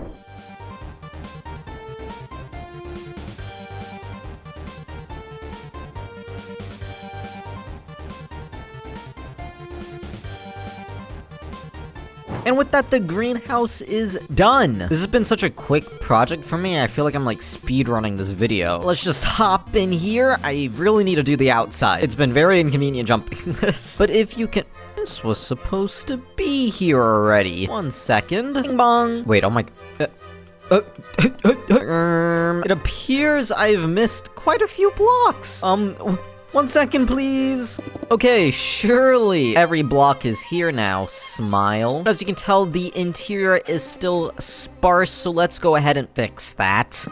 And with that, the greenhouse is done. This has been such a quick project for me. I feel like I'm like speedrunning this video. Let's just hop in here. I really need to do the outside. It's been very inconvenient jumping this. But if you can... This was supposed to be here already. 1 second. Bing bong. Wait, oh my... It appears I've missed quite a few blocks. 1 second, please. Okay, surely every block is here now. Smile. As you can tell, the interior is still sparse, so let's go ahead and fix that.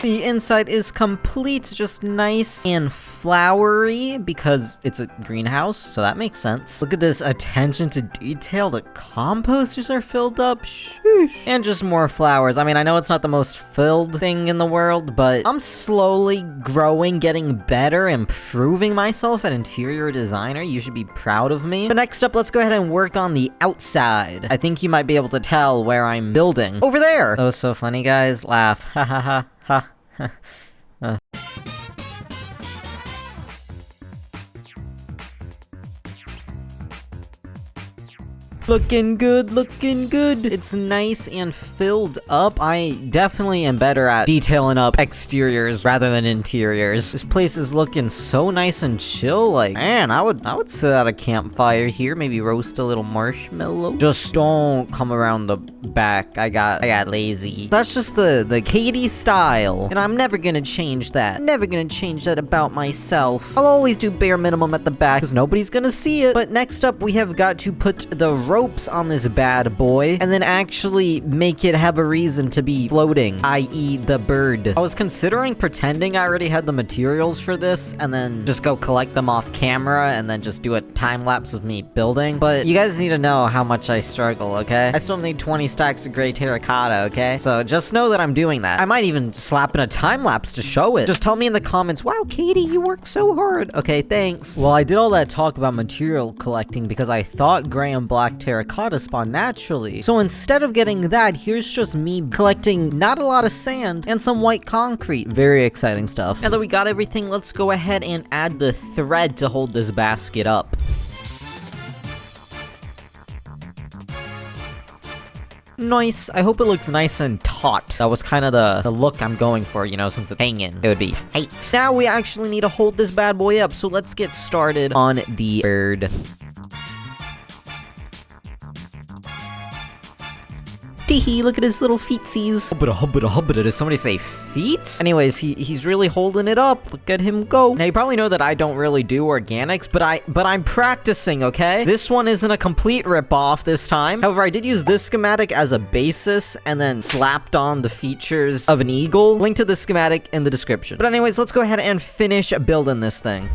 The inside is complete, just nice and flowery because it's a greenhouse, so that makes sense. Look at this attention to detail. The composters are filled up, sheesh. And just more flowers. I mean, I know it's not the most filled thing in the world, but I'm slowly growing, getting better, improving myself at interior designer. You should be proud of me. But next up, let's go ahead and work on the outside. I think you might be able to tell where I'm building. Over there! That was so funny, guys. Laugh. Ha ha ha. Ha. Looking good, looking good. It's nice and filled up. I definitely am better at detailing up exteriors rather than interiors. This place is looking so nice and chill. Like, man, I would sit at a campfire here, maybe roast a little marshmallow. Just don't come around the back. I got lazy. That's just the Cadiee style, and I'm never gonna change that. Never gonna change that about myself. I'll always do bare minimum at the back because nobody's gonna see it. But next up, we have got to put the ropes on this bad boy and then actually make it have a reason to be floating, i.e. the bird. I was considering pretending I already had the materials for this and then just go collect them off camera and then just do a time lapse of me building, but you guys need to know how much I struggle, okay? I still need 20 stacks of gray terracotta, okay? So just know that I'm doing that. I might even slap in a time lapse to show it. Just tell me in the comments, wow, Cadiee, you work so hard. Okay, thanks. Well, I did all that talk about material collecting because I thought gray and black terracotta spawn naturally. So instead of getting that, here's just me collecting not a lot of sand and some white concrete. Very exciting stuff. Now that we got everything, let's go ahead and add the thread to hold this basket up. Nice. I hope it looks nice and taut. That was kind of the look I'm going for, you know, since it's hanging. It would be tight. Now we actually need to hold this bad boy up, so let's get started on the bird. Teehee, look at his little feetsies. Hubbada. Did somebody say feet? Anyways, he's really holding it up. Look at him go. Now, you probably know that I don't really do organics, but I'm practicing, okay? This one isn't a complete rip-off this time. However, I did use this schematic as a basis and then slapped on the features of an eagle. Link to the schematic in the description. But anyways, let's go ahead and finish building this thing.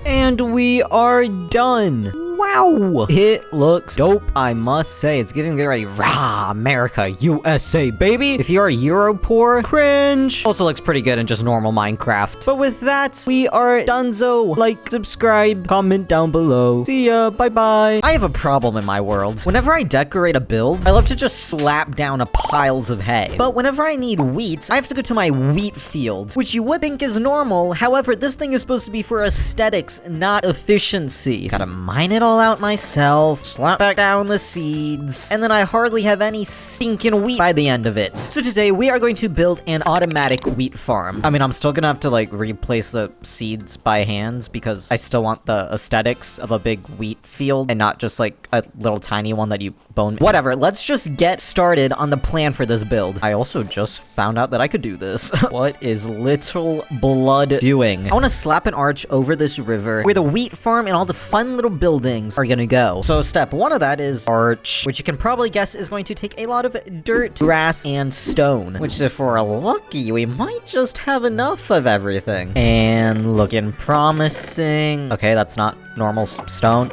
And we are done. Wow. It looks dope, I must say. It's giving very rah, America, USA, baby. If you're a Euro poor, cringe. Also looks pretty good in just normal Minecraft. But with that, we are donezo. Like, subscribe, comment down below. See ya, bye-bye. I have a problem in my world. Whenever I decorate a build, I love to just slap down piles of hay. But whenever I need wheat, I have to go to my wheat field, which you would think is normal. However, this thing is supposed to be for aesthetics, not efficiency. Gotta mine it all out myself, slap back down the seeds, and then I hardly have any stinking wheat by the end of it. So today we are going to build an automatic wheat farm. I mean, I'm still gonna have to like replace the seeds by hands because I still want the aesthetics of a big wheat field and not just like a little tiny one that you bone. Whatever, let's just get started on the plan for this build. I also just found out that I could do this. What is little blood doing? I want to slap an arch over this river where the wheat farm and all the fun little buildings are gonna go. So step one of that is arch, which you can probably guess is going to take a lot of dirt, grass, and stone, which if we're lucky, we might just have enough of everything. And looking promising. Okay, that's not normal stone.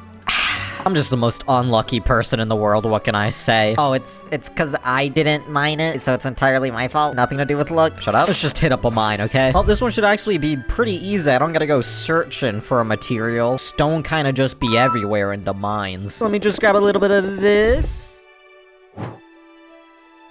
I'm just the most unlucky person in the world, what can I say? Oh, it's cause I didn't mine it, so it's entirely my fault. Nothing to do with luck. Shut up. Let's just hit up a mine, okay? Well, this one should actually be pretty easy. I don't gotta go searching for a material. Stone kinda just be everywhere in the mines. Let me just grab a little bit of this.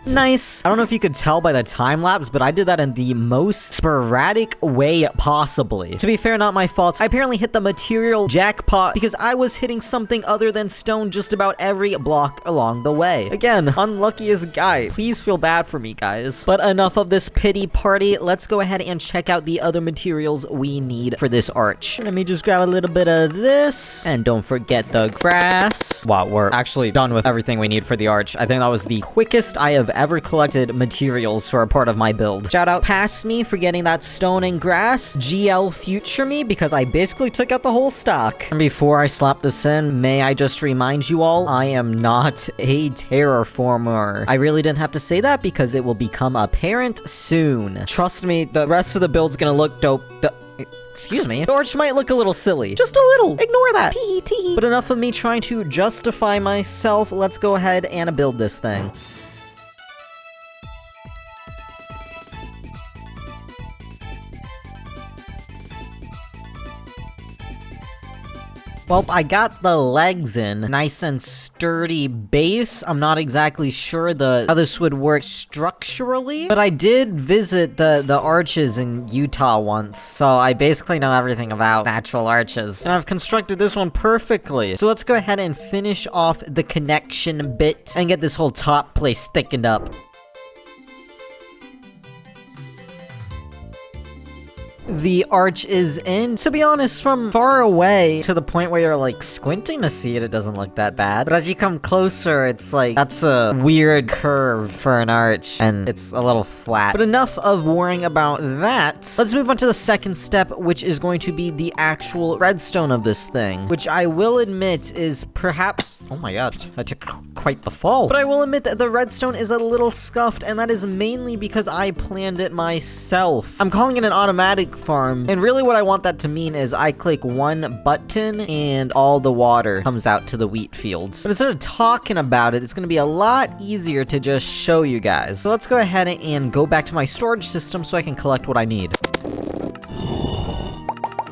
Nice. I don't know if you could tell by the time lapse, but I did that in the most sporadic way possibly. To be fair, not my fault. I apparently hit the material jackpot because I was hitting something other than stone just about every block along the way. Again, unluckiest guy. Please feel bad for me, guys. But enough of this pity party. Let's go ahead and check out the other materials we need for this arch. Let me just grab a little bit of this. And don't forget the grass. Wow, we're actually done with everything we need for the arch. I think that was the quickest I have ever collected materials for a part of my build. Shout out past me for getting that stone and grass. GL future me because I basically took out the whole stock. And before I slap this in, may I just remind you all, I am not a terraformer. I really didn't have to say that because it will become apparent soon. Trust me, the rest of the build's gonna look dope. Excuse me. The arch might look a little silly. Just a little. Ignore that. Tee. But enough of me trying to justify myself. Let's go ahead and build this thing. Well, I got the legs in. Nice and sturdy base. I'm not exactly sure how this would work structurally, but I did visit the arches in Utah once, so I basically know everything about natural arches. And I've constructed this one perfectly. So let's go ahead and finish off the connection bit and get this whole top place thickened up. The arch is in. To be honest, from far away to the point where you're like squinting to see it, it doesn't look that bad. But as you come closer, it's like, that's a weird curve for an arch, and it's a little flat. But enough of worrying about that. Let's move on to the second step, which is going to be the actual redstone of this thing, which I will admit is perhaps, oh my god, I took quite the fall. But I will admit that the redstone is a little scuffed, and that is mainly because I planned it myself. I'm calling it an automatic farm, and really what I want that to mean is I click one button and all the water comes out to the wheat fields. But instead of talking about it, it's gonna be a lot easier to just show you guys. So let's go ahead and go back to my storage system so I can collect what I need.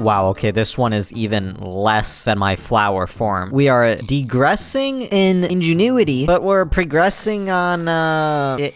Wow, okay, this one is even less than my flower form. We are degressing in ingenuity, but we're progressing on,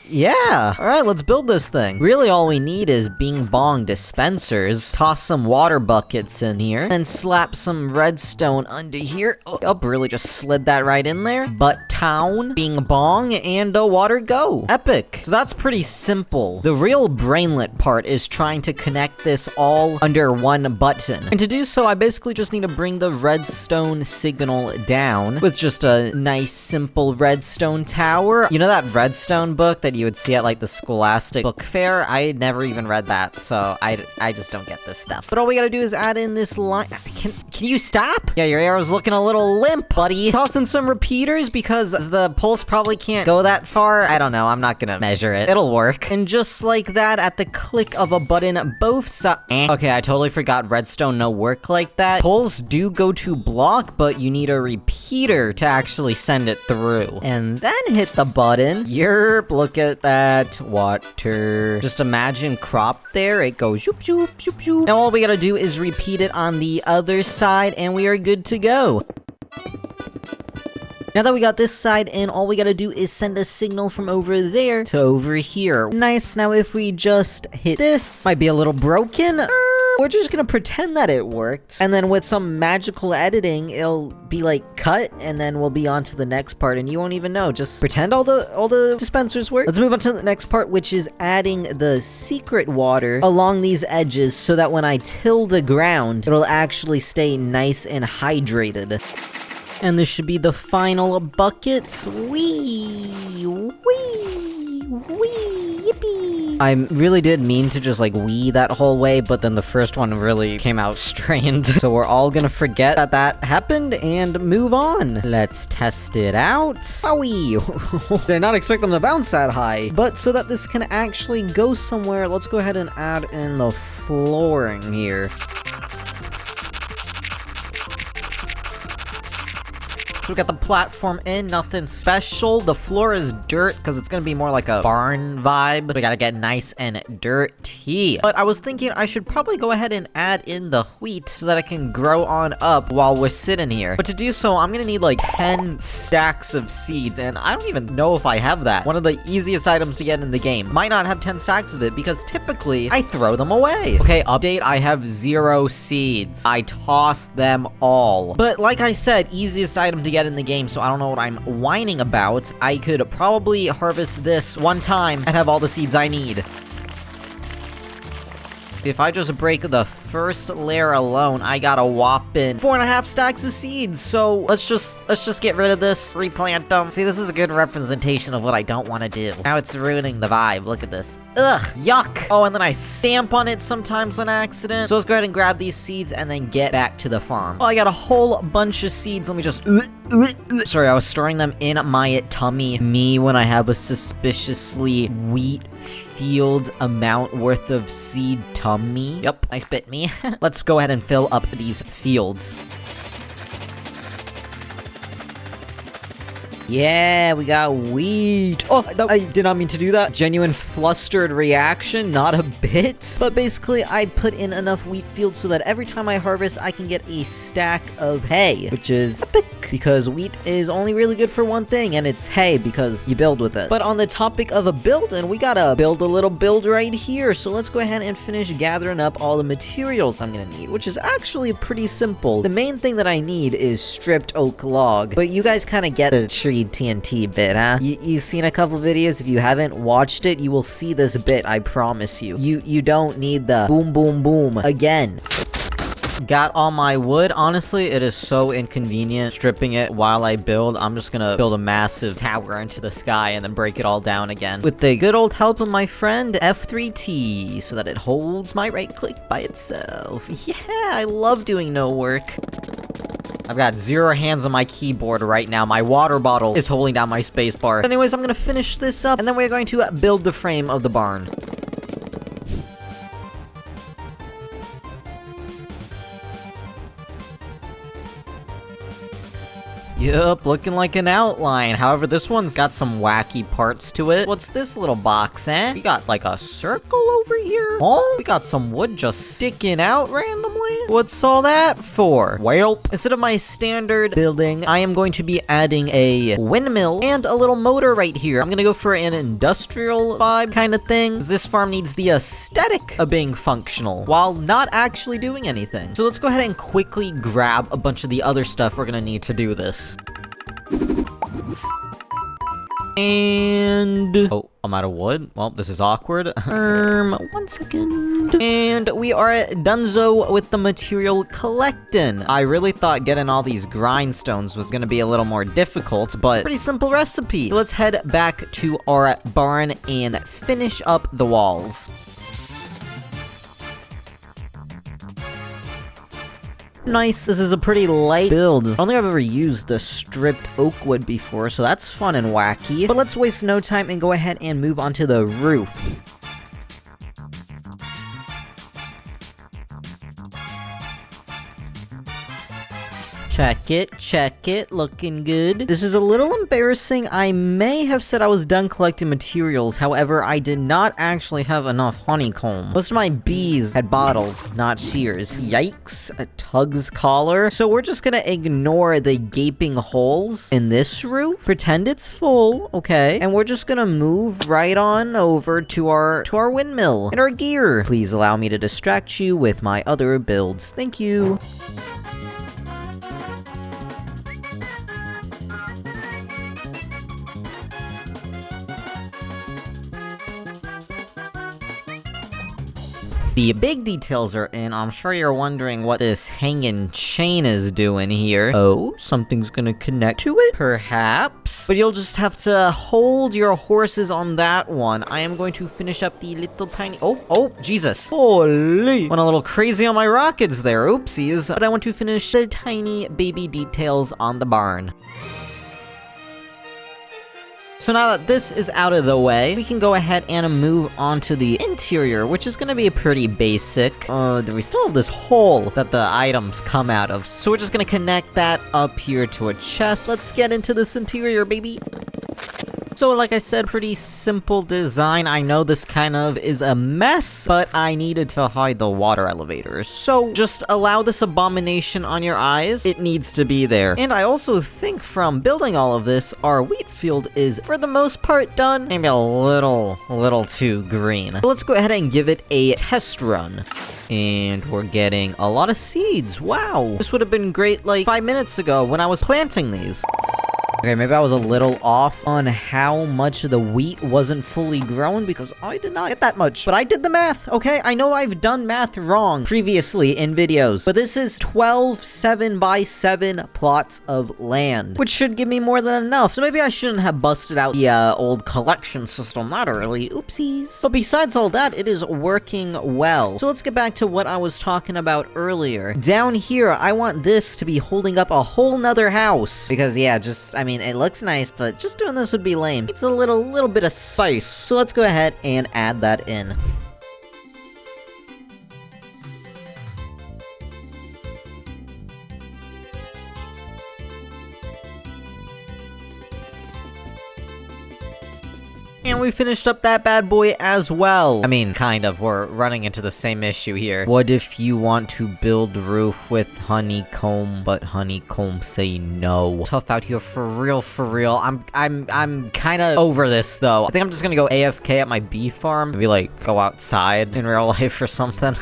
yeah. All right, let's build this thing. Really, all we need is bing bong dispensers, toss some water buckets in here, and slap some redstone under here. Oh, really just slid that right in there. But town, bing bong, and water go. Epic. So that's pretty simple. The real brainlet part is trying to connect this all under one button. And to do so, I basically just need to bring the redstone signal down with just a nice, simple redstone tower. You know that redstone book that you would see at, like, the Scholastic Book Fair? I never even read that, so I just don't get this stuff. But all we gotta do is add in this line. Can you stop? Yeah, your arrow's looking a little limp, buddy. Toss in some repeaters because the pulse probably can't go that far. I don't know. I'm not gonna measure it. It'll work. And just like that, at the click of a button, both sides. Okay, I totally forgot redstone no work like that. Poles do go to block, but you need a repeater to actually send it through. And then hit the button. Yerp, look at that water. Just imagine crop there. It goes shoop, shoop, shoop, shoop. Now all we gotta do is repeat it on the other side, and we are good to go. Now that we got this side in, all we gotta do is send a signal from over there to over here. Nice. Now if we just hit this, might be a little broken. We're just gonna pretend that it worked, and then with some magical editing, it'll be like cut, and then we'll be on to the next part, and you won't even know. Just pretend all the dispensers work. Let's move on to the next part, which is adding the secret water along these edges so that when I till the ground, it'll actually stay nice and hydrated. And this should be the final buckets. Wee, yippee. I really did mean to just like wee that whole way, but then the first one really came out strained. So we're all gonna forget that happened and move on. Let's test it out. Owie. Did not expect them to bounce that high. But so that this can actually go somewhere, let's go ahead and add in the flooring here. We got the platform in, nothing special. The floor is dirt, because it's gonna be more like a barn vibe. We gotta get nice and dirty. But I was thinking I should probably go ahead and add in the wheat so that I can grow on up while we're sitting here. But to do so, I'm gonna need like 10 stacks of seeds, and I don't even know if I have that. One of the easiest items to get in the game. Might not have 10 stacks of it, because typically I throw them away. Okay, update, I have 0 seeds. I tossed them all. But like I said, easiest item to get in the game, so I don't know what I'm whining about. I could probably harvest this one time and have all the seeds I need. If I just break the first layer alone, I got a whopping 4.5 stacks of seeds. So let's just get rid of this, replant them. See, this is a good representation of what I don't want to do. Now it's ruining the vibe. Look at this. Ugh, yuck. Oh, and then I stamp on it sometimes on accident. So let's go ahead and grab these seeds and then get back to the farm. Oh, I got a whole bunch of seeds. Let me just... Sorry, I was storing them in my tummy. Me when I have a suspiciously wheat field amount worth of seed tummy. Yep, nice bit me. Let's go ahead and fill up these fields. Yeah, we got wheat. Oh, I did not mean to do that. Genuine flustered reaction, not a bit. But basically, I put in enough wheat fields so that every time I harvest, I can get a stack of hay, which is epic because wheat is only really good for one thing, and it's hay because you build with it. But on the topic of a building, we gotta build a little build right here. So let's go ahead and finish gathering up all the materials I'm gonna need, which is actually pretty simple. The main thing that I need is stripped oak log, but you guys kind of get the tree TNT bit, huh? You've seen a couple videos. If you haven't watched it, you will see this bit, I promise you. You don't need the boom boom boom again. Got all my wood. Honestly, it is so inconvenient stripping it while I build. I'm just gonna build a massive tower into the sky and then break it all down again. With the good old help of my friend F3T, so that it holds my right click by itself. Yeah, I love doing no work. I've got 0 hands on my keyboard right now. My water bottle is holding down my spacebar. Anyways, I'm gonna finish this up, and then we're going to build the frame of the barn. Yup, looking like an outline. However, this one's got some wacky parts to it. What's this little box, eh? We got like a circle over here? Oh, we got some wood just sticking out randomly? What's all that for? Well, instead of my standard building, I am going to be adding a windmill and a little motor right here. I'm gonna go for an industrial vibe kind of thing. This farm needs the aesthetic of being functional while not actually doing anything. So let's go ahead and quickly grab a bunch of the other stuff we're gonna need to do this. And... oh, I'm out of wood. Well, this is awkward. 1 second. And we are donezo with the material collecting. I really thought getting all these grindstones was gonna be a little more difficult, but pretty simple recipe. Let's head back to our barn and finish up the walls. Nice, this is a pretty light build. I don't think I've ever used the stripped oak wood before, so that's fun and wacky. But let's waste no time and go ahead and move on to the roof. Check it, looking good. This is a little embarrassing. I may have said I was done collecting materials, however, I did not actually have enough honeycomb. Most of my bees had bottles, not shears. Yikes, a Tug's collar. So we're just gonna ignore the gaping holes in this roof, pretend it's full, okay, and we're just gonna move right on over to our windmill and our gear. Please allow me to distract you with my other builds. Thank you. The big details are in. I'm sure you're wondering what this hanging chain is doing here. Oh, something's gonna connect to it? Perhaps? But you'll just have to hold your horses on that one. I am going to finish up the little tiny... Oh, Jesus. Holy. Went a little crazy on my rockets there. Oopsies. But I want to finish the tiny baby details on the barn. So now that this is out of the way, we can go ahead and move on to the interior, which is gonna be pretty basic. We still have this hole that the items come out of, so we're just gonna connect that up here to a chest. Let's get into this interior, baby. So like I said, pretty simple design. I know this kind of is a mess, but I needed to hide the water elevators. So just allow this abomination on your eyes. It needs to be there. And I also think from building all of this, our wheat field is, for the most part, done. Maybe a little too green. But let's go ahead and give it a test run. And we're getting a lot of seeds. Wow. This would have been great like 5 minutes ago when I was planting these. Okay, maybe I was a little off on how much of the wheat wasn't fully grown because I did not get that much. But I did the math, okay? I know I've done math wrong previously in videos. But this is 12 7x7 plots of land, which should give me more than enough. So maybe I shouldn't have busted out the old collection system that early. Oopsies. But besides all that, it is working well. So let's get back to what I was talking about earlier. Down here, I want this to be holding up a whole nother house. Because, yeah, I mean, it looks nice, but just doing this would be lame. It's a little bit of spice. So let's go ahead and add that in. And we finished up that bad boy as well. I mean, kind of. We're running into the same issue here. What if you want to build roof with honeycomb, but honeycomb say no? Tough out here for real, for real. I'm kind of over this, though. I think I'm just gonna go AFK at my bee farm. Maybe, like, go outside in real life or something.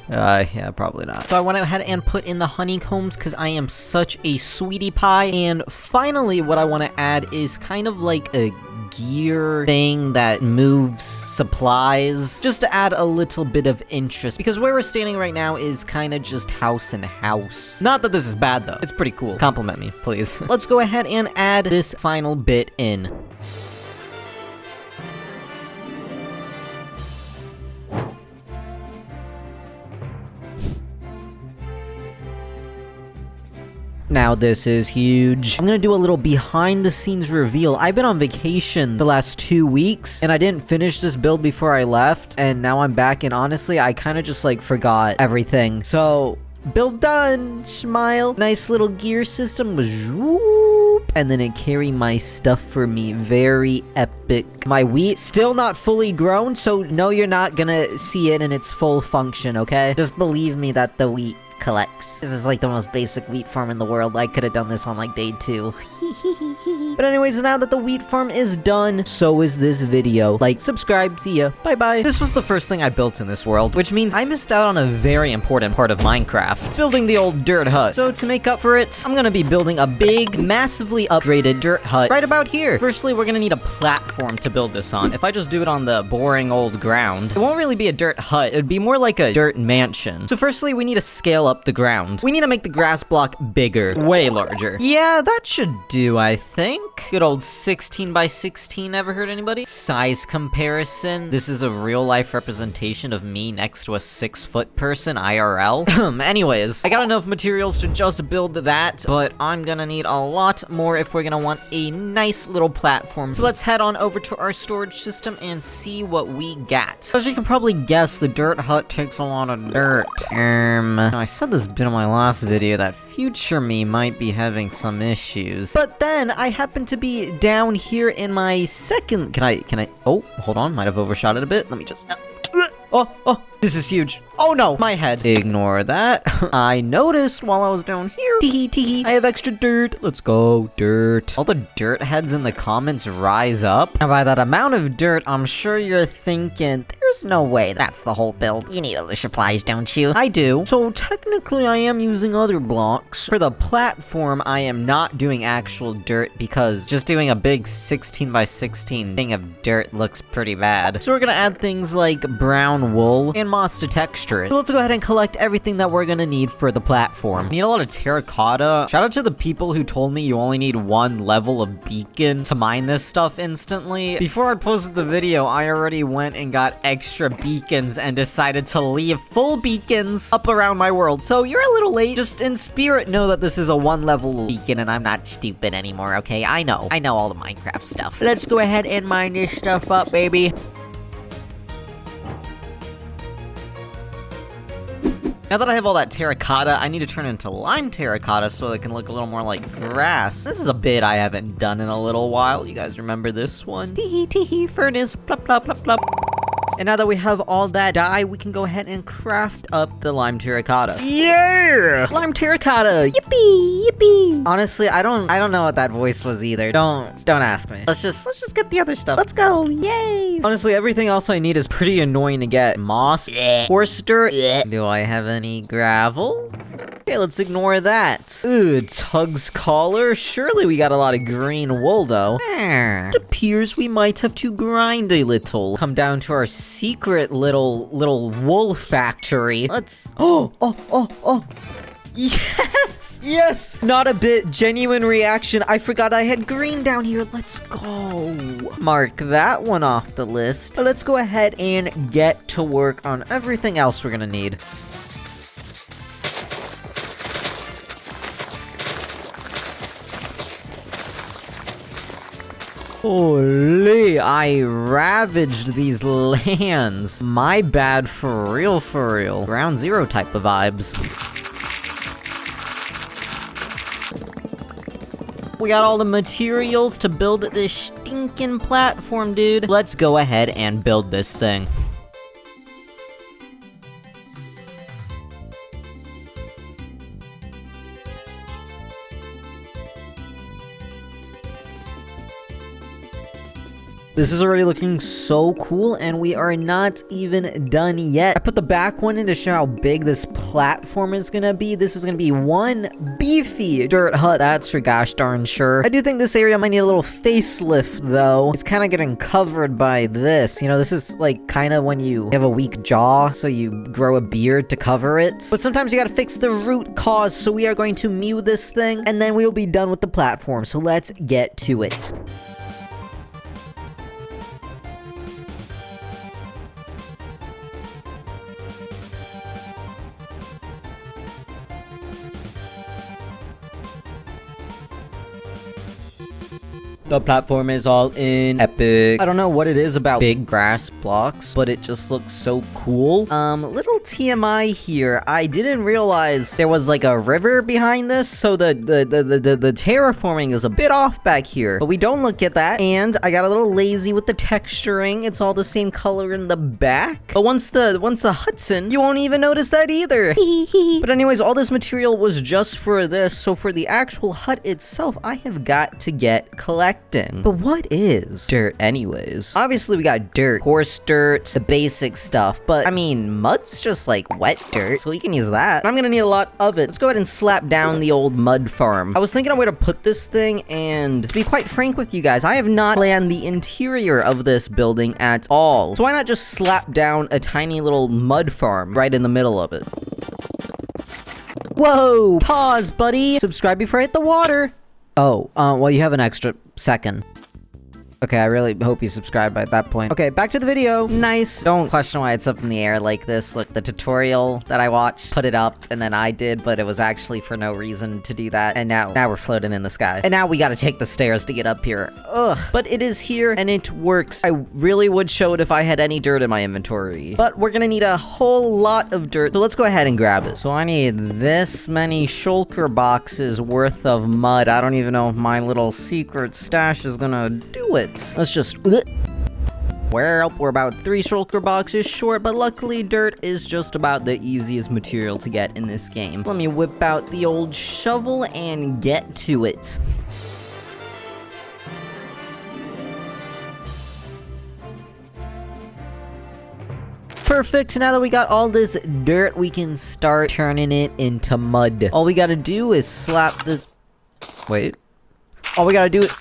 Yeah, probably not. So I went ahead and put in the honeycombs because I am such a sweetie pie. And finally, what I want to add is kind of like a gear thing that moves supplies, just to add a little bit of interest, because where we're standing right now is kind of just house and house. Not that this is bad, though. It's pretty cool. Compliment me, please. Let's go ahead and add this final bit in. Now this is huge. I'm gonna do a little behind the scenes reveal. I've been on vacation the last 2 weeks, and I didn't finish this build before I left, and now I'm back, and honestly, I kind of just like forgot everything. So, build done, smile. Nice little gear system was whoop, and then it carried my stuff for me. Very epic. My wheat still not fully grown, so no, you're not gonna see it in its full function, okay? Just believe me that the wheat collects. This is like the most basic wheat farm in the world. I could have done this on like day 2. But anyways, now that the wheat farm is done, so is this video. Like, subscribe, see ya, bye-bye. This was the first thing I built in this world, which means I missed out on a very important part of Minecraft, building the old dirt hut. So to make up for it, I'm gonna be building a big, massively upgraded dirt hut right about here. Firstly, we're gonna need a platform to build this on. If I just do it on the boring old ground, it won't really be a dirt hut. It'd be more like a dirt mansion. So firstly, we need to scale up the ground. We need to make the grass block bigger, way larger. Yeah, that should do, I think. Good old 16 by 16, ever heard anybody? Size comparison. This is a real life representation of me next to a 6-foot person, IRL. Anyways, I got enough materials to just build that, but I'm gonna need a lot more if we're gonna want a nice little platform. So let's head on over to our storage system and see what we got. As you can probably guess, the dirt hut takes a lot of dirt. I said this bit in my last video that future me might be having some issues. But then I happen to be down here in my second. Can I? Oh, hold on. Might have overshot it a bit. Let me just. Oh, this is huge. Oh no, my head. Ignore that. I noticed while I was down here. Teehee. I have extra dirt. Let's go, dirt. All the dirt heads in the comments rise up. And by that amount of dirt, I'm sure you're thinking, there's no way that's the whole build. You need other supplies, don't you? I do. So technically, I am using other blocks. For the platform, I am not doing actual dirt because just doing a big 16 by 16 thing of dirt looks pretty bad. So we're gonna add things like brown wool and moss to texture it. So let's go ahead and collect everything that we're gonna need for the platform. Need a lot of terracotta. Shout out to the people who told me you only need 1 level of beacon to mine this stuff instantly. Before I posted the video, I already went and got extra extra beacons and decided to leave full beacons up around my world. So you're a little late. Just in spirit, know that this is a 1-level beacon and I'm not stupid anymore, okay? I know all the Minecraft stuff. Let's go ahead and mine this stuff up, baby. Now that I have all that terracotta, I need to turn it into lime terracotta so it can look a little more like grass. This is a bit I haven't done in a little while. You guys remember this one? Tee tee furnace, plop plop plop plop. And now that we have all that dye, we can go ahead and craft up the lime terracotta. Yeah! Lime terracotta! Yippee! Yippee! Honestly, I don't know what that voice was either. Don't ask me. Let's just get the other stuff. Let's go! Yay! Honestly, everything else I need is pretty annoying to get. Moss, horse dirt. Do I have any gravel? Okay, let's ignore that. Ooh, Tug's collar. Surely we got a lot of green wool, though. It appears we might have to grind a little. Come down to our secret little wool factory. Let's... Oh! Yes! Yes! Not a bit. Genuine reaction. I forgot I had green down here. Let's go. Mark that one off the list. Let's go ahead and get to work on everything else we're gonna need. Holy, I ravaged these lands. My bad for real. Ground zero type of vibes. We got all the materials to build this stinking platform, dude. Let's go ahead and build this thing. This is already looking so cool, and we are not even done yet. I put the back one in to show how big this platform is gonna be. This is gonna be one beefy dirt hut, that's for gosh darn sure. I do think this area might need a little facelift, though. It's kind of getting covered by this. You know, this is like kind of when you have a weak jaw, so you grow a beard to cover it. But sometimes you gotta fix the root cause, so we are going to mew this thing, and then we will be done with the platform. So let's get to it. The platform is all in. Epic. I don't know what it is about big grass blocks, but it just looks so cool. Little TMI here. I didn't realize there was like a river behind this, so the terraforming is a bit off back here. But we don't look at that, and I got a little lazy with the texturing. It's all the same color in the back. But once the hut's in, you won't even notice that either. But anyways, all this material was just for this, so for the actual hut itself, I have got to get collected. But what is dirt anyways? Obviously we got dirt, horse dirt, the basic stuff, but I mean, mud's just like wet dirt, so we can use that. I'm gonna need a lot of it. Let's go ahead and slap down the old mud farm. I was thinking of where to put this thing, and to be quite frank with you guys, I have not planned the interior of this building at all. So why not just slap down a tiny little mud farm right in the middle of it? Whoa! Pause, buddy! Subscribe before I hit the water! Oh, well, you have an extra second. Okay, I really hope you subscribed by that point. Okay, back to the video. Nice. Don't question why it's up in the air like this. Look, the tutorial that I watched put it up, and then I did, but it was actually for no reason to do that. And now we're floating in the sky. And now we gotta take the stairs to get up here. Ugh. But it is here, and it works. I really would show it if I had any dirt in my inventory. But we're gonna need a whole lot of dirt, so let's go ahead and grab it. So I need this many shulker boxes worth of mud. I don't even know if my little secret stash is gonna do it. Let's just... Well, we're about 3 shulker boxes short, but luckily dirt is just about the easiest material to get in this game. Let me whip out the old shovel and get to it. Perfect, now that we got all this dirt, we can start turning it into mud. All we gotta do is slap this... Wait. All we gotta do is...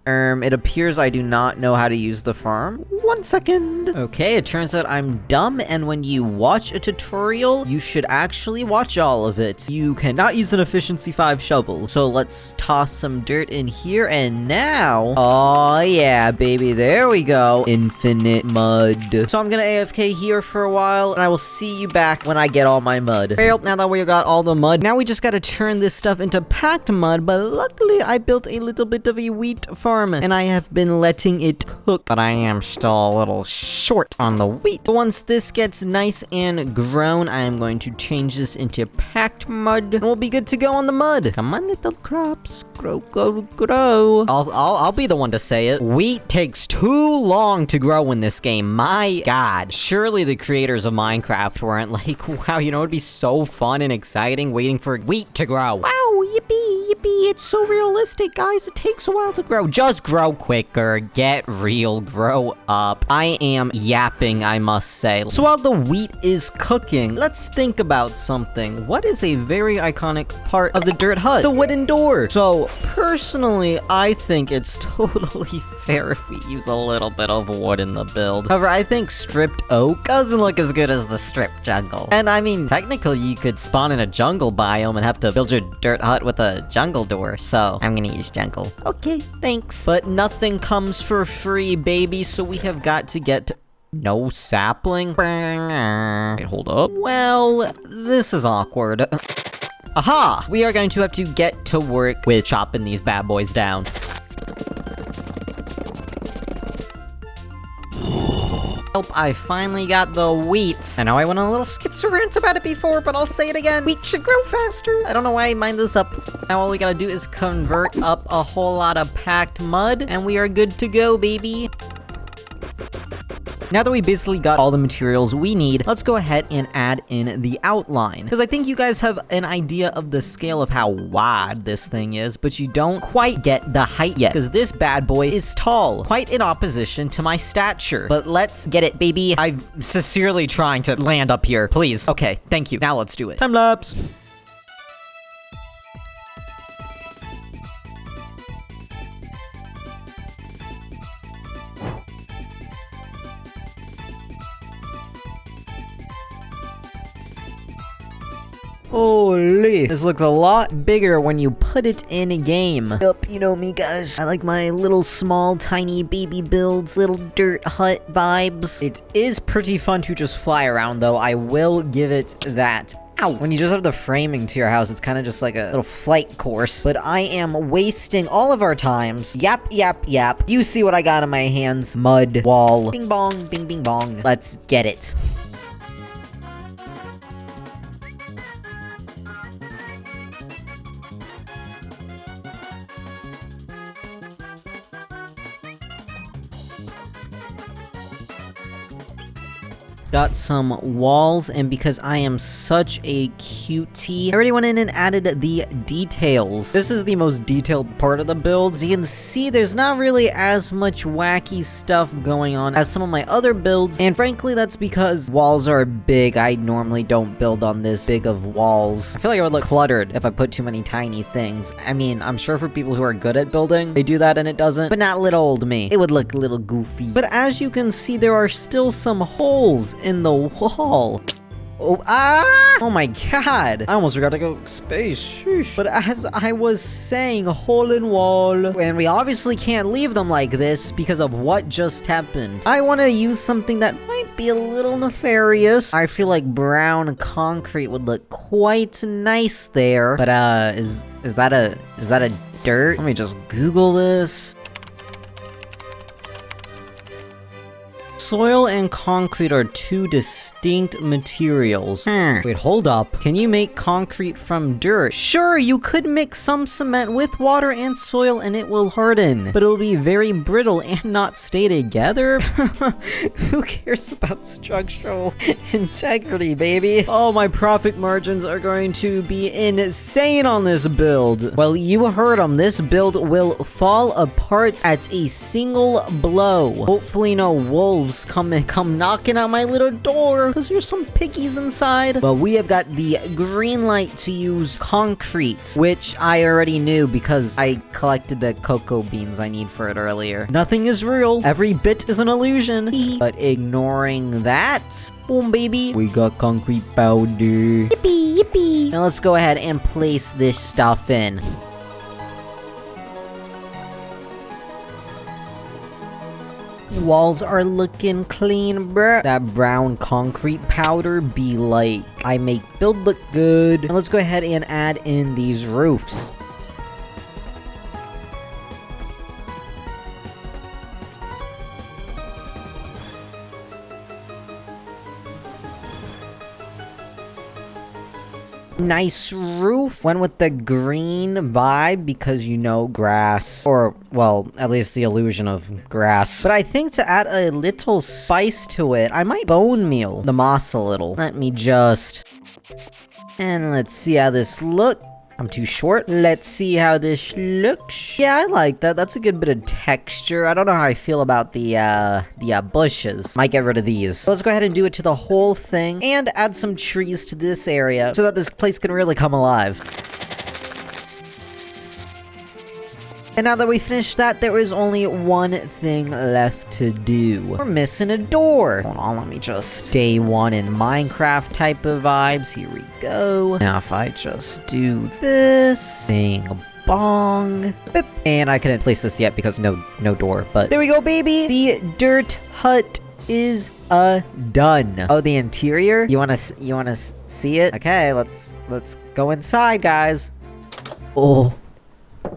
It appears I do not know how to use the farm. 1 second. Okay, it turns out I'm dumb, and when you watch a tutorial, you should actually watch all of it. You cannot use an efficiency 5 shovel. So let's toss some dirt in here, and now... Oh yeah, baby, there we go. Infinite mud. So I'm gonna AFK here for a while, and I will see you back when I get all my mud. Well, now that we got all the mud, now we just gotta turn this stuff into packed mud, but luckily I built a little bit of a wheat farm, and I have been letting it cook, but I am still a little short on the wheat. But once this gets nice and grown, I am going to change this into packed mud, and we'll be good to go on the mud. Come on, little crops, grow, grow, grow. I'll be the one to say it. Wheat takes too long to grow in this game. My God, surely the creators of Minecraft weren't like, wow, you know, it'd be so fun and exciting waiting for wheat to grow. Wow, yippee, yippee, it's so realistic, guys. It takes a while to grow. Just grow quicker. Get real. Grow up. I am yapping, I must say. So while the wheat is cooking, let's think about something. What is a very iconic part of the dirt hut? The wooden door. So personally, I think it's totally fair if we use a little bit of wood in the build. However, I think stripped oak doesn't look as good as the stripped jungle. And I mean, technically you could spawn in a jungle biome and have to build your dirt hut with a jungle door, so I'm gonna use jungle. Okay, thanks. But nothing comes for free, baby, so we have got to get... No sapling? Wait, hold up. Well, this is awkward. Aha! We are going to have to get to work with chopping these bad boys down. I finally got the wheat. I know I went on a little schizophrenic about it before, but I'll say it again. Wheat should grow faster. I don't know why I mined this up. Now all we gotta do is convert up a whole lot of packed mud, and we are good to go, baby. Now that we basically got all the materials we need, let's go ahead and add in the outline. Because I think you guys have an idea of the scale of how wide this thing is, but you don't quite get the height yet. Because this bad boy is tall, quite in opposition to my stature. But let's get it, baby. I'm sincerely trying to land up here. Please. Okay, thank you. Now let's do it. Time lapse. Holy, this looks a lot bigger when you put it in a game. Yup, you know me, guys. I like my little small tiny baby builds, little dirt hut vibes. It is pretty fun to just fly around though, I will give it that. Ow! When you just have the framing to your house, it's kind of just like a little flight course. But I am wasting all of our times. Yap, yap, yap. You see what I got in my hands. Mud, wall, bing bong, bing bing bong. Let's get it. Got some walls, and because I am such a cutie, I already went in and added the details. This is the most detailed part of the build. As you can see, there's not really as much wacky stuff going on as some of my other builds, and frankly, that's because walls are big. I normally don't build on this big of walls. I feel like I would look cluttered if I put too many tiny things. I mean, I'm sure for people who are good at building, they do that and it doesn't, but not little old me. It would look a little goofy. But as you can see, there are still some holes in the wall. Oh my God, I almost forgot to go space. Sheesh. But as I was saying, hole in wall, and we obviously can't leave them like this because of what just happened. I want to use something that might be a little nefarious. I feel like brown concrete would look quite nice there. But is that a dirt? Let me just Google this. Soil and concrete are two distinct materials. Wait, hold up. Can you make concrete from dirt? Sure, you could mix some cement with water and soil and it will harden, but it will be very brittle and not stay together. Who cares about structural integrity, baby? Oh, my profit margins are going to be insane on this build. Well, you heard them. This build will fall apart at a single blow. Hopefully no wolves animals come knocking on my little door, because there's some piggies inside. But we have got the green light to use concrete, which I already knew because I collected the cocoa beans I need for it earlier. Nothing is real. Every bit is an illusion. But ignoring that, boom, baby, we got concrete powder. Yippee, yippee. Now let's go ahead and place this stuff in. Walls are looking clean, bruh. That brown concrete powder be like, I make build look good. Now let's go ahead and add in these roofs. Nice roof. Went with the green vibe because, you know, grass. Or, well, at least the illusion of grass. But I think to add a little spice to it, I might bone meal the moss a little. Let me just... And let's see how this looks. I'm too short. Let's see how this looks. Yeah, I like that. That's a good bit of texture. I don't know how I feel about the bushes. Might get rid of these. So let's go ahead and do it to the whole thing and add some trees to this area so that this place can really come alive. And now that we finished that, there is only one thing left to do. We're missing a door. Hold on, let me just... Day one in Minecraft type of vibes. Here we go. Now if I just do this... Bing bong. Beep. And I couldn't place this yet because no door. But there we go, baby. The dirt hut is done. Oh, the interior? You wanna see it? Okay, let's go inside, guys. Oh.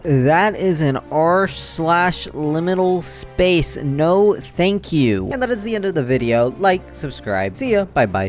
That is an r/liminal space. No, thank you. And that is the end of the video. Like, subscribe. See ya. Bye-bye.